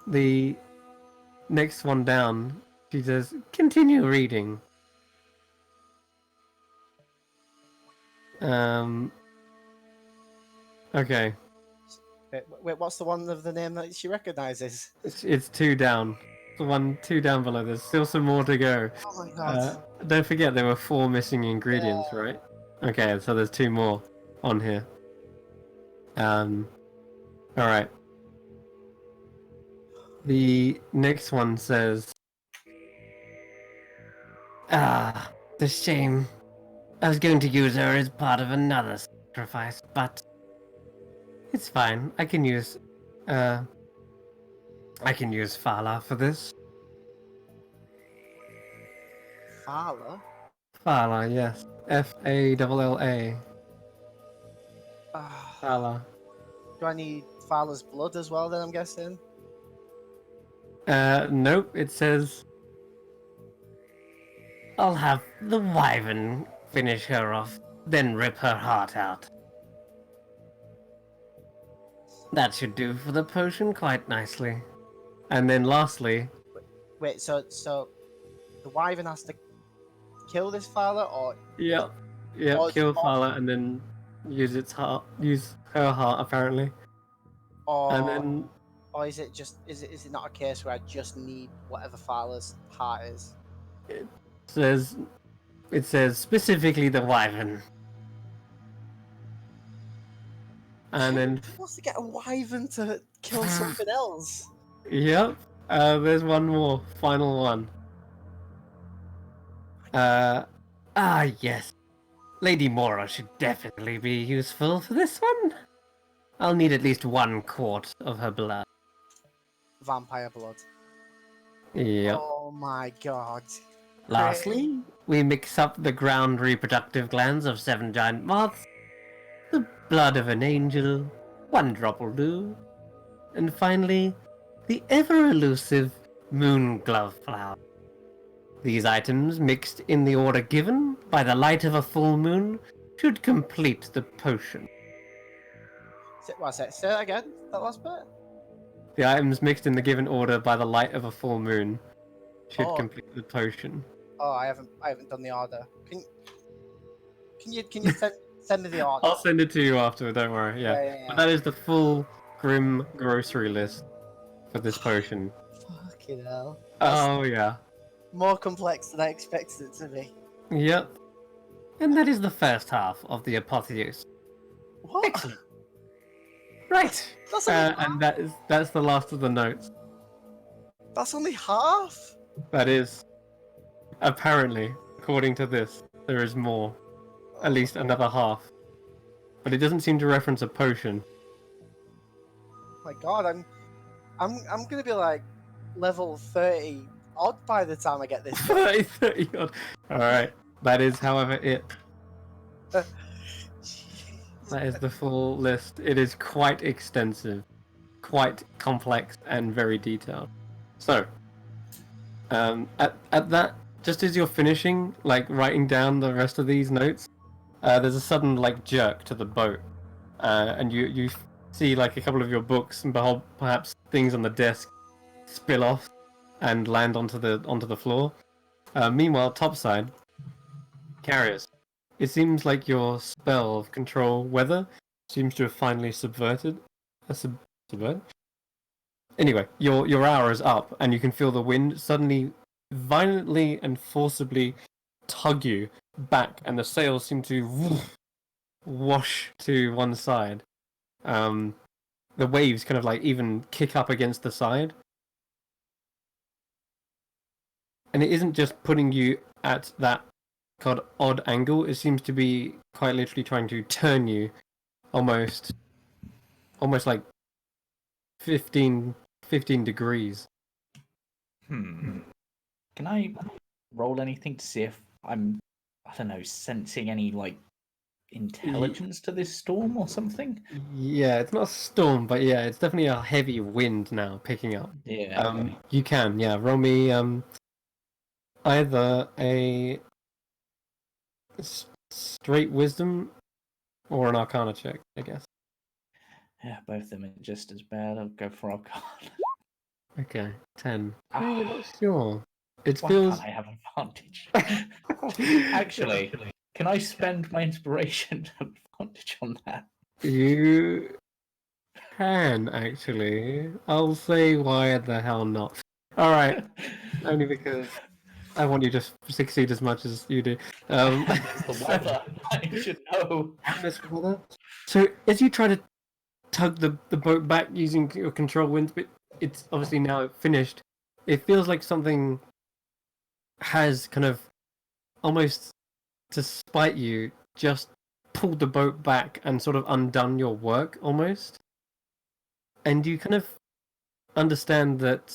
The next one down, she says, "Continue reading." Okay. Wait, what's the one of the name that she recognizes? It's two down. The one two down below. There's still some more to go. Oh my god. Don't forget there were 4 missing ingredients, right? Okay, so there's 2 more on here. Alright. The next one says, the shame. I was going to use her as part of another sacrifice, but it's fine. I can use Fala for this. Fala? Fala, yes. Falla. Ah, Fala. do I need Fala's blood as well then, I'm guessing? Nope, it says I'll have the wyvern finish her off, then rip her heart out. That should do for the potion quite nicely. And then lastly... Wait, so the wyvern has to kill this Fala, or... Yep, kill Fala and then use her heart apparently. And then... Or is it just is it not a case where I just need whatever Fala's heart is? It says specifically the wyvern. And then... Who wants to get a wyvern to kill something else? Yep. There's one more. Final one. Yes. Lady Mora should definitely be useful for this one. I'll need at least 1 quart of her blood. Vampire blood. Yep. Oh my god. Lastly, we mix up the ground reproductive glands of 7 giant moths, the blood of an angel, 1 drop will do, and finally, the ever-elusive moon glove flower. These items, mixed in the order given by the light of a full moon, should complete the potion. Say that again, that last bit? The items mixed in the given order by the light of a full moon should Oh. complete the potion. Oh, I haven't done the order. Can you send me the order? I'll send it to you after, don't worry, yeah. But that is the full Grim grocery list for this potion. Fucking hell. Oh, yeah. more complex than I expected it to be. Yep. And that is the first half of the apotheosis. What? Excellent. Right. That's only, And that's the last of the notes. that's only half? That is, apparently, according to this, there is more. At least another half. But it doesn't seem to reference a potion. My God, I'm gonna be like level 30 odd by the time I get this. 30 odd. Alright. That is, however, it. That is the full list. It is quite extensive, quite complex, and very detailed. So, at that, just as you're finishing, like writing down the rest of these notes, there's a sudden like jerk to the boat, and you see like a couple of your books and behold perhaps things on the desk spill off and land onto the floor. Meanwhile, topside, carriers. It seems like your spell of control weather seems to have finally subverted. Subverted? Anyway, your hour is up, and you can feel the wind suddenly, violently and forcibly tug you back, and the sails seem to wash to one side. The waves kind of like even kick up against the side. And it isn't just putting you at that kind of odd angle, it seems to be quite literally trying to turn you almost like 15 degrees. Can I roll anything to see if I'm, I don't know, sensing any like intelligence to this storm or something? Yeah, it's not a storm, but yeah, it's definitely a heavy wind now picking up. Yeah. Okay. You can, yeah, roll me either a straight wisdom or an arcana check, I guess. Yeah, both of them are just as bad. I'll go for Arcana. Okay, 10. Ah. I'm not sure. It Why feels. can't I have advantage? Actually, can I spend my inspiration advantage on that? You can, actually. I'll say why the hell not. Alright, only because I want you to succeed as much as you do. It's the weather. I should know. So, as you try to tug the boat back using your control winds, but it's obviously now finished, it feels like something has kind of almost to spite you just pulled the boat back and sort of undone your work almost. And you kind of understand that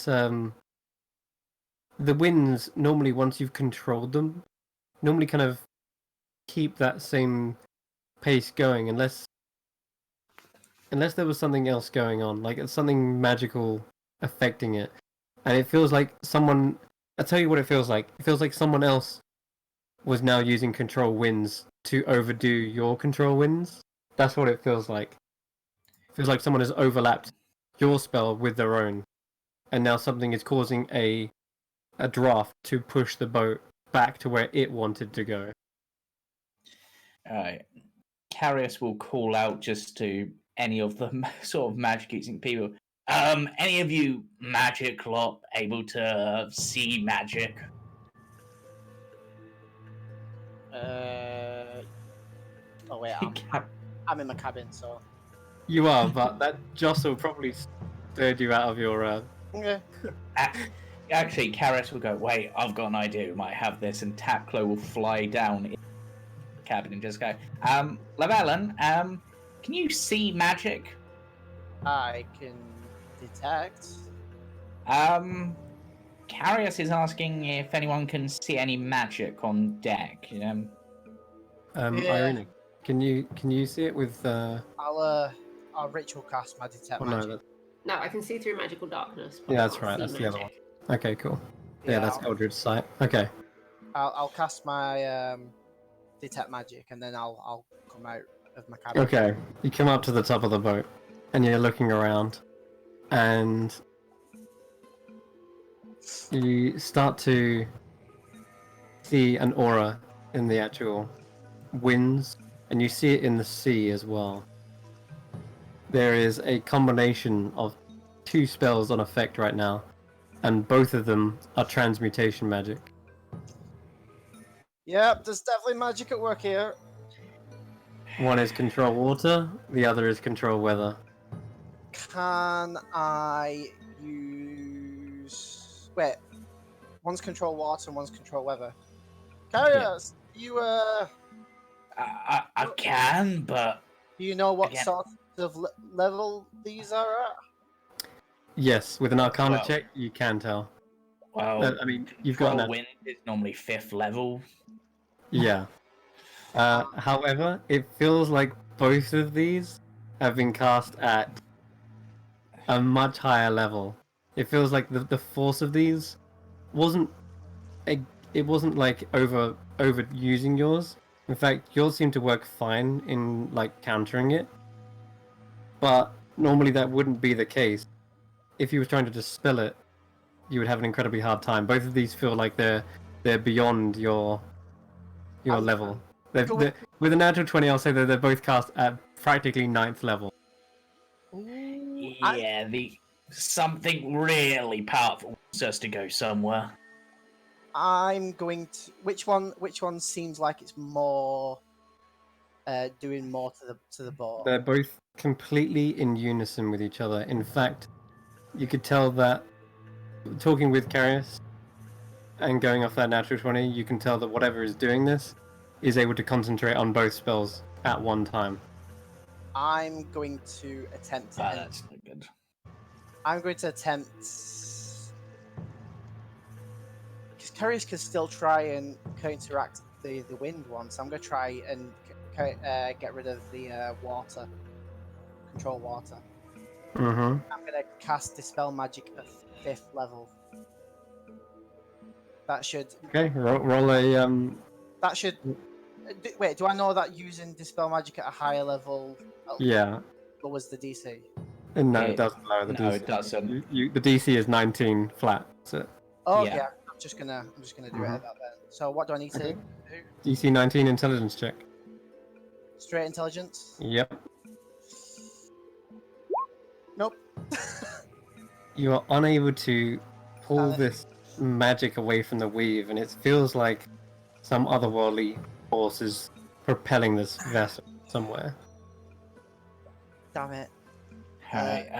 the winds normally, once you've controlled them, normally kind of keep that same pace going unless there was something else going on, like it's something magical affecting it. And it feels like someone, I'll tell you what it feels like. It feels like someone else was now using control winds to overdo your control winds. That's what it feels like. It feels like someone has overlapped your spell with their own. And now something is causing a draft to push the boat back to where it wanted to go. Alright. Carius will call out just to any of the sort of magic using people. Any of you magic lot able to see magic? Oh wait, I'm in my cabin, so. You are, but that jostle probably stirred you out of your. Okay. Actually, Carius will go, wait, I've got an idea, we might have this, and Tapclo will fly down in the cabin and just go, Llewellyn, can you see magic? I can detect. Carius is asking if anyone can see any magic on deck. Yeah. Irene, can you see it with? I'll ritual cast my detect magic. No, I can see through magical darkness. but Yeah, I that's can't right. see That's the other one. magic. Okay, cool. Yeah, that's Eldritch Sight. Okay. I'll cast my detect magic, and then I'll come out of my cabin. Okay. You come up to the top of the boat, and you're looking around, and you start to see an aura in the actual winds, and you see it in the sea as well. There is a combination of two spells on effect right now. and both of them are transmutation magic. Yep, there's definitely magic at work here. One is control water, the other is control weather. Can I use... Wait. One's control water and one's control weather. Carius, you, I can, but... do you know what Again. sort of level these are at? Yes, with an Arcana Well- check, you can tell. Well, I mean, you've got Control an... Wind is normally 5th level. Yeah. However, it feels like both of these have been cast at a much higher level. It feels like the force of these wasn't it wasn't like overusing yours. In fact, yours seemed to work fine in like countering it. But normally that wouldn't be the case. If you were trying to dispel it, you would have an incredibly hard time. Both of these feel like they're beyond your level. They're, with a natural 20, I'll say that they're both cast at practically 9th level. Yeah, something really powerful wants us to go somewhere. I'm going to... Which one seems like it's more... doing more to the board? They're both completely in unison with each other. In fact, you could tell that talking with Carius and going off that natural 20, you can tell that whatever is doing this is able to concentrate on both spells at one time. I'm going to attempt to... That's not good. I'm going to attempt... Because Carius can still try and counteract the wind one, so I'm going to try and get rid of the water. Control water. Mm-hmm. I'm going to cast Dispel Magic at 5th level. That should... Okay, roll a... That should... Wait, do I know that using Dispel Magic at a higher level Yeah. lowers the DC? No, it doesn't lower the DC. No, it doesn't. The DC is 19 flat. So Oh Yeah. yeah, I'm just gonna do it at that then. So what do I need to do? DC 19 intelligence check. Straight intelligence? Yep. Nope. You are unable to pull this magic away from the weave, and it feels like some otherworldly force is propelling this vessel somewhere. Damn it. Alright,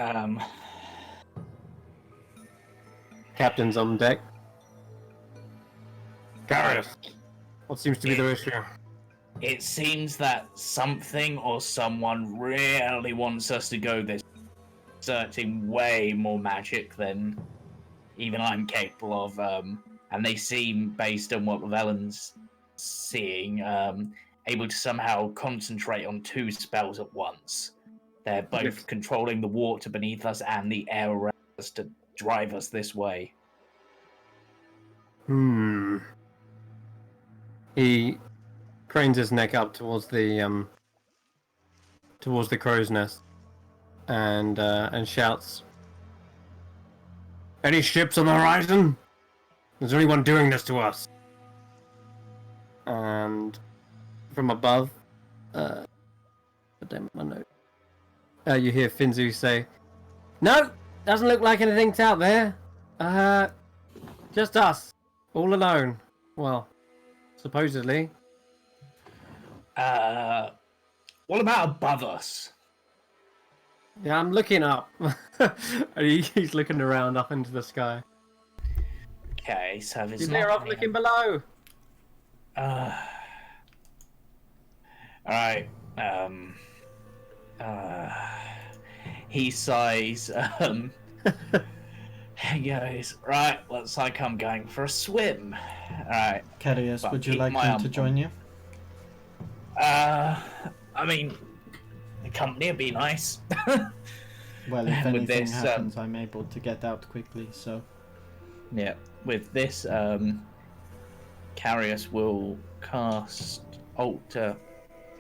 Captain's on deck. Gareth, what seems to be the issue? it seems that something or someone really wants us to go this, exerting way more magic than even I'm capable of, and they seem, based on what Llewellyn's seeing, able to somehow concentrate on 2 spells at once. They're both controlling the water beneath us and the air around us to drive us this way. He cranes his neck up towards the crow's nest and shouts, "Any ships on the horizon? Is there anyone doing this to us?" And from above, damn my note. You hear Finzu say, "No, doesn't look like anything's out there. Just us, all alone. Well, supposedly." What about above us? Yeah, I'm looking up. He's looking around up into the sky. Okay, so there's He's there off looking below. Alright, he sighs, he goes, right, looks like I'm going for a swim. Alright. Carius, Well, would you keep like my him arm to on. join you? I mean, the company would be nice. Well, if With anything this, happens, I'm able to get out quickly, so... Yeah, with this, Carius will cast Alter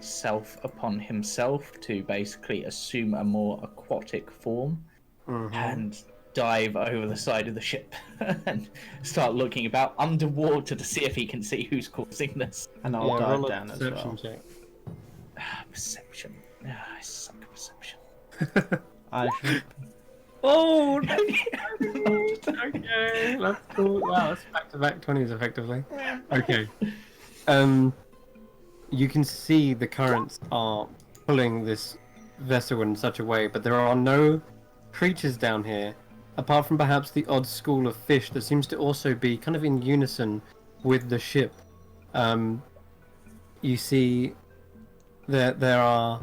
Self upon himself to basically assume a more aquatic form and dive over the side of the ship and start looking about underwater to see if he can see who's causing this. And I'll roll dive a down as perception well. check. Perception. I suck at perception. I should... Oh, Okay, that's cool. Wow, that's back-to-back 20s effectively. Okay. You can see the currents are pulling this vessel in such a way, but there are no creatures down here, apart from perhaps the odd school of fish that seems to also be kind of in unison with the ship. You see that there are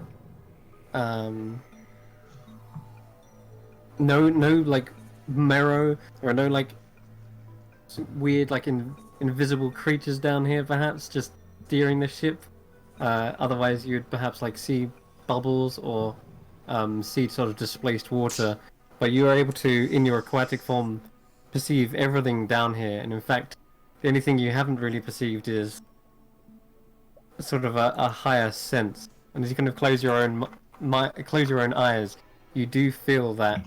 no like marrow. There are no like weird like invisible creatures down here, perhaps just steering the ship. Otherwise, you'd perhaps like see bubbles or see sort of displaced water. But you are able to, in your aquatic form, perceive everything down here. And in fact, the only thing you haven't really perceived is sort of a higher sense. And as you kind of close your own close your own eyes, you do feel that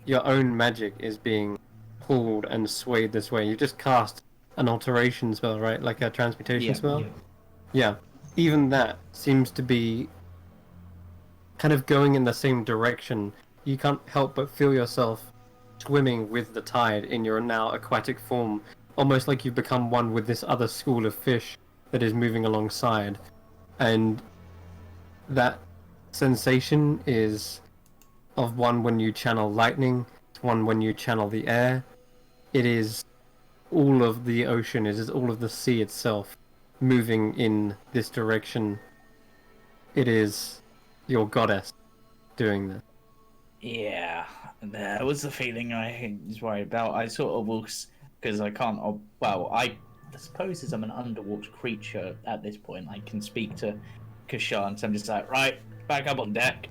your own magic is being pulled and swayed this way. You just cast an alteration spell, right? Like a transmutation spell? Yeah. Even that seems to be kind of going in the same direction. You can't help but feel yourself swimming with the tide in your now aquatic form, almost like you've become one with this other school of fish that is moving alongside. And that sensation is of one when you channel lightning, one when you channel the air. It is all of the ocean, it is all of the sea itself moving in this direction. It is your goddess doing this. Yeah, that was the feeling I was worried about. I sort of will, because I can't. Well, I suppose as I'm an underwater creature at this point, I can speak to Kashan. So I'm just like, right, back up on deck.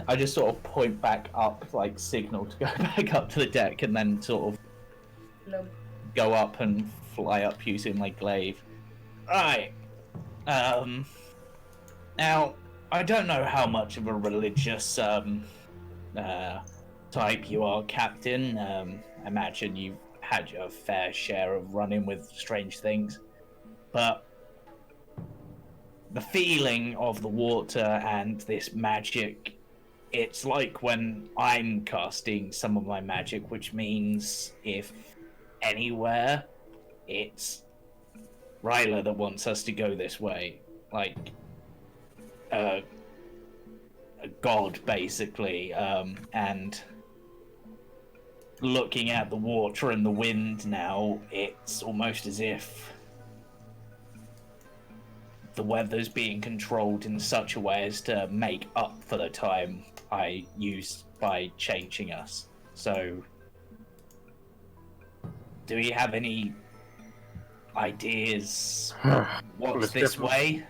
I just sort of point back up, like signal to go back up to the deck, and then sort of go up and fly up using my glaive. Right. Now, I don't know how much of a religious type you are, Captain. I imagine you've had your fair share of running with strange things, but the feeling of the water and this magic, it's like when I'm casting some of my magic, which means if anywhere, it's Ryla that wants us to go this way. Like a god, basically, and looking at the water and the wind now, it's almost as if the weather's being controlled in such a way as to make up for the time I used by changing us. So, do we have any ideas what's this way?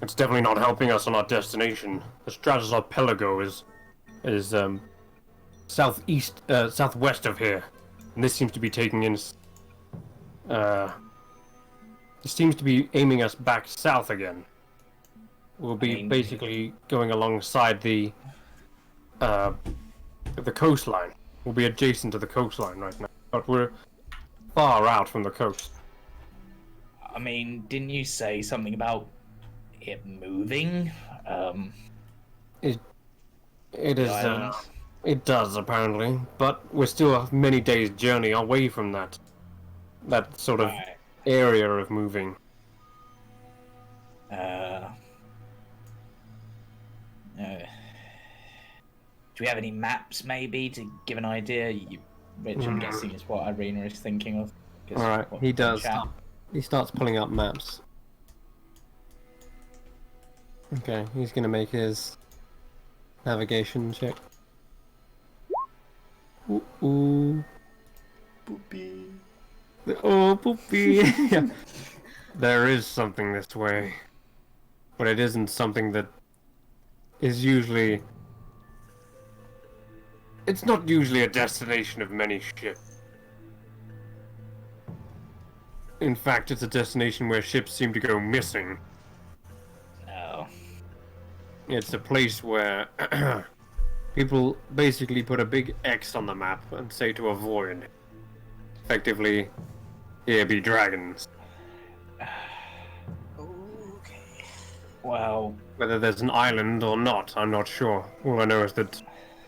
It's definitely not helping us on our destination. The Stratus Archipelago is southwest of here, and this seems to be taking in. It seems to be aiming us back south again. We'll be basically going alongside the coastline. We'll be adjacent to the coastline right now, but we're far out from the coast. I mean, didn't you say something about it moving? It is. It does apparently, but we're still many days' journey away from that sort of area of moving. Do we have any maps, maybe, to give an idea? Which I'm guessing is what Irina is thinking of. Alright, he does. He starts pulling up maps. Okay, he's gonna make his navigation check. Ooh. Boopy. Oh, poopy. Yeah. There is something this way, but it isn't something that is usually. It's not usually a destination of many ships. In fact, it's a destination where ships seem to go missing. Oh. It's a place where people basically put a big X on the map and say to avoid. Effectively, here be dragons. Well, Whether there's an island or not, I'm not sure. All I know is that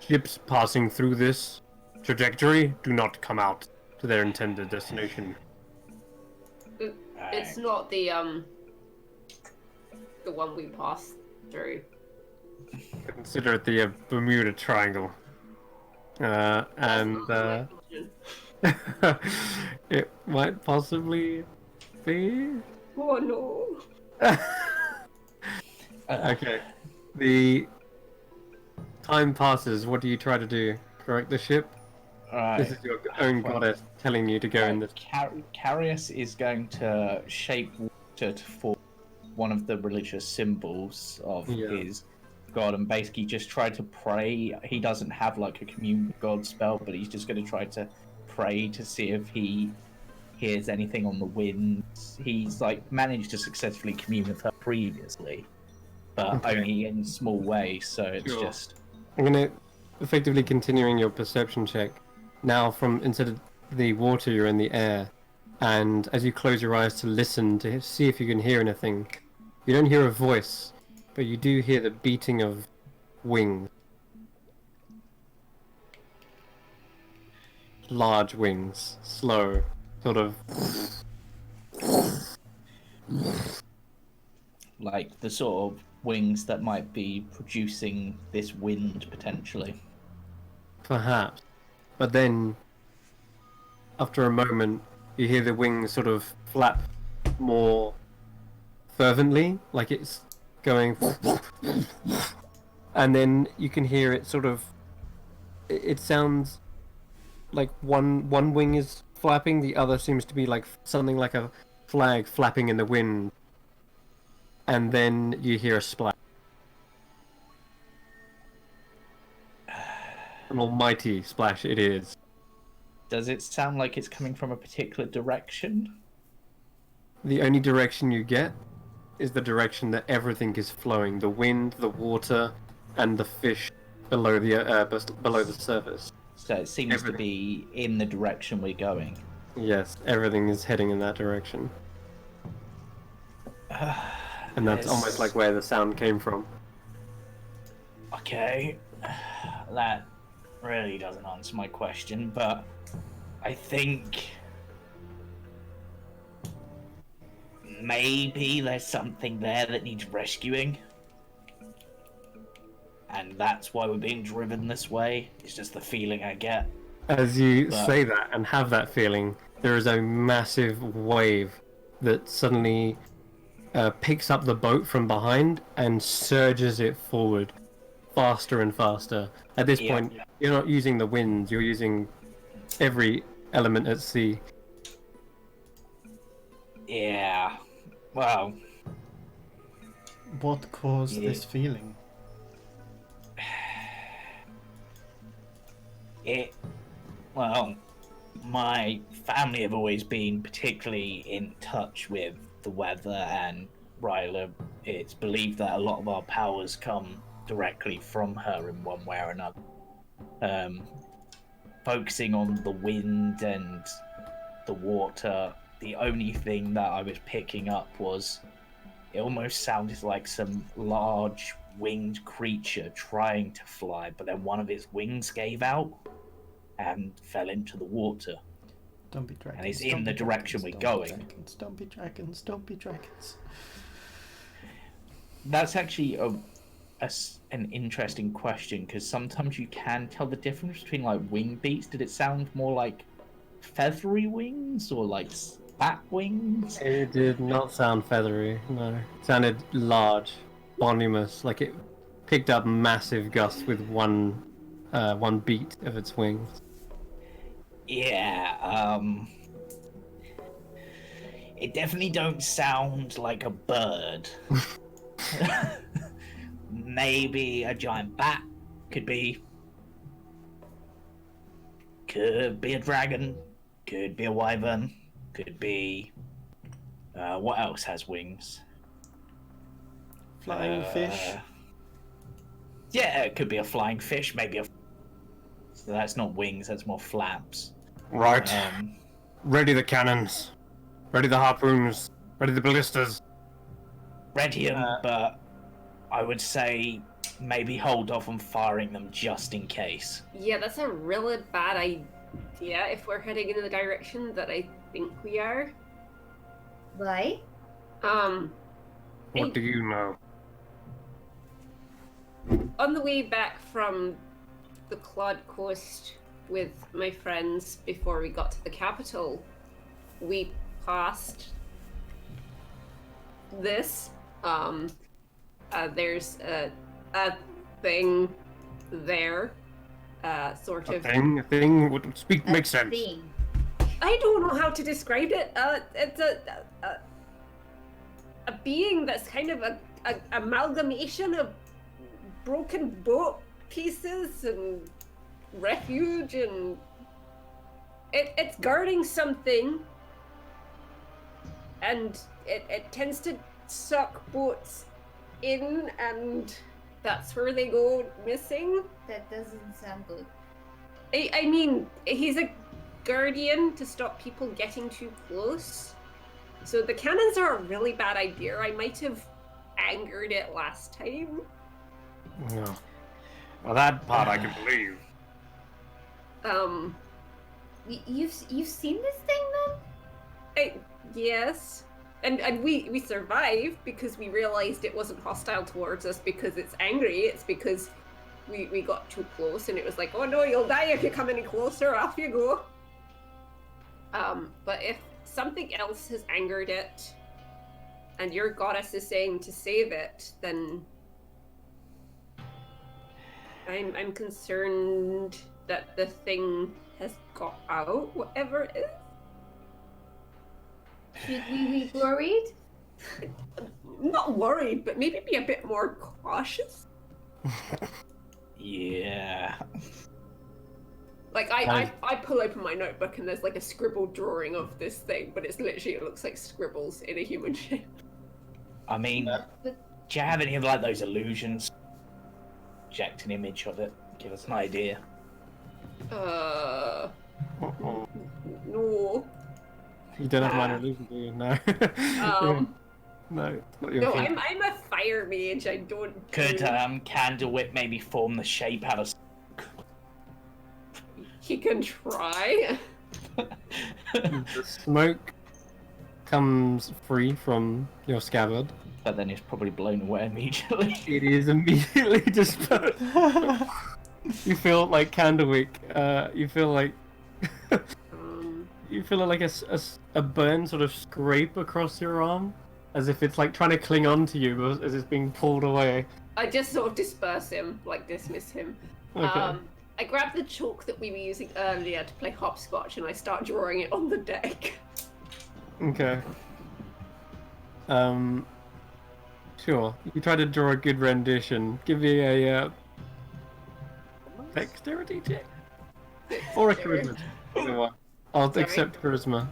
ships passing through this trajectory do not come out to their intended destination. It's not the one we passed through. Consider it the Bermuda Triangle. It might possibly be. Oh no. Okay. The time passes. What do you try to do? Correct the ship? Right. This is your own goddess telling you to go in this. Carius is going to shape water to form one of the religious symbols of his god and basically just try to pray. He doesn't have like a commune with God spell, but he's just going to try to pray to see if he hears anything on the winds. He's like managed to successfully commune with her previously, but only in small ways, so it's just... I'm going to effectively continuing your perception check. Now from instead of the water, you're in the air. And as you close your eyes to listen, to see if you can hear anything, you don't hear a voice, but you do hear the beating of wings. Large wings, slow, sort of... like the sort of wings that might be producing this wind, potentially. Perhaps. But then, after a moment, you hear the wings sort of flap more fervently, like it's going... and then you can hear it sort of... It sounds like one wing is flapping, the other seems to be like something like a flag flapping in the wind. And then you hear a splash. An almighty splash it is. Does it sound like it's coming from a particular direction? The only direction you get is the direction that everything is flowing. The wind, the water, and the fish below the surface. So it seems to be in the direction we're going. Yes, everything is heading in that direction. And that's almost like where the sound came from. Okay, that really doesn't answer my question, but I think maybe there's something there that needs rescuing. And that's why we're being driven this way. It's just the feeling I get. As you say that and have that feeling, there is a massive wave that suddenly picks up the boat from behind and surges it forward faster and faster. At this point, you're not using the winds, you're using every element at sea. Yeah, well... What caused this feeling? Well, my family have always been particularly in touch with the weather, and Ryla, it's believed that a lot of our powers come directly from her in one way or another. Focusing on the wind and the water, the only thing that I was picking up was it almost sounded like some large winged creature trying to fly, but then one of its wings gave out and fell into the water. Don't be dragons. And it's in the direction we're going. Don't be dragons. Don't be dragons. That's actually an interesting question, because sometimes you can tell the difference between like wing beats. Did it sound more like feathery wings or like bat wings? It did not sound feathery, no. It sounded large, voluminous, like it picked up massive gusts with one beat of its wings. Yeah, it definitely don't sound like a bird. Maybe a giant bat. Could be a dragon. Could be a wyvern. Could be... what else has wings? Flying fish. Yeah, it could be a flying fish. Maybe a... So that's not wings, that's more flaps. Right. Ready the cannons. Ready the harpoons. Ready the ballistas. Ready 'em, but I would say maybe hold off on firing them just in case. Yeah, that's a really bad idea if we're heading in the direction that I think we are. Why? What do you know? On the way back from the Clod Coast with my friends before we got to the capital, we passed this. There's a thing there, sort of. A thing would speak makes sense. Thing. I don't know how to describe it. It's a being that's kind of a amalgamation of broken boat pieces and refuge, and it's guarding something, and it tends to suck boats in, and that's where they go missing. That doesn't sound good. I mean, he's a guardian to stop people getting too close. So the cannons are a really bad idea. I might have angered it last time. No. Well, that part I can believe. You've seen this thing then? Yes. And we survived because we realized it wasn't hostile towards us because it's angry. It's because we got too close and it was like, oh no, you'll die if you come any closer, off you go. But if something else has angered it and your goddess is saying to save it, then I'm concerned that the thing has got out, whatever it is. Should we be worried? Not worried, but maybe be a bit more cautious. Yeah. Like I pull open my notebook and there's like a scribbled drawing of this thing, but it's literally, it looks like scribbles in a human shape. I mean, do you have any of like those illusions? Project an image of it. Give us an idea. No. You don't have minor illusion, do you? No. No, it's not your No, thing. I'm a fire mage. I don't. Could Candlewick maybe form the shape out of? He can try. The smoke comes free from your scabbard. But then it's probably blown away immediately. It is immediately dispersed. You feel like Candlewick. You feel like you feel like a burn sort of scrape across your arm, as if it's like trying to cling on to you as it's being pulled away. I just sort of disperse him, like dismiss him. Okay. I grab the chalk that we were using earlier to play hopscotch and I start drawing it on the deck. Okay. Sure. You try to draw a good rendition. Give me a dexterity check or a charisma. Either one. I'll Sorry? accept charisma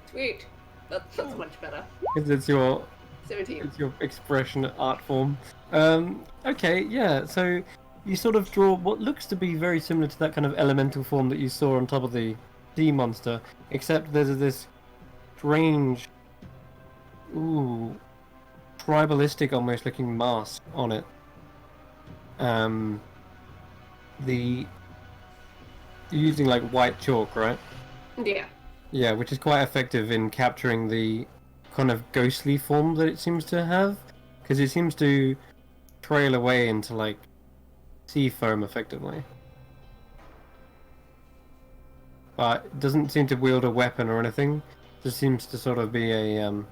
Sweet. That's much better. because it's your 17. expression art form. Okay, yeah. So you sort of draw what looks to be very similar to that kind of elemental form that you saw on top of the sea monster, except there's this strange, tribalistic almost looking mask on it. You're using like white chalk, right? Yeah. Yeah, which is quite effective in capturing the kind of ghostly form that it seems to have, because it seems to trail away into like sea foam effectively. But it doesn't seem to wield a weapon or anything. Just seems to sort of be a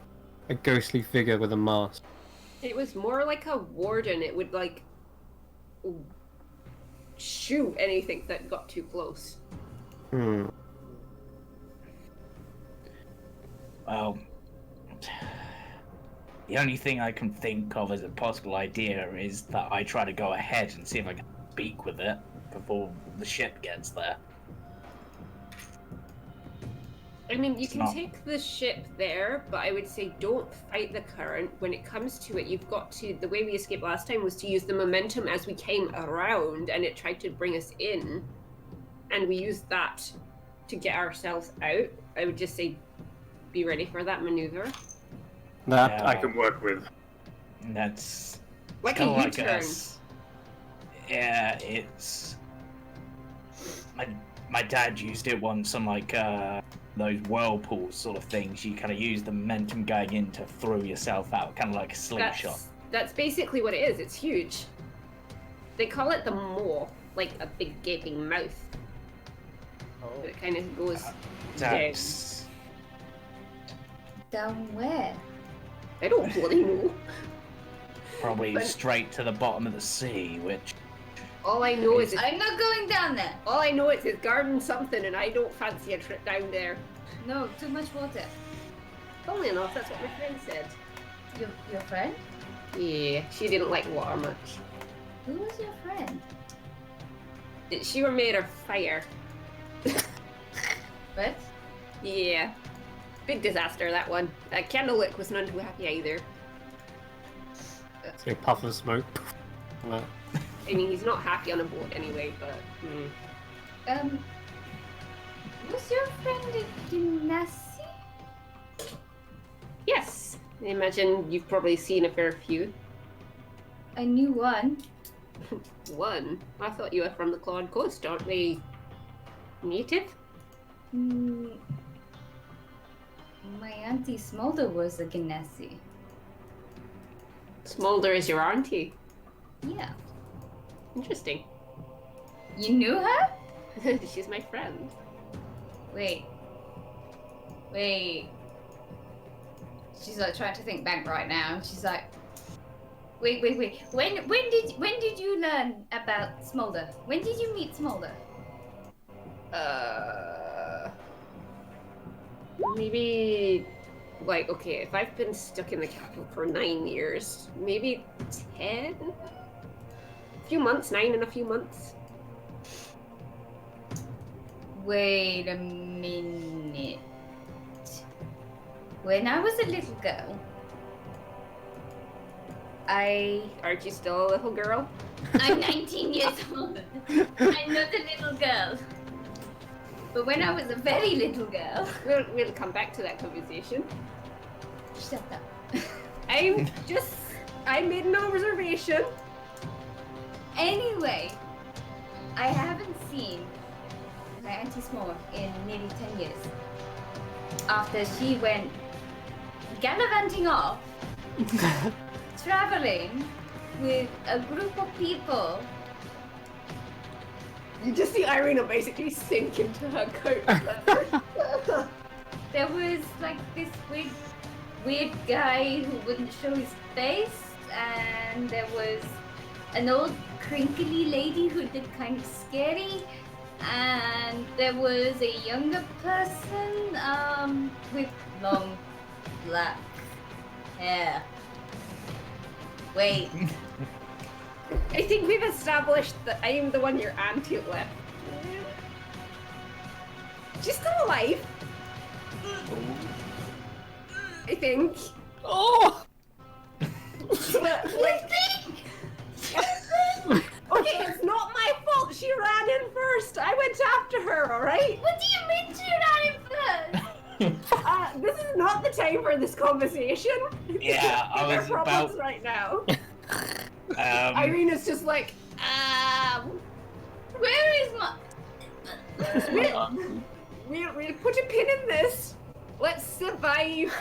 ghostly figure with a mask. It was more like a warden. It would like shoot anything that got too close. Well, the only thing I can think of as a possible idea is that I try to go ahead and see if I can speak with it before the ship gets there. I mean, you can take the ship there, but I would say don't fight the current. When it comes to it, you've got to... The way we escaped last time was to use the momentum as we came around, and it tried to bring us in, and we used that to get ourselves out. I would just say be ready for that maneuver. That I can work with. That's Like kinda a like U-turn. us. Yeah, it's my dad used it once on like those whirlpools sort of things. You kind of use the momentum going in to throw yourself out, kind of like a slingshot. That's basically what it is. It's huge. They call it the maw, like a big gaping mouth. Oh. It kind of goes That's Down where? I don't bloody know. probably But- straight to the bottom of the sea, which All I know is I'm not going down there. all I know is it's garden something, and I don't fancy a trip down there. No, too much water. Funnily enough, that's what my friend said. Your friend? Yeah, she didn't like water much. Who was your friend? She were made of fire. What? Yeah. Big disaster, that one. Candlewick was none too happy either. Big puff of smoke. Well, I mean, he's not happy on a boat anyway, but... Was your friend a Genasi? Yes! I imagine you've probably seen a fair few. I knew one. One? I thought you were from the Claude Coast, aren't they native? Mm, my auntie Smolder was a Genasi. Smolder is your auntie. Yeah. Interesting. You knew her? She's my friend. Wait. She's like trying to think back right now. She's like, wait. When did you learn about Smolder? When did you meet Smolder? Maybe, like, okay, if I've been stuck in the capital for 9 years, maybe 10? A few months, 9 and a few months. Wait a minute. When I was a little girl, Aren't you still a little girl? I'm 19 years old. I'm not a little girl. But when I was a very little girl, We'll come back to that conversation. shut up. I made no reservation. Anyway, I haven't seen my Auntie Small in nearly 10 years. After she went gallivanting off, traveling with a group of people. You just see Irina basically sink into her coat. There was like this weird guy who wouldn't show his face, and there was an old crinkly lady who did kind of scary, and there was a younger person with long black hair. Wait, I think we've established that I am the one your auntie left. She's still alive. I think. oh! Like, okay, it's not my fault. She ran in first. I went after her, alright? what do you mean she ran in first? This is not the time for this conversation. Yeah, I There are was problems about- right now. Irina's just like, Where is my? we'll put a pin in this. Let's survive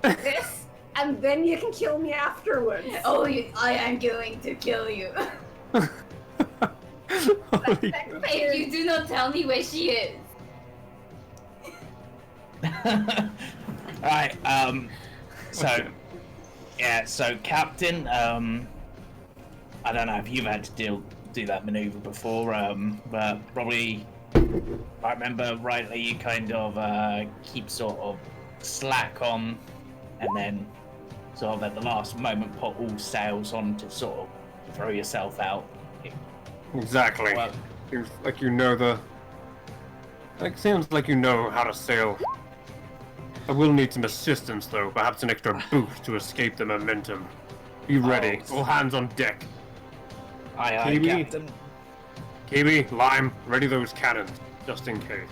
this, and then you can kill me afterwards. Oh, I am going to kill you. Holy If you do not tell me where she is. Right, so Captain, I don't know if you've had to do that maneuver before, but probably, if I remember rightly, you kind of keep sort of slack on, and then sort of at the last moment put all sails on to sort of throw yourself out. Exactly. Well- Seems like you know the... It seems like you know how to sail. I will need some assistance, though. Perhaps an extra boost to escape the momentum. Be ready. Oh. All hands on deck. Aye, Kiwi? Captain. Kiwi, Lime, ready those cannons, just in case.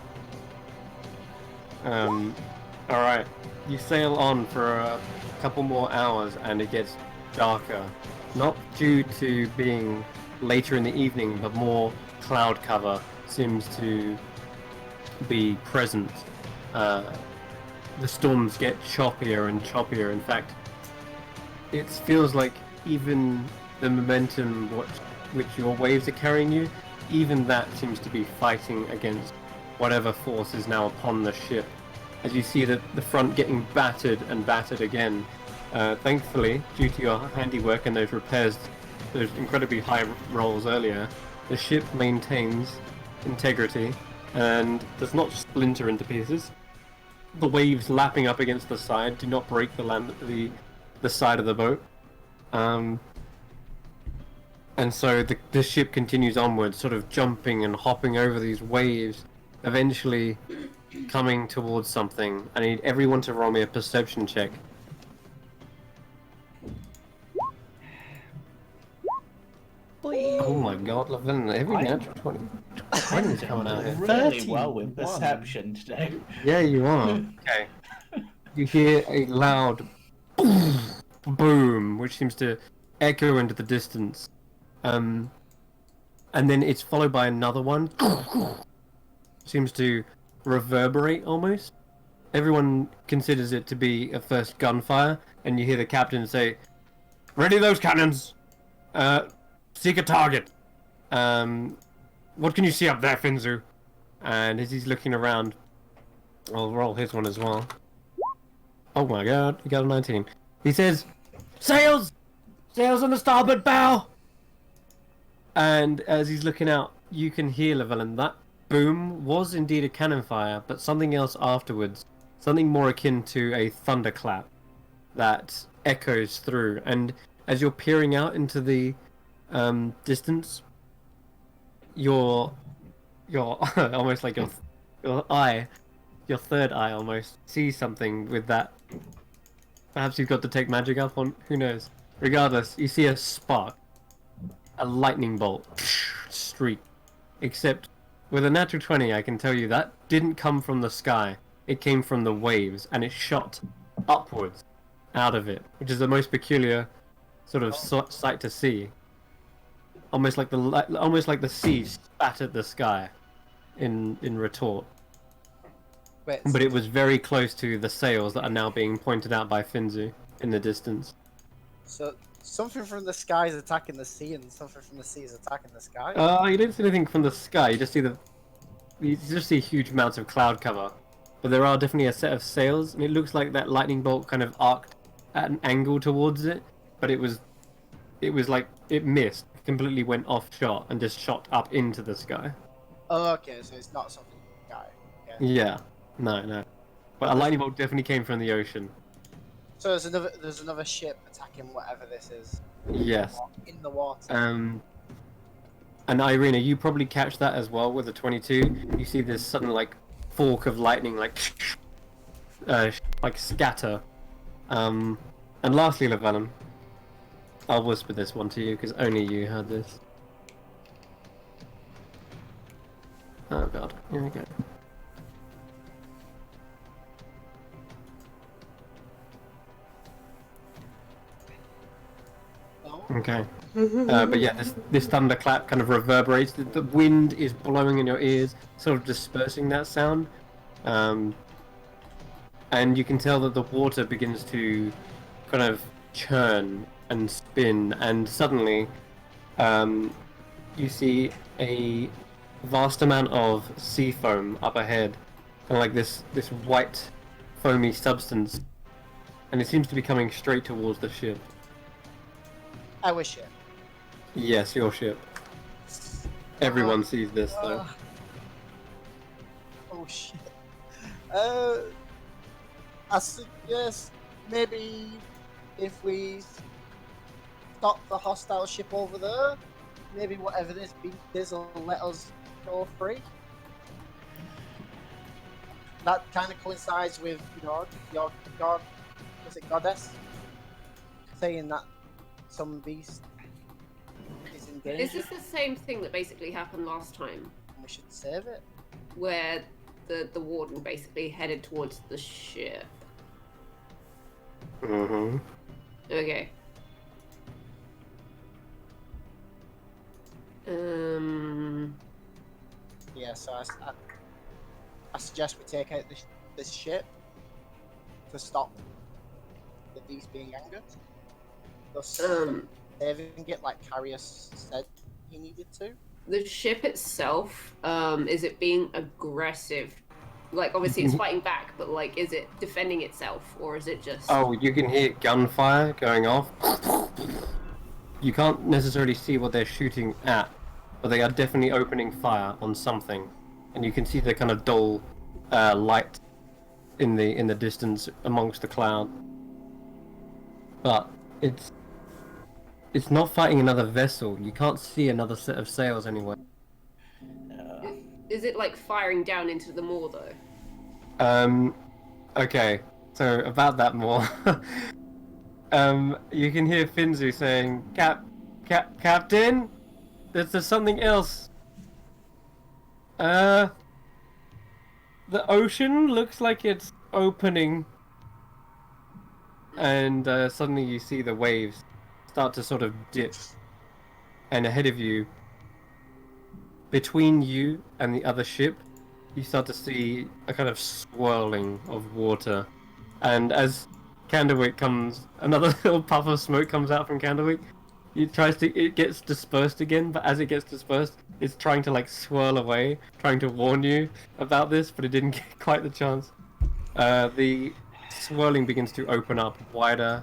Alright. You sail on for a couple more hours and it gets darker. Not due to being later in the evening, but more cloud cover seems to be present. The storms get choppier and choppier. In fact, it feels like even the momentum which your waves are carrying you, even that seems to be fighting against whatever force is now upon the ship. As you see the front getting battered and battered again. Thankfully, due to your handiwork and those repairs, those incredibly high rolls earlier, the ship maintains integrity and does not splinter into pieces. The waves lapping up against the side do not break the side of the boat. And so the ship continues onwards, sort of jumping and hopping over these waves, eventually coming towards something. I need everyone to roll me a perception check. Oh my god, Levin, every natural 20 is coming out here. Really well with perception today. Yeah, you are. Okay. You hear a loud boom, which seems to echo into the distance. And then it's followed by another one. Seems to reverberate almost. Everyone considers it to be a first gunfire, and you hear the captain say, "Ready those cannons! Seek a target. What can you see up there, Finzu?" And as he's looking around, I'll roll his one as well. Oh my god, he got a 19. He says, "Sails! Sails on the starboard bow!" And as he's looking out, you can hear, Llewellyn, that boom was indeed a cannon fire, but something else afterwards. Something more akin to a thunderclap that echoes through. And as you're peering out into the distance, your almost like your eye, your third eye almost sees something with that. Perhaps you've got to take magic up on, who knows. Regardless, you see a spark, a lightning bolt streak. Except with a natural 20, I can tell you that didn't come from the sky. It came from the waves, and it shot upwards out of it, which is the most peculiar sort of sight to see. Almost like the sea spat at the sky in retort. But it was very close to the sails that are now being pointed out by Finzu in the distance. So something from the sky is attacking the sea, and something from the sea is attacking the sky. You don't see anything from the sky. You just see huge amounts of cloud cover. But there are definitely a set of sails, and it looks like that lightning bolt kind of arced at an angle towards it. But it was like it missed, completely went off shot, and just shot up into the sky. Oh, okay, so it's not something from the sky. Okay. Yeah, no. But a lightning bolt definitely came from the ocean. So there's another ship attacking whatever this is. Yes. In the water. And Irina, you probably catch that as well with the 22. You see this sudden like fork of lightning, like scatter. And lastly, Llewellyn, I'll whisper this one to you because only you heard this. Oh god, here we go. Okay. But yeah, this thunderclap kind of reverberates. The wind is blowing in your ears, sort of dispersing that sound. And you can tell that the water begins to kind of churn and spin, and suddenly you see a vast amount of sea foam up ahead, kind of like this white foamy substance, and it seems to be coming straight towards the ship. Our ship. Yes, your ship. Everyone sees this though. Oh shit. I suggest maybe if we stop the hostile ship over there, maybe whatever this beast is will let us go free. That kind of coincides with, your god, was it goddess? Saying that some beast is in danger. Is this the same thing that basically happened last time? We should save it. Where the warden basically headed towards the ship? Mm-hmm. Okay. Yeah, so I suggest we take out this ship to stop the beast being angered. Thus, saving it like Carius said he needed to. The ship itself, is it being aggressive? Like, obviously it's fighting back, but like, is it defending itself, or is it just... Oh, you can hear gunfire going off. You can't necessarily see what they're shooting at, but they are definitely opening fire on something. And you can see the kind of dull light in the distance amongst the cloud. But it's not fighting another vessel. You can't see another set of sails anywhere. Is it like firing down into the moor though? Okay. So about that more. You can hear Finzu saying, Captain, there's something else. The ocean looks like it's opening. And suddenly you see the waves start to sort of dip. And ahead of you, between you and the other ship, you start to see a kind of swirling of water. And as Candlewick comes, another little puff of smoke comes out from Candlewick. It gets dispersed again, but as it gets dispersed, it's trying to like swirl away, trying to warn you about this, but it didn't get quite the chance. The swirling begins to open up wider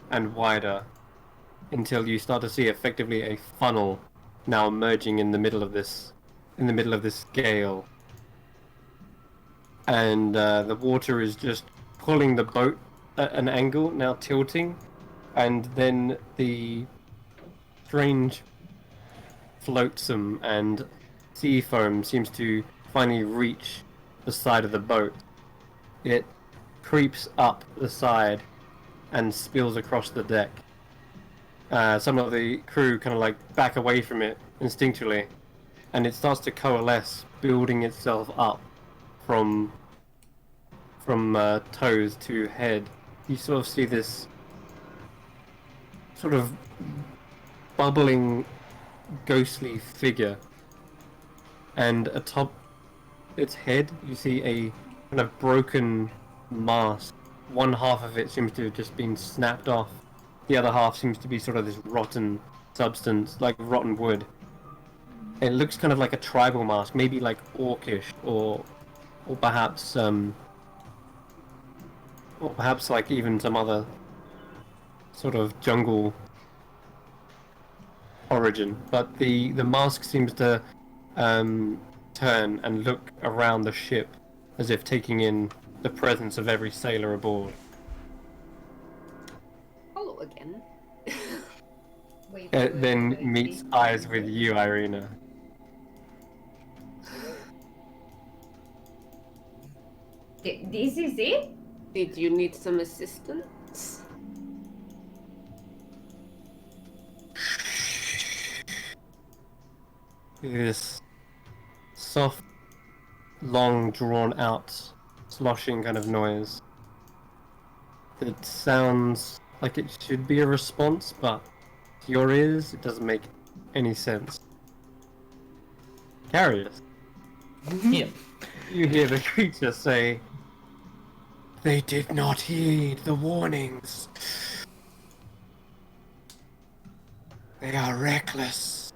and wider until you start to see effectively a funnel now emerging in the middle of this gale. And the water is just pulling the boat at an angle, now tilting, and then the strange flotsam and sea foam seems to finally reach the side of the boat. It creeps up the side and spills across the deck. Some of the crew kind of like back away from it instinctually, and it starts to coalesce, building itself up from toes to head. You sort of see this sort of bubbling, ghostly figure, and atop its head you see a kind of broken mask. One half of it seems to have just been snapped off. The other half seems to be sort of this rotten substance, like rotten wood. It looks kind of like a tribal mask, maybe like orcish, or perhaps like even some other sort of jungle origin. But the mask seems to turn and look around the ship as if taking in the presence of every sailor aboard. Hello again. It then meets eyes with you, Irina. This is it? Did you need some assistance? This soft, long, drawn-out, sloshing kind of noise. It sounds like it should be a response, but to your ears, it doesn't make any sense. Carius. Yep. You hear the creature say, "They did not heed the warnings. They are reckless.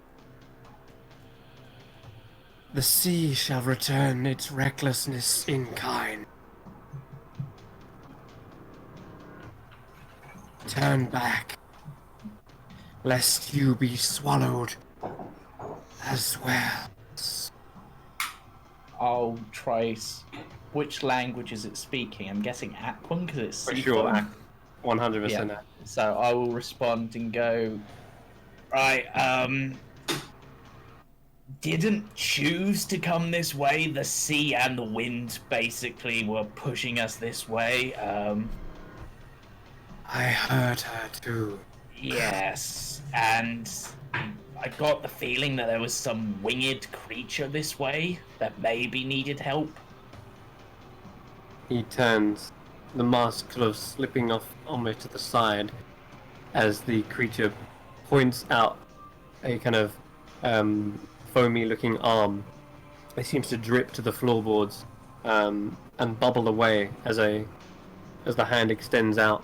The sea shall return its recklessness in kind. Turn back, lest you be swallowed as well." I'll trace which language is it speaking. I'm guessing Aquan because it's For seafoam. sure, 100%. Yeah. So I will respond and go, right, didn't choose to come this way. The sea and the wind basically were pushing us this way. I heard her too. Yes, and I got the feeling that there was some winged creature this way that maybe needed help. He turns, the mask sort of slipping off almost to the side as the creature points out a kind of foamy-looking arm. It seems to drip to the floorboards and bubble away as the hand extends out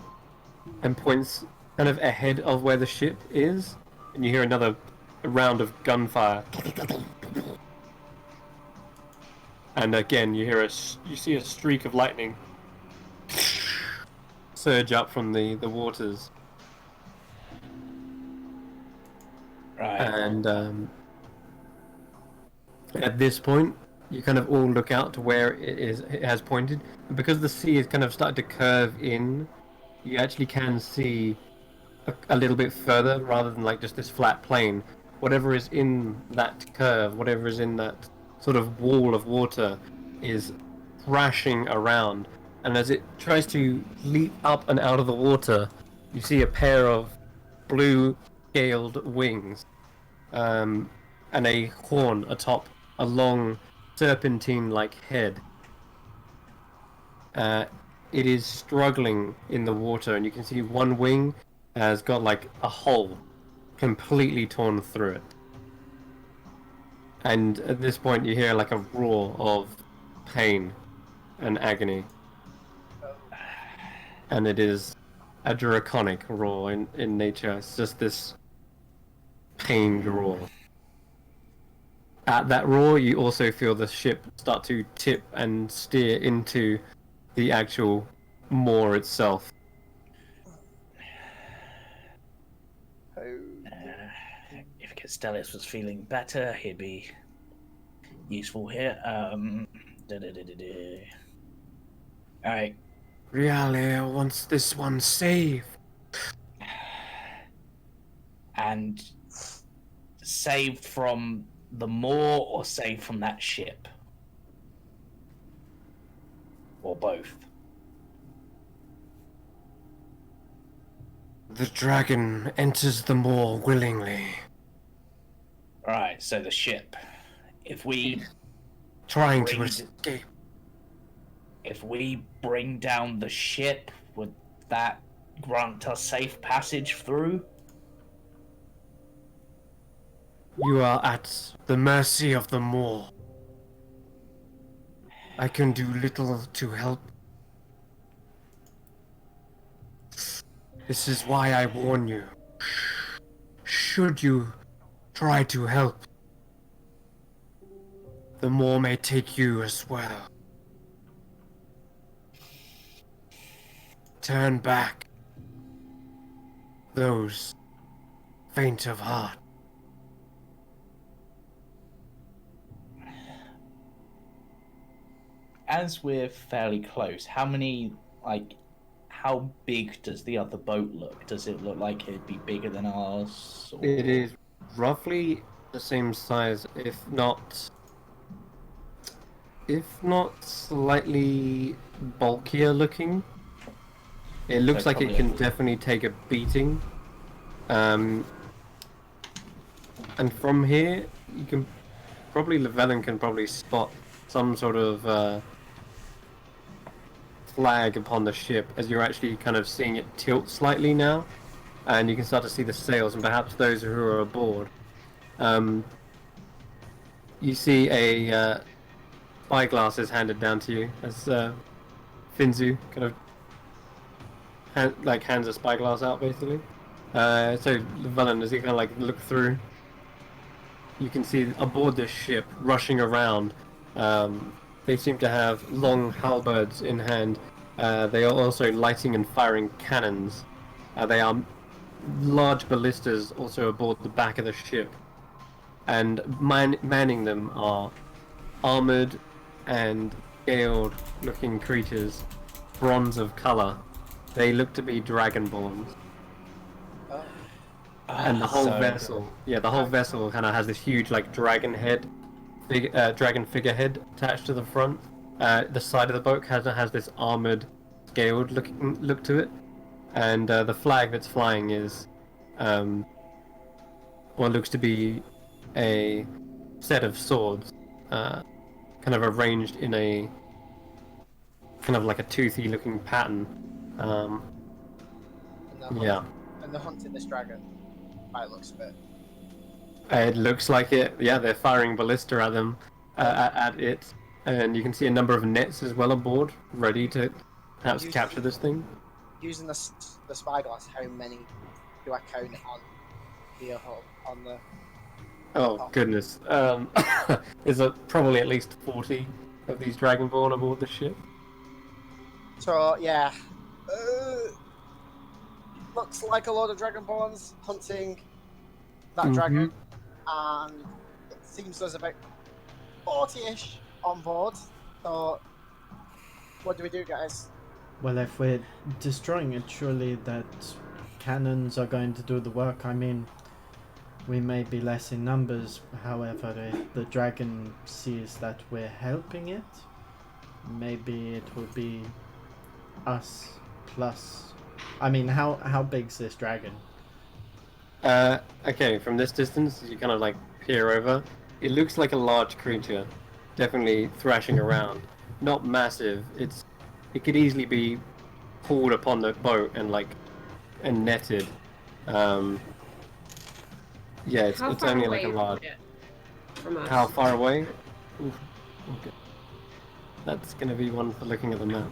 and points kind of ahead of where the ship is. And you hear another round of gunfire. And again, you see a streak of lightning surge up from the waters. Right. And at this point, you kind of all look out to where it has pointed. And because the sea is kind of started to curve in, you actually can see a little bit further rather than like just this flat plane. Whatever is in that curve, whatever is in that sort of wall of water is thrashing around. And as it tries to leap up and out of the water, you see a pair of blue scaled wings and a horn atop a long serpentine-like head. It is struggling in the water, and you can see one wing has got like a hole completely torn through it. And at this point you hear like a roar of pain and agony. And it is a draconic roar in nature. It's just this pained roar. At that roar, you also feel the ship start to tip and steer into the actual moor itself. If Castellus was feeling better, he'd be useful here. Alright. Realia wants this one saved. And saved from the moor or saved from that ship? Or both? The dragon enters the moor willingly. Right, so the ship. If we Trying to Bring- escape. if we bring down the ship, would that grant us safe passage through? You are at the mercy of the moor. I can do little to help. This is why I warn you. Should you try to help, the moor may take you as well. Turn back. Those faint of heart. As we're fairly close, how big does the other boat look? Does it look like it'd be bigger than ours? Or... It is roughly the same size, if not slightly bulkier looking. It looks So like it can definitely take a beating. And from here, you can probably Llewellyn can probably spot some sort of flag upon the ship as you're actually kind of seeing it tilt slightly now, and you can start to see the sails and perhaps those who are aboard. You see a spyglass is handed down to you as Finzu kind of hands a spyglass out basically. So Llewellyn, as you kind of like look through, you can see aboard this ship rushing around. They seem to have long halberds in hand. They are also lighting and firing cannons. They are large ballistas also aboard the back of the ship. And manning them are armored and scaled looking creatures, bronze of color. They look to be dragonborns. And the whole vessel, the whole vessel kind of has this huge like dragon figurehead attached to the front. The side of the boat has this armored, scaled look to it, and the flag that's flying is what looks to be a set of swords, kind of arranged in a kind of like a toothy looking pattern. And they're hunting this dragon, by the looks of it. It looks like it. Yeah, they're firing ballista at them, at it, and you can see a number of nets as well aboard, ready to perhaps capture this thing. Using the spyglass, how many do I count on the on the? Oh goodness, there's probably at least 40 of these Dragonborn aboard the ship. So yeah, looks like a load of Dragonborns hunting that dragon, and it seems there's about 40-ish on board. So what do we do, guys? Well, if we're destroying it, surely that cannons are going to do the work. I mean, we may be less in numbers, however, if the dragon sees that we're helping it, maybe it will be us plus... I mean, how big's this dragon? Okay, from this distance, you kind of like peer over. It looks like a large creature, definitely thrashing around. Not massive. It could easily be pulled upon the boat and netted. Yeah, it's only like a large. From us? How far away? Oof, okay. That's gonna be one for looking at the map.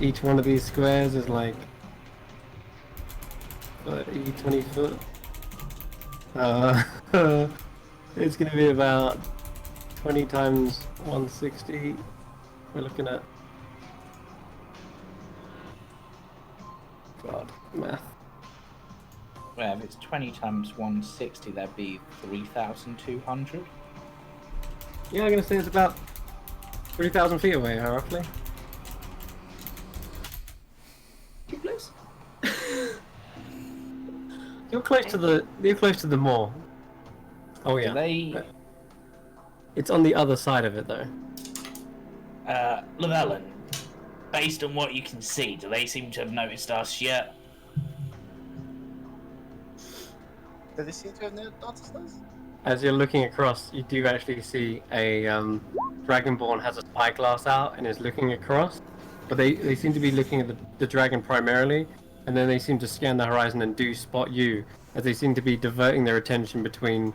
Each one of these squares is like 30, 20 foot. It's gonna be about 20 times 160. We're looking at... God, math. Well, if it's 20 times 160, that'd be 3,200. Yeah, I'm gonna say it's about 3,000 feet away, roughly. Too close? You're close to the moor. Oh yeah. It's on the other side of it though. Llewellyn, based on what you can see, do they seem to have noticed us yet? Do they seem to have noticed us? As you're looking across, you do actually see a Dragonborn has a spyglass out and is looking across. But they seem to be looking at the dragon primarily, and then they seem to scan the horizon and do spot you, as they seem to be diverting their attention between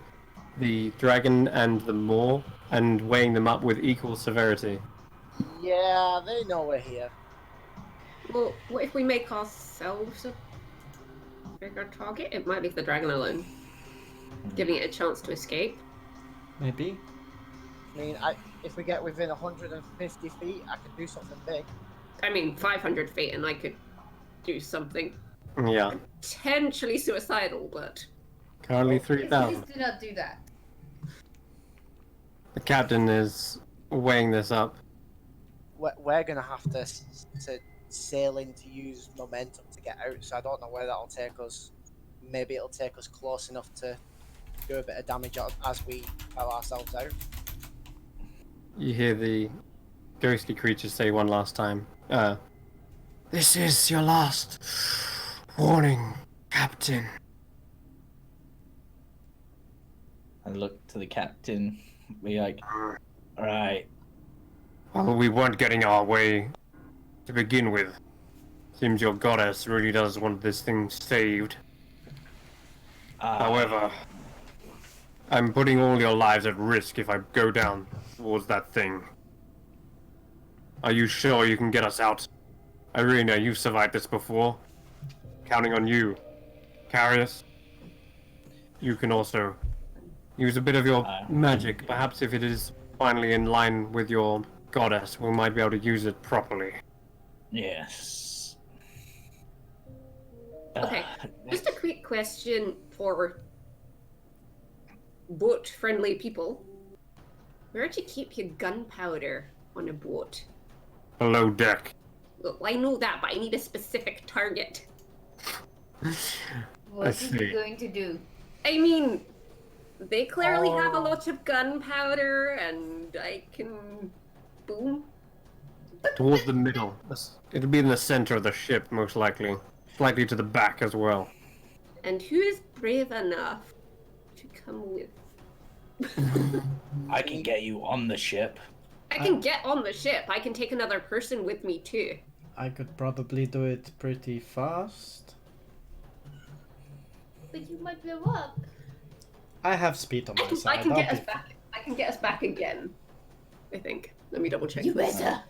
the dragon and the moor, and weighing them up with equal severity. Yeah, they know we're here. Well, what if we make ourselves a bigger target? It might leave the dragon alone, giving it a chance to escape. Maybe. I mean, if we get within 150 feet, I could do something big. I mean, 500 feet, and I could do something Yeah. potentially suicidal, but... Currently Please 3,000. do not do that. The captain is weighing this up. We're gonna have to sail in to use momentum to get out, so I don't know where that'll take us. Maybe it'll take us close enough to do a bit of damage as we bow ourselves out. You hear the ghostly creature say one last time. This is your last warning, Captain. I look to the captain, be like, alright. Well, we weren't getting our way to begin with. Seems your goddess really does want this thing saved. However, I'm putting all your lives at risk if I go down towards that thing. Are you sure you can get us out? Irina, you've survived this before. Counting on you. Carius, you can also use a bit of your magic. Perhaps if it is finally in line with your goddess, we might be able to use it properly. Yes. Okay, just a quick question for boat-friendly people. Where do you keep your gunpowder on a boat? Below deck. Well, I know that, but I need a specific target. What are you going to do? I mean, they clearly have a lot of gunpowder, and I can... boom. Towards the middle. It'll be in the center of the ship, most likely. Slightly to the back as well. And who is brave enough to come with? I can get you on the ship. I can get on the ship. I can take another person with me, too. I could probably do it pretty fast. But you might blow up. I have speed on my I side. can I'll get us be- back. I can get us back again. I think. Let me double check. You better.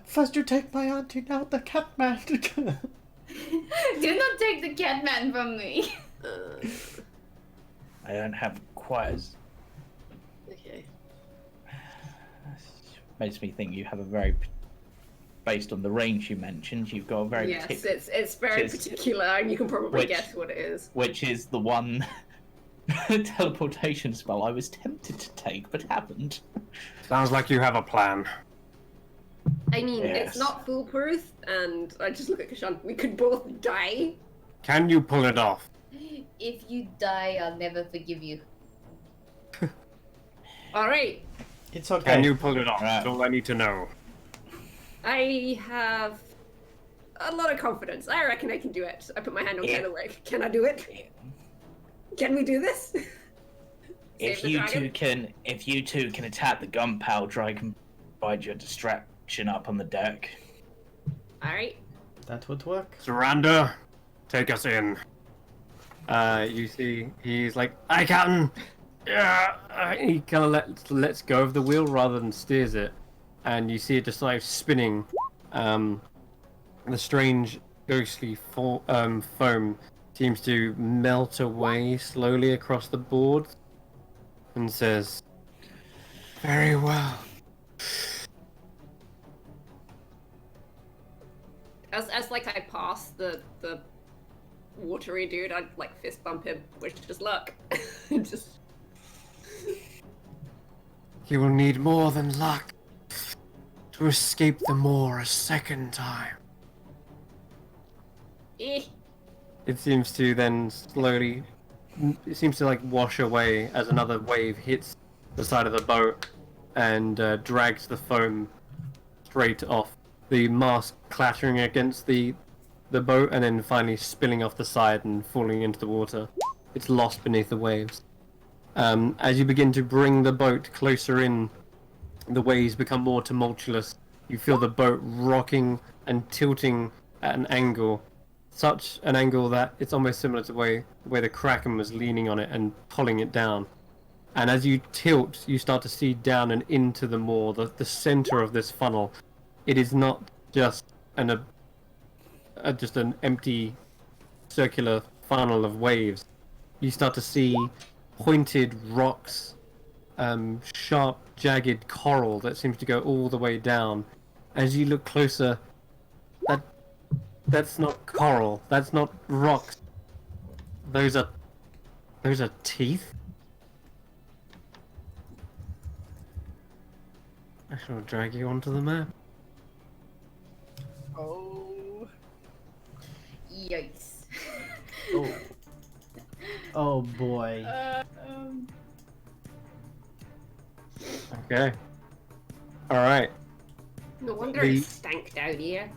First you take my auntie, now the cat man. Do not take the cat man from me. I don't have quite as. Okay. Makes me think you have a very. Based on the range you mentioned, you've got a very Yes, particular. it's very Which is- particular, and you can probably which- guess what it is. Which is the one teleportation spell I was tempted to take but haven't. Sounds like you have a plan. I mean, Yes. it's not foolproof, and I just look at Kashan. We could both die. Can you pull it off? If you die, I'll never forgive you. All right. It's okay. Can you pull it off? Right. That's all I need to know. I have a lot of confidence. I reckon I can do it. I put my hand on Yeah. Taylor like, can I do it? Can we do this? If Save the you dragon? two can attack the gunpowder, I can provide you a distraction up on the deck. All right. That would work. Surrender, take us in. You see, he's like, "Aye, Captain." Yeah. He kind of lets go of the wheel rather than steers it, and you see it just like spinning. The strange, ghostly foam seems to melt away slowly across the board, and says, "Very well." As like I pass the watery dude, I'd like fist bump him, wish us luck. Just You will need more than luck to escape the moor a second time. eh. It seems to then slowly, it seems to like wash away as another wave hits the side of the boat and drags the foam straight off. The mast clattering against the boat and then finally spilling off the side and falling into the water. It's lost beneath the waves. As you begin to bring the boat closer in, the waves become more tumultuous. You feel the boat rocking and tilting at an angle, such an angle that it's almost similar to the way the Kraken was leaning on it and pulling it down. And as you tilt, you start to see down and into the moor, the center of this funnel. It is not just an empty circular funnel of waves. You start to see pointed rocks, sharp, jagged coral that seems to go all the way down. As you look closer, that's not coral. That's not rocks. Those are teeth. I shall drag you onto the map. Oh. Yikes. Oh. Oh boy. Okay. All right. No wonder The- it stank down here.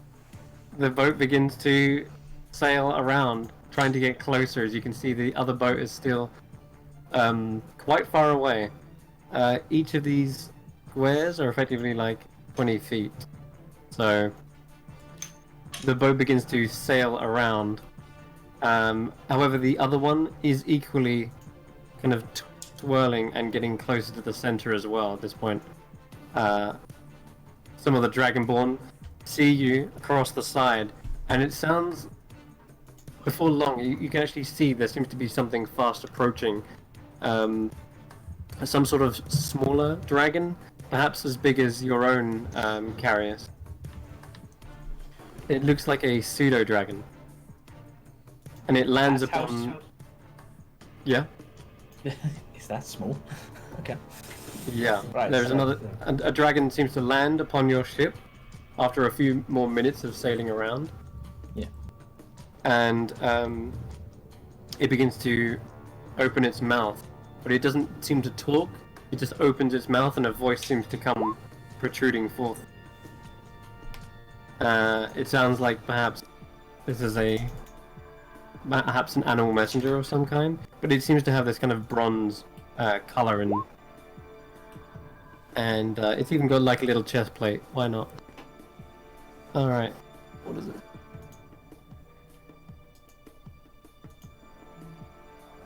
The boat begins to sail around, trying to get closer. As you can see, the other boat is still quite far away. Each of these squares are effectively like 20 feet. So the boat begins to sail around. However, the other one is equally kind of twirling and getting closer to the center as well at this point. Some of the Dragonborn see you across the side, and it sounds, before long, you can actually see there seems to be something fast approaching. Some sort of smaller dragon, perhaps as big as your own Carius. It looks like a pseudo-dragon. And it lands That's how upon... Yeah? Is that small? Okay. Yeah. Right, There's so- another... A dragon seems to land upon your ship after a few more minutes of sailing around. Yeah. And it begins to open its mouth. But it doesn't seem to talk. It just opens its mouth and a voice seems to come protruding forth. It sounds like perhaps this is perhaps an animal messenger of some kind, but it seems to have this kind of bronze color and it's even got like a little chest plate. Why not? All right, what is it?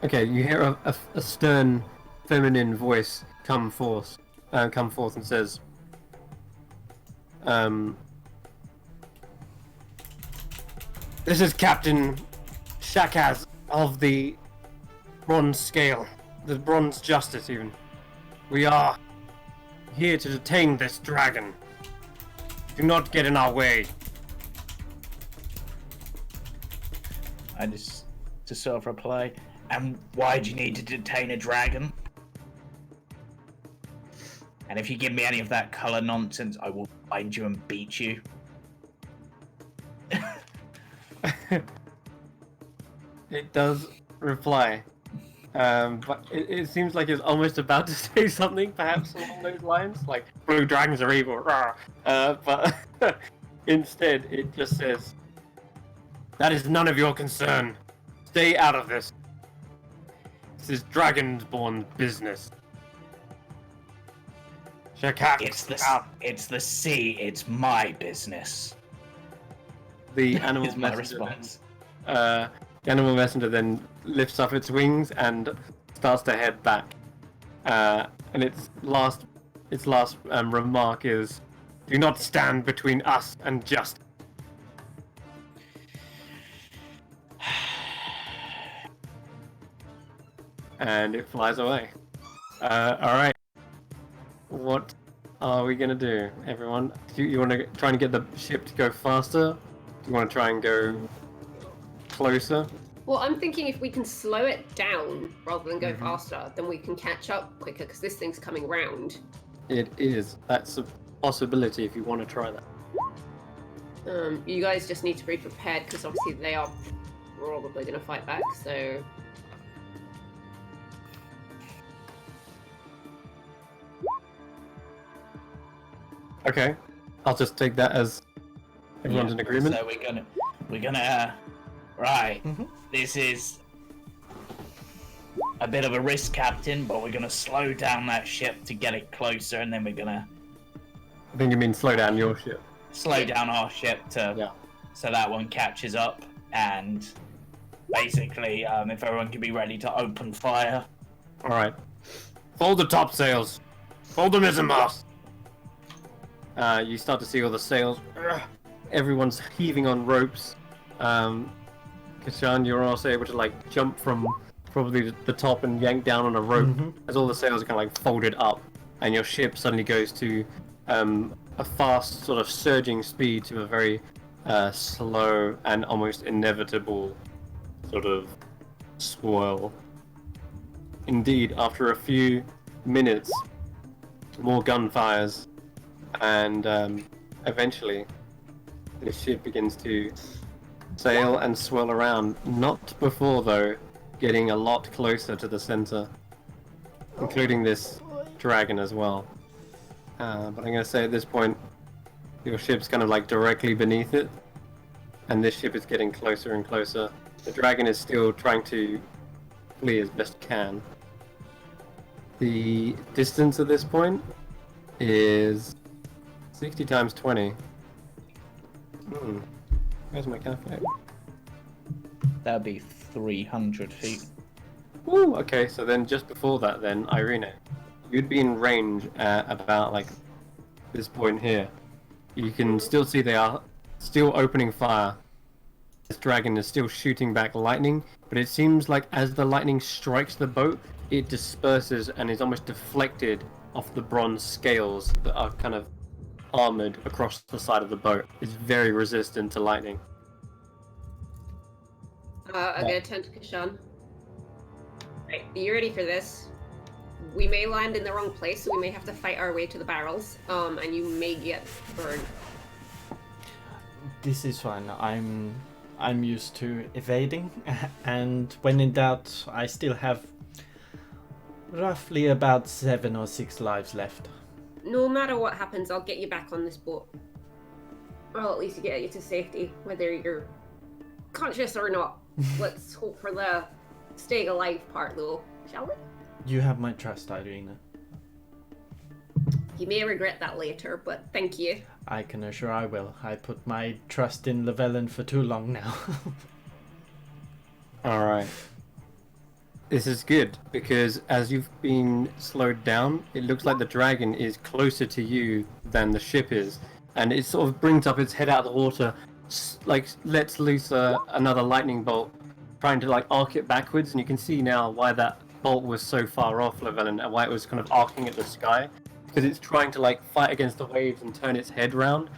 Okay, you hear a stern, feminine voice come forth and says, "This is Captain Shakaz of the Bronze Scale, the Bronze Justice, even. We are here to detain this dragon. Do not get in our way." I just sort of reply, and why do you need to detain a dragon? And if you give me any of that colour nonsense, I will find you and beat you. It does reply. But it seems like it's almost about to say something, perhaps along those lines, like "blue dragons are evil," rah. But instead it just says, "That is none of your concern. Stay out of this. This is Dragonborn business." Shakak, It's the sea. It's my business. the animal Is my messenger response. then, the animal messenger then lifts up its wings and starts to head back. And its last remark is, "Do not stand between us and justice." And it flies away. Alright. What are we gonna do, everyone? Do you want to try and get the ship to go faster? Do you want to try and go closer? Well, I'm thinking if we can slow it down rather than go faster, then we can catch up quicker because this thing's coming round. It is. That's a possibility if you want to try that. You guys just need to be prepared because obviously they are probably going to fight back, so... Okay. I'll just take that as everyone's in agreement. So we're gonna right. This is a bit of a risk, Captain, but we're gonna slow down that ship to get it closer, and then we're gonna I think you mean slow down your ship. slow down our ship to so that one catches up, and basically, if everyone can be ready to open fire. Alright. Fold the topsails. Fold the mizzenmast. You start to see all the sails. Everyone's heaving on ropes. Kashan, you're also able to like jump from probably the top and yank down on a rope as all the sails are kind of like folded up, and your ship suddenly goes to a fast sort of surging speed to a very slow and almost inevitable sort of swirl. Indeed, after a few minutes, more gunfires, and eventually the ship begins to sail and swirl around. Not before, though, getting a lot closer to the center, including this dragon as well. But I'm going to say at this point, your ship's kind of like directly beneath it, and this ship is getting closer and closer. The dragon is still trying to flee as best it can. The distance at this point is 60 times 20. Where's my calculator? That'd be 300 feet. Woo! Okay, so then just before that, then Irene, you'd be in range at about like this point here. You can still see they are still opening fire. This dragon is still shooting back lightning, but it seems like as the lightning strikes the boat, it disperses and is almost deflected off the bronze scales that are kind of armored across the side of the boat. It's very resistant to lightning. I'm gonna turn to Kashan. Right, are you ready for this? We may land in the wrong place, so we may have to fight our way to the barrels, and you may get burned. This is fine. I'm used to evading, and when in doubt, I still have roughly about 7 or 6 lives left. No matter what happens, I'll get you back on this boat. I'll at least get you to safety, whether you're conscious or not. Let's hope for the staying alive part, though, shall we? You have my trust, Irina. You may regret that later, but thank you. I can assure I will. I put my trust in Llewellyn for too long now. Alright. this is good because as you've been slowed down, it looks like the dragon is closer to you than the ship is, and it sort of brings up its head out of the water, like lets loose another lightning bolt, trying to like arc it backwards, and you can see now why that bolt was so far off, Llewellyn, and why it was kind of arcing at the sky, because it's trying to like fight against the waves and turn its head round,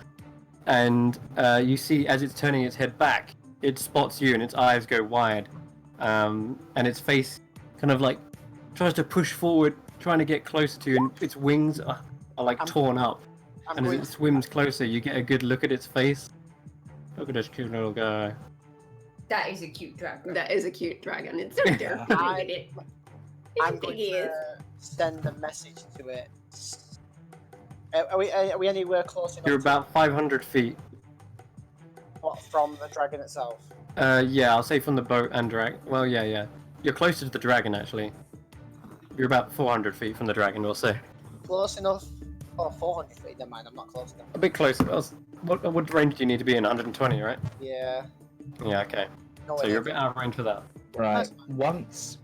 and you see as it's turning its head back, it spots you and its eyes go wide. And its face kind of like tries to push forward, trying to get closer to you, and its wings are like torn up. And as it swims closer, you get a good look at its face. Look at this cute little guy. That is a cute dragon. That is a cute dragon. It's so dirty. I'm going to send a message to it. Are we anywhere close enough? You're about 500 feet. What, from the dragon itself? Yeah, I'll say from the boat and drag. Well, yeah. You're closer to the dragon, actually. You're about 400 feet from the dragon, we'll say. Close enough? Oh, 400 feet, never mind, I'm not close enough. A bit closer. What range do you need to be in? 120, right? Yeah. Yeah, okay. No, So you're a bit out of range for that. Right. Once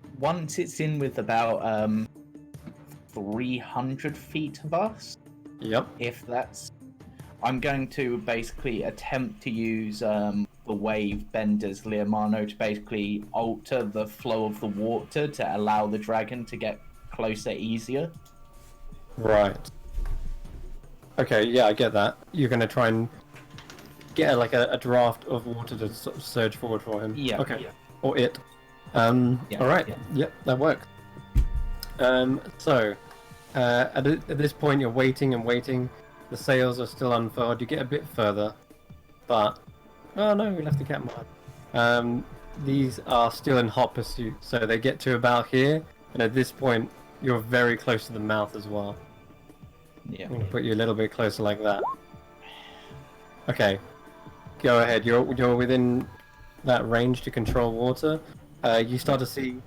it's in with about 300 feet of us, Yep. if that's, I'm going to basically attempt to use the wave bender's Leomano to basically alter the flow of the water to allow the dragon to get closer easier. Right. Okay, yeah, I get that. You're going to try and get a draft of water to sort of surge forward for him. Yeah. Okay. Yeah. Or it. Yeah, all right. yeah. Yep, that works. So, at this point, you're waiting and waiting. The sails are still unfurled. You get a bit further, but oh no, we left the cat behind. These are still in hot pursuit, so they get to about here, and at this point, you're very close to the mouth as well. Yeah. I'm gonna put you a little bit closer like that. Okay, go ahead. You're within that range to control water. You start to see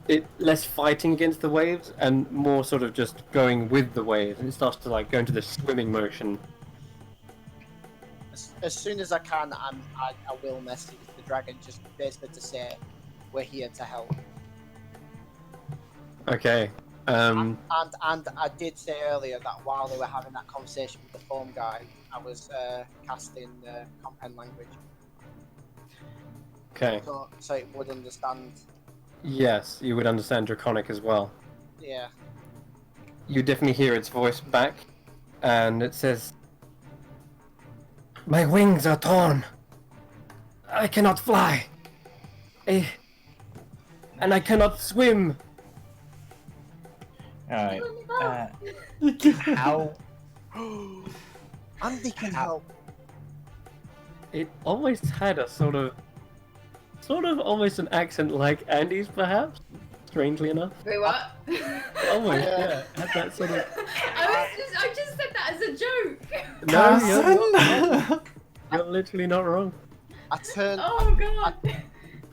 it less fighting against the waves and more sort of just going with the waves, and it starts to like go into this swimming motion. As soon as I can, I will message the dragon just basically to say we're here to help. Okay. And I did say earlier that while they were having that conversation with the foam guy, I was casting the comprehend language. Okay. So it would understand. Yes, you would understand Draconic as well. Yeah. You definitely hear its voice back, and it says, "My wings are torn. I cannot fly. And I cannot swim." Alright. How? Andy can help. It always had a sort of almost an accent like Andy's, perhaps. Strangely enough. Wait, what? Almost, yeah. Had that sort of. I just said that as a joke. No, you're literally not wrong. I turned. Oh god.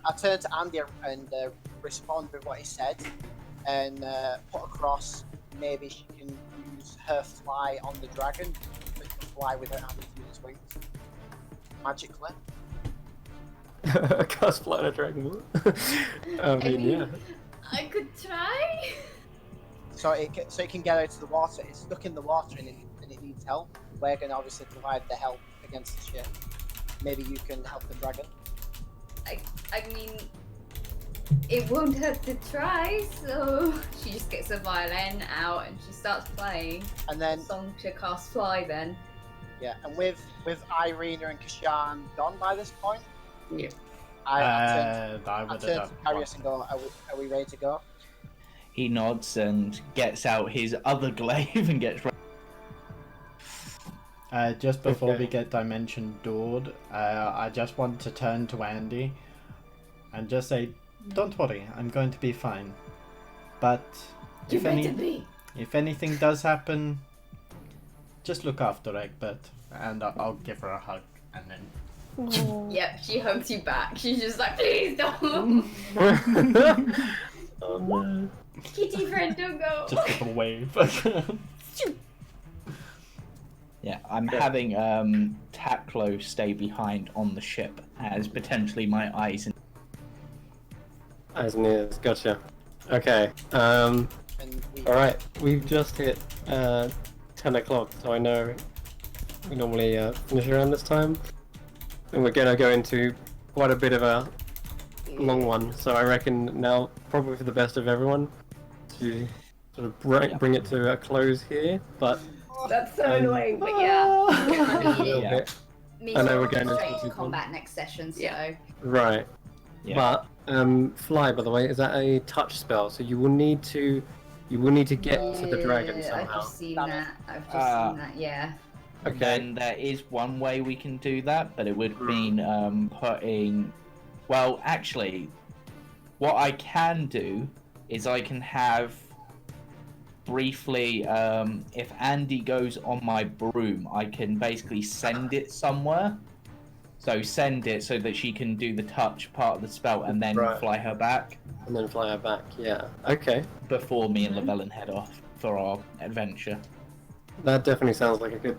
I turned to Andy and responded with what he said, and put across maybe she can use her fly on the dragon, but can fly without having to use his wings magically. I can't fly a dragon. I mean, yeah. I could try. So it can get out of the water. It's stuck in the water and it needs help. We're going to obviously provide the help against the ship. Maybe you can help the dragon. I mean, it won't hurt to try, so she just gets a violin out and she starts playing. And then Song to cast fly then. yeah, and with Irina and Kashan gone by this point, Yeah. I I turn would to have Carius and go, are we ready to go? He nods and gets out his other glaive and gets ready. Just before Okay. we get Dimension Doored, I just want to turn to Andy and just say, don't worry, I'm going to be fine. But You if, better be. if anything does happen, just look after Egbert, and I'll give her a hug, and then... Yep, she hugs you back. She's just like, please don't. Oh no. Kitty friend, don't go. Just give a wave. Yeah, I'm having Taklo stay behind on the ship as potentially my eyes and Eyes and ears, gotcha. Okay. And we, All right. We've just hit 10 o'clock, so I know we normally finish around this time, and we're gonna go into quite a bit of a long one. So I reckon now, probably for the best of everyone, to sort of bring it to a close here. But That's so annoying, but yeah. I a little mean, bit. me I know we're going going straight into to combat next session, so Yeah. Right. Yeah. But fly, by the way, is that a touch spell? So you will need to get to the dragon I've somehow. just seen Damn it. that. I've just seen that. Yeah. Okay. Then there is one way we can do that, but it would mean putting. Well, actually, what I can do is I can have briefly. If Andy goes on my broom, I can basically send it somewhere. So send it so that she can do the touch part of the spell and then Right. fly her back And then fly her back. Yeah. Okay. before me and Llewellyn head off for our adventure. That definitely sounds like a good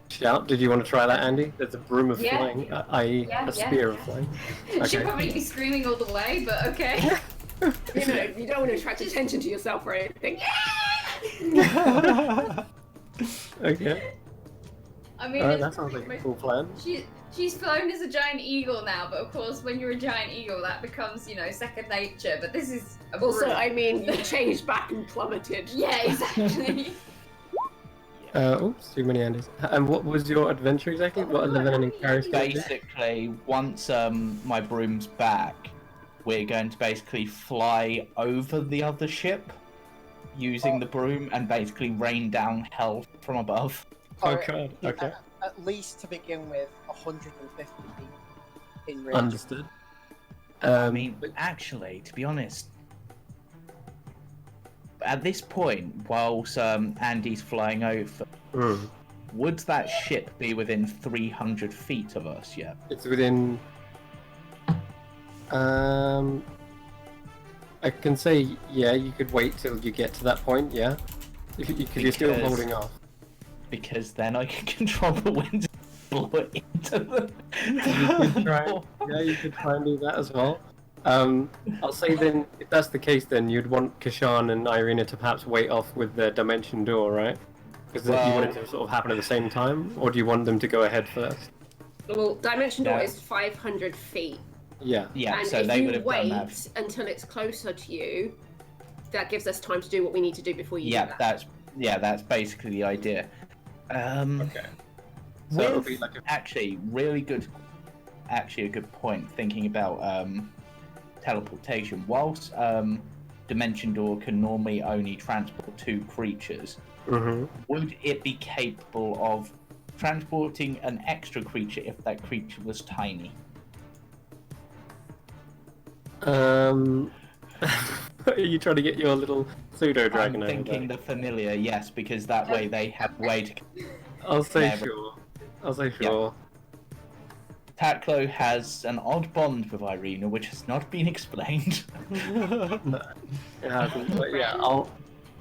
shout. Did you want to try that, Andy? There's a broom of Yeah. flying, i.e., Yeah, a spear of flying. She'll Okay. probably be screaming all the way, but okay. You know, you don't want to attract attention to yourself or anything. Okay. I mean, Alright, it's that sounds like a pretty cool plan. She's flown as a giant eagle now, but of course, when you're a giant eagle, that becomes, second nature. But this is a Also, broom. I mean, you changed back and plummeted. Yeah, exactly. Oops, too many Andys. And what was your adventure exactly? What are Llewellyn and Karis going to do? Basically, once my broom's back, we're going to basically fly over the other ship using the broom and basically rain down hell from above. Oh Or god, okay. At least to begin with, 150 feet in range. Understood. I mean, actually, to be honest, at this point, whilst Andy's flying over, would that ship be within 300 feet of us yet? It's within. I can say, yeah, you could wait till you get to that point, yeah? Because you're still Because- holding off. Because then I can control the wind and blow it into the. Yeah, you could try and do that as well. I'll say then, if that's the case, then you'd want Kashan and Irina to perhaps wait off with the dimension door, right? Because you want it to sort of happen at the same time, or do you want them to go ahead first? Well, Dimension Door Yeah. is 500 feet. Yeah. Yeah, And so if they you would have wait done that. until it's closer to you, that gives us time to do what we need to do before you do that. That's basically the idea. Okay. So it'll With be like a... actually a good point. Thinking about teleportation, whilst Dimension Door can normally only transport 2 creatures, would it be capable of transporting an extra creature if that creature was tiny? Are you trying to get your little pseudo dragon I'm over thinking there? the familiar, yes, because that way they have way to. I'll say Yeah, but- sure. I'll say Yeah. sure. Taklo has an odd bond with Irina, which has not been explained. It hasn't, but yeah,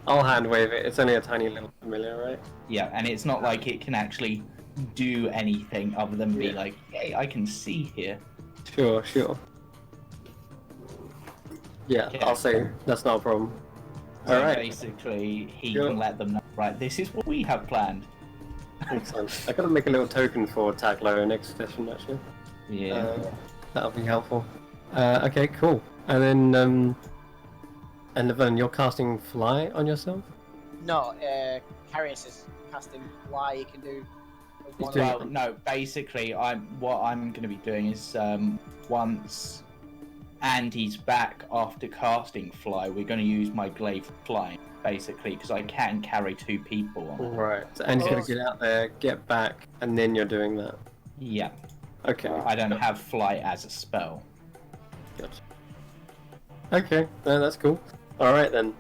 I'll hand wave it. It's only a tiny little familiar, right? Yeah, and it's not like it can actually do anything other than be Yeah. like, hey, I can see here. Sure. Yeah, Okay. I'll say that's not a problem. So Alright, basically, he Sure. can let them know, right, this is what we have planned. excellent. I gotta make a little token for Taklo next session, actually. Yeah. That'll be helpful. Okay, cool. And then, and then you're casting Fly on yourself? No, Carius is casting fly. You can do. one doing- of- Well, no, basically, what I'm going to be doing is once Andy's back after casting Fly, we're going to use my glaive for flying, basically, because I can carry 2 people on it. Right. So Andy's gonna get out there, get back, and then you're doing that. Yeah, Okay. I don't have Fly as a spell. Gotcha. Okay, no, that's cool. Alright then.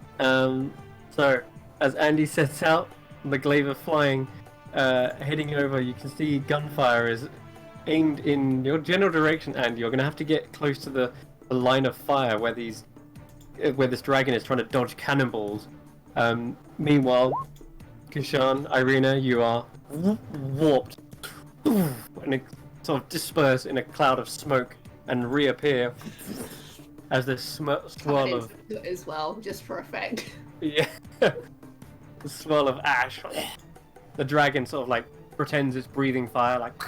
So, as Andy sets out, the glaive of flying, heading over, you can see gunfire is aimed in your general direction, Andy. You're going to have to get close to the line of fire where this dragon is trying to dodge cannonballs. Meanwhile, Kishan, Irina, you are warped and sort of disperse in a cloud of smoke and reappear as this swirl of as well, just for effect. yeah, the swirl of ash. The dragon sort of like pretends it's breathing fire, like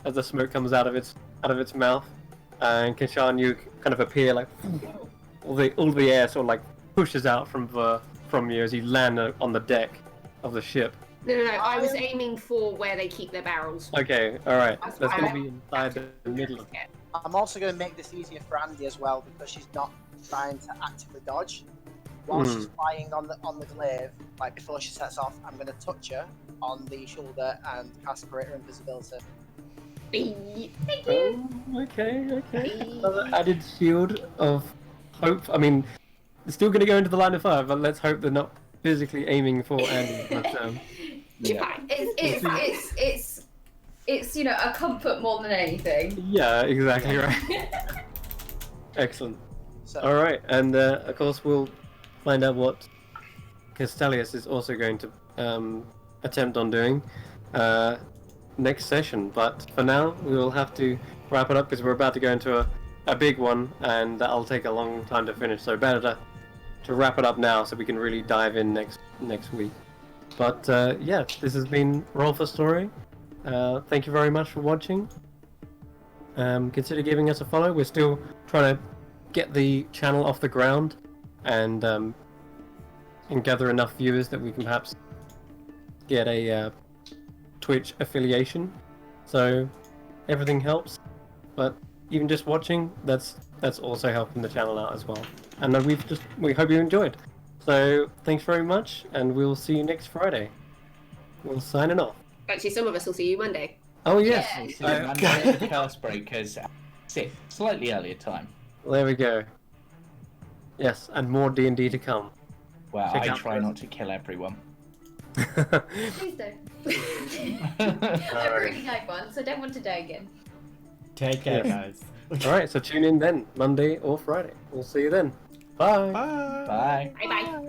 as the smoke comes out of its mouth, and Kishan, you kind of appear like all the air sort of like pushes out from you as you land on the deck of the ship. No. I was aiming for where they keep their barrels. Okay, all right. That's That's why gonna I- be inside the middle of. I'm also going to make this easier for Andy as well because she's not trying to actively dodge. While she's flying on the glaive, like before she sets off, I'm going to touch her on the shoulder and cast Greater Invisibility. Thank you. Oh, okay. Another added shield of hope. I mean, it's still going to go into the line of fire, but let's hope they're not physically aiming for Andy. But, You're fine. It's a comfort more than anything. yeah, exactly right. Excellent. So, All right, and of course we'll find out what Castellius is also going to attempt on doing next session. But for now, we will have to wrap it up because we're about to go into a big one, and that'll take a long time to finish. So better to wrap it up now so we can really dive in next week. But yeah, this has been Roll for Story. Thank you very much for watching. Consider giving us a follow. We're still trying to get the channel off the ground and gather enough viewers that we can perhaps get a Twitch affiliation. So everything helps, but even just watching, that's also helping the channel out as well. And we hope you enjoyed. So thanks very much, and we'll see you next Friday. We'll sign it off. Actually, some of us will see you Monday. Oh yes. Yeah. So Monday, Cursebreakers, slightly earlier time. There we go. Yes, and more D&D to come. Well, Check I out try Curse. not to kill everyone. Please don't. I've already died once. I don't want to die again. Take care, Yes. guys. Alright, so tune in then, Monday or Friday. We'll see you then. Bye. Bye. Bye. Bye bye.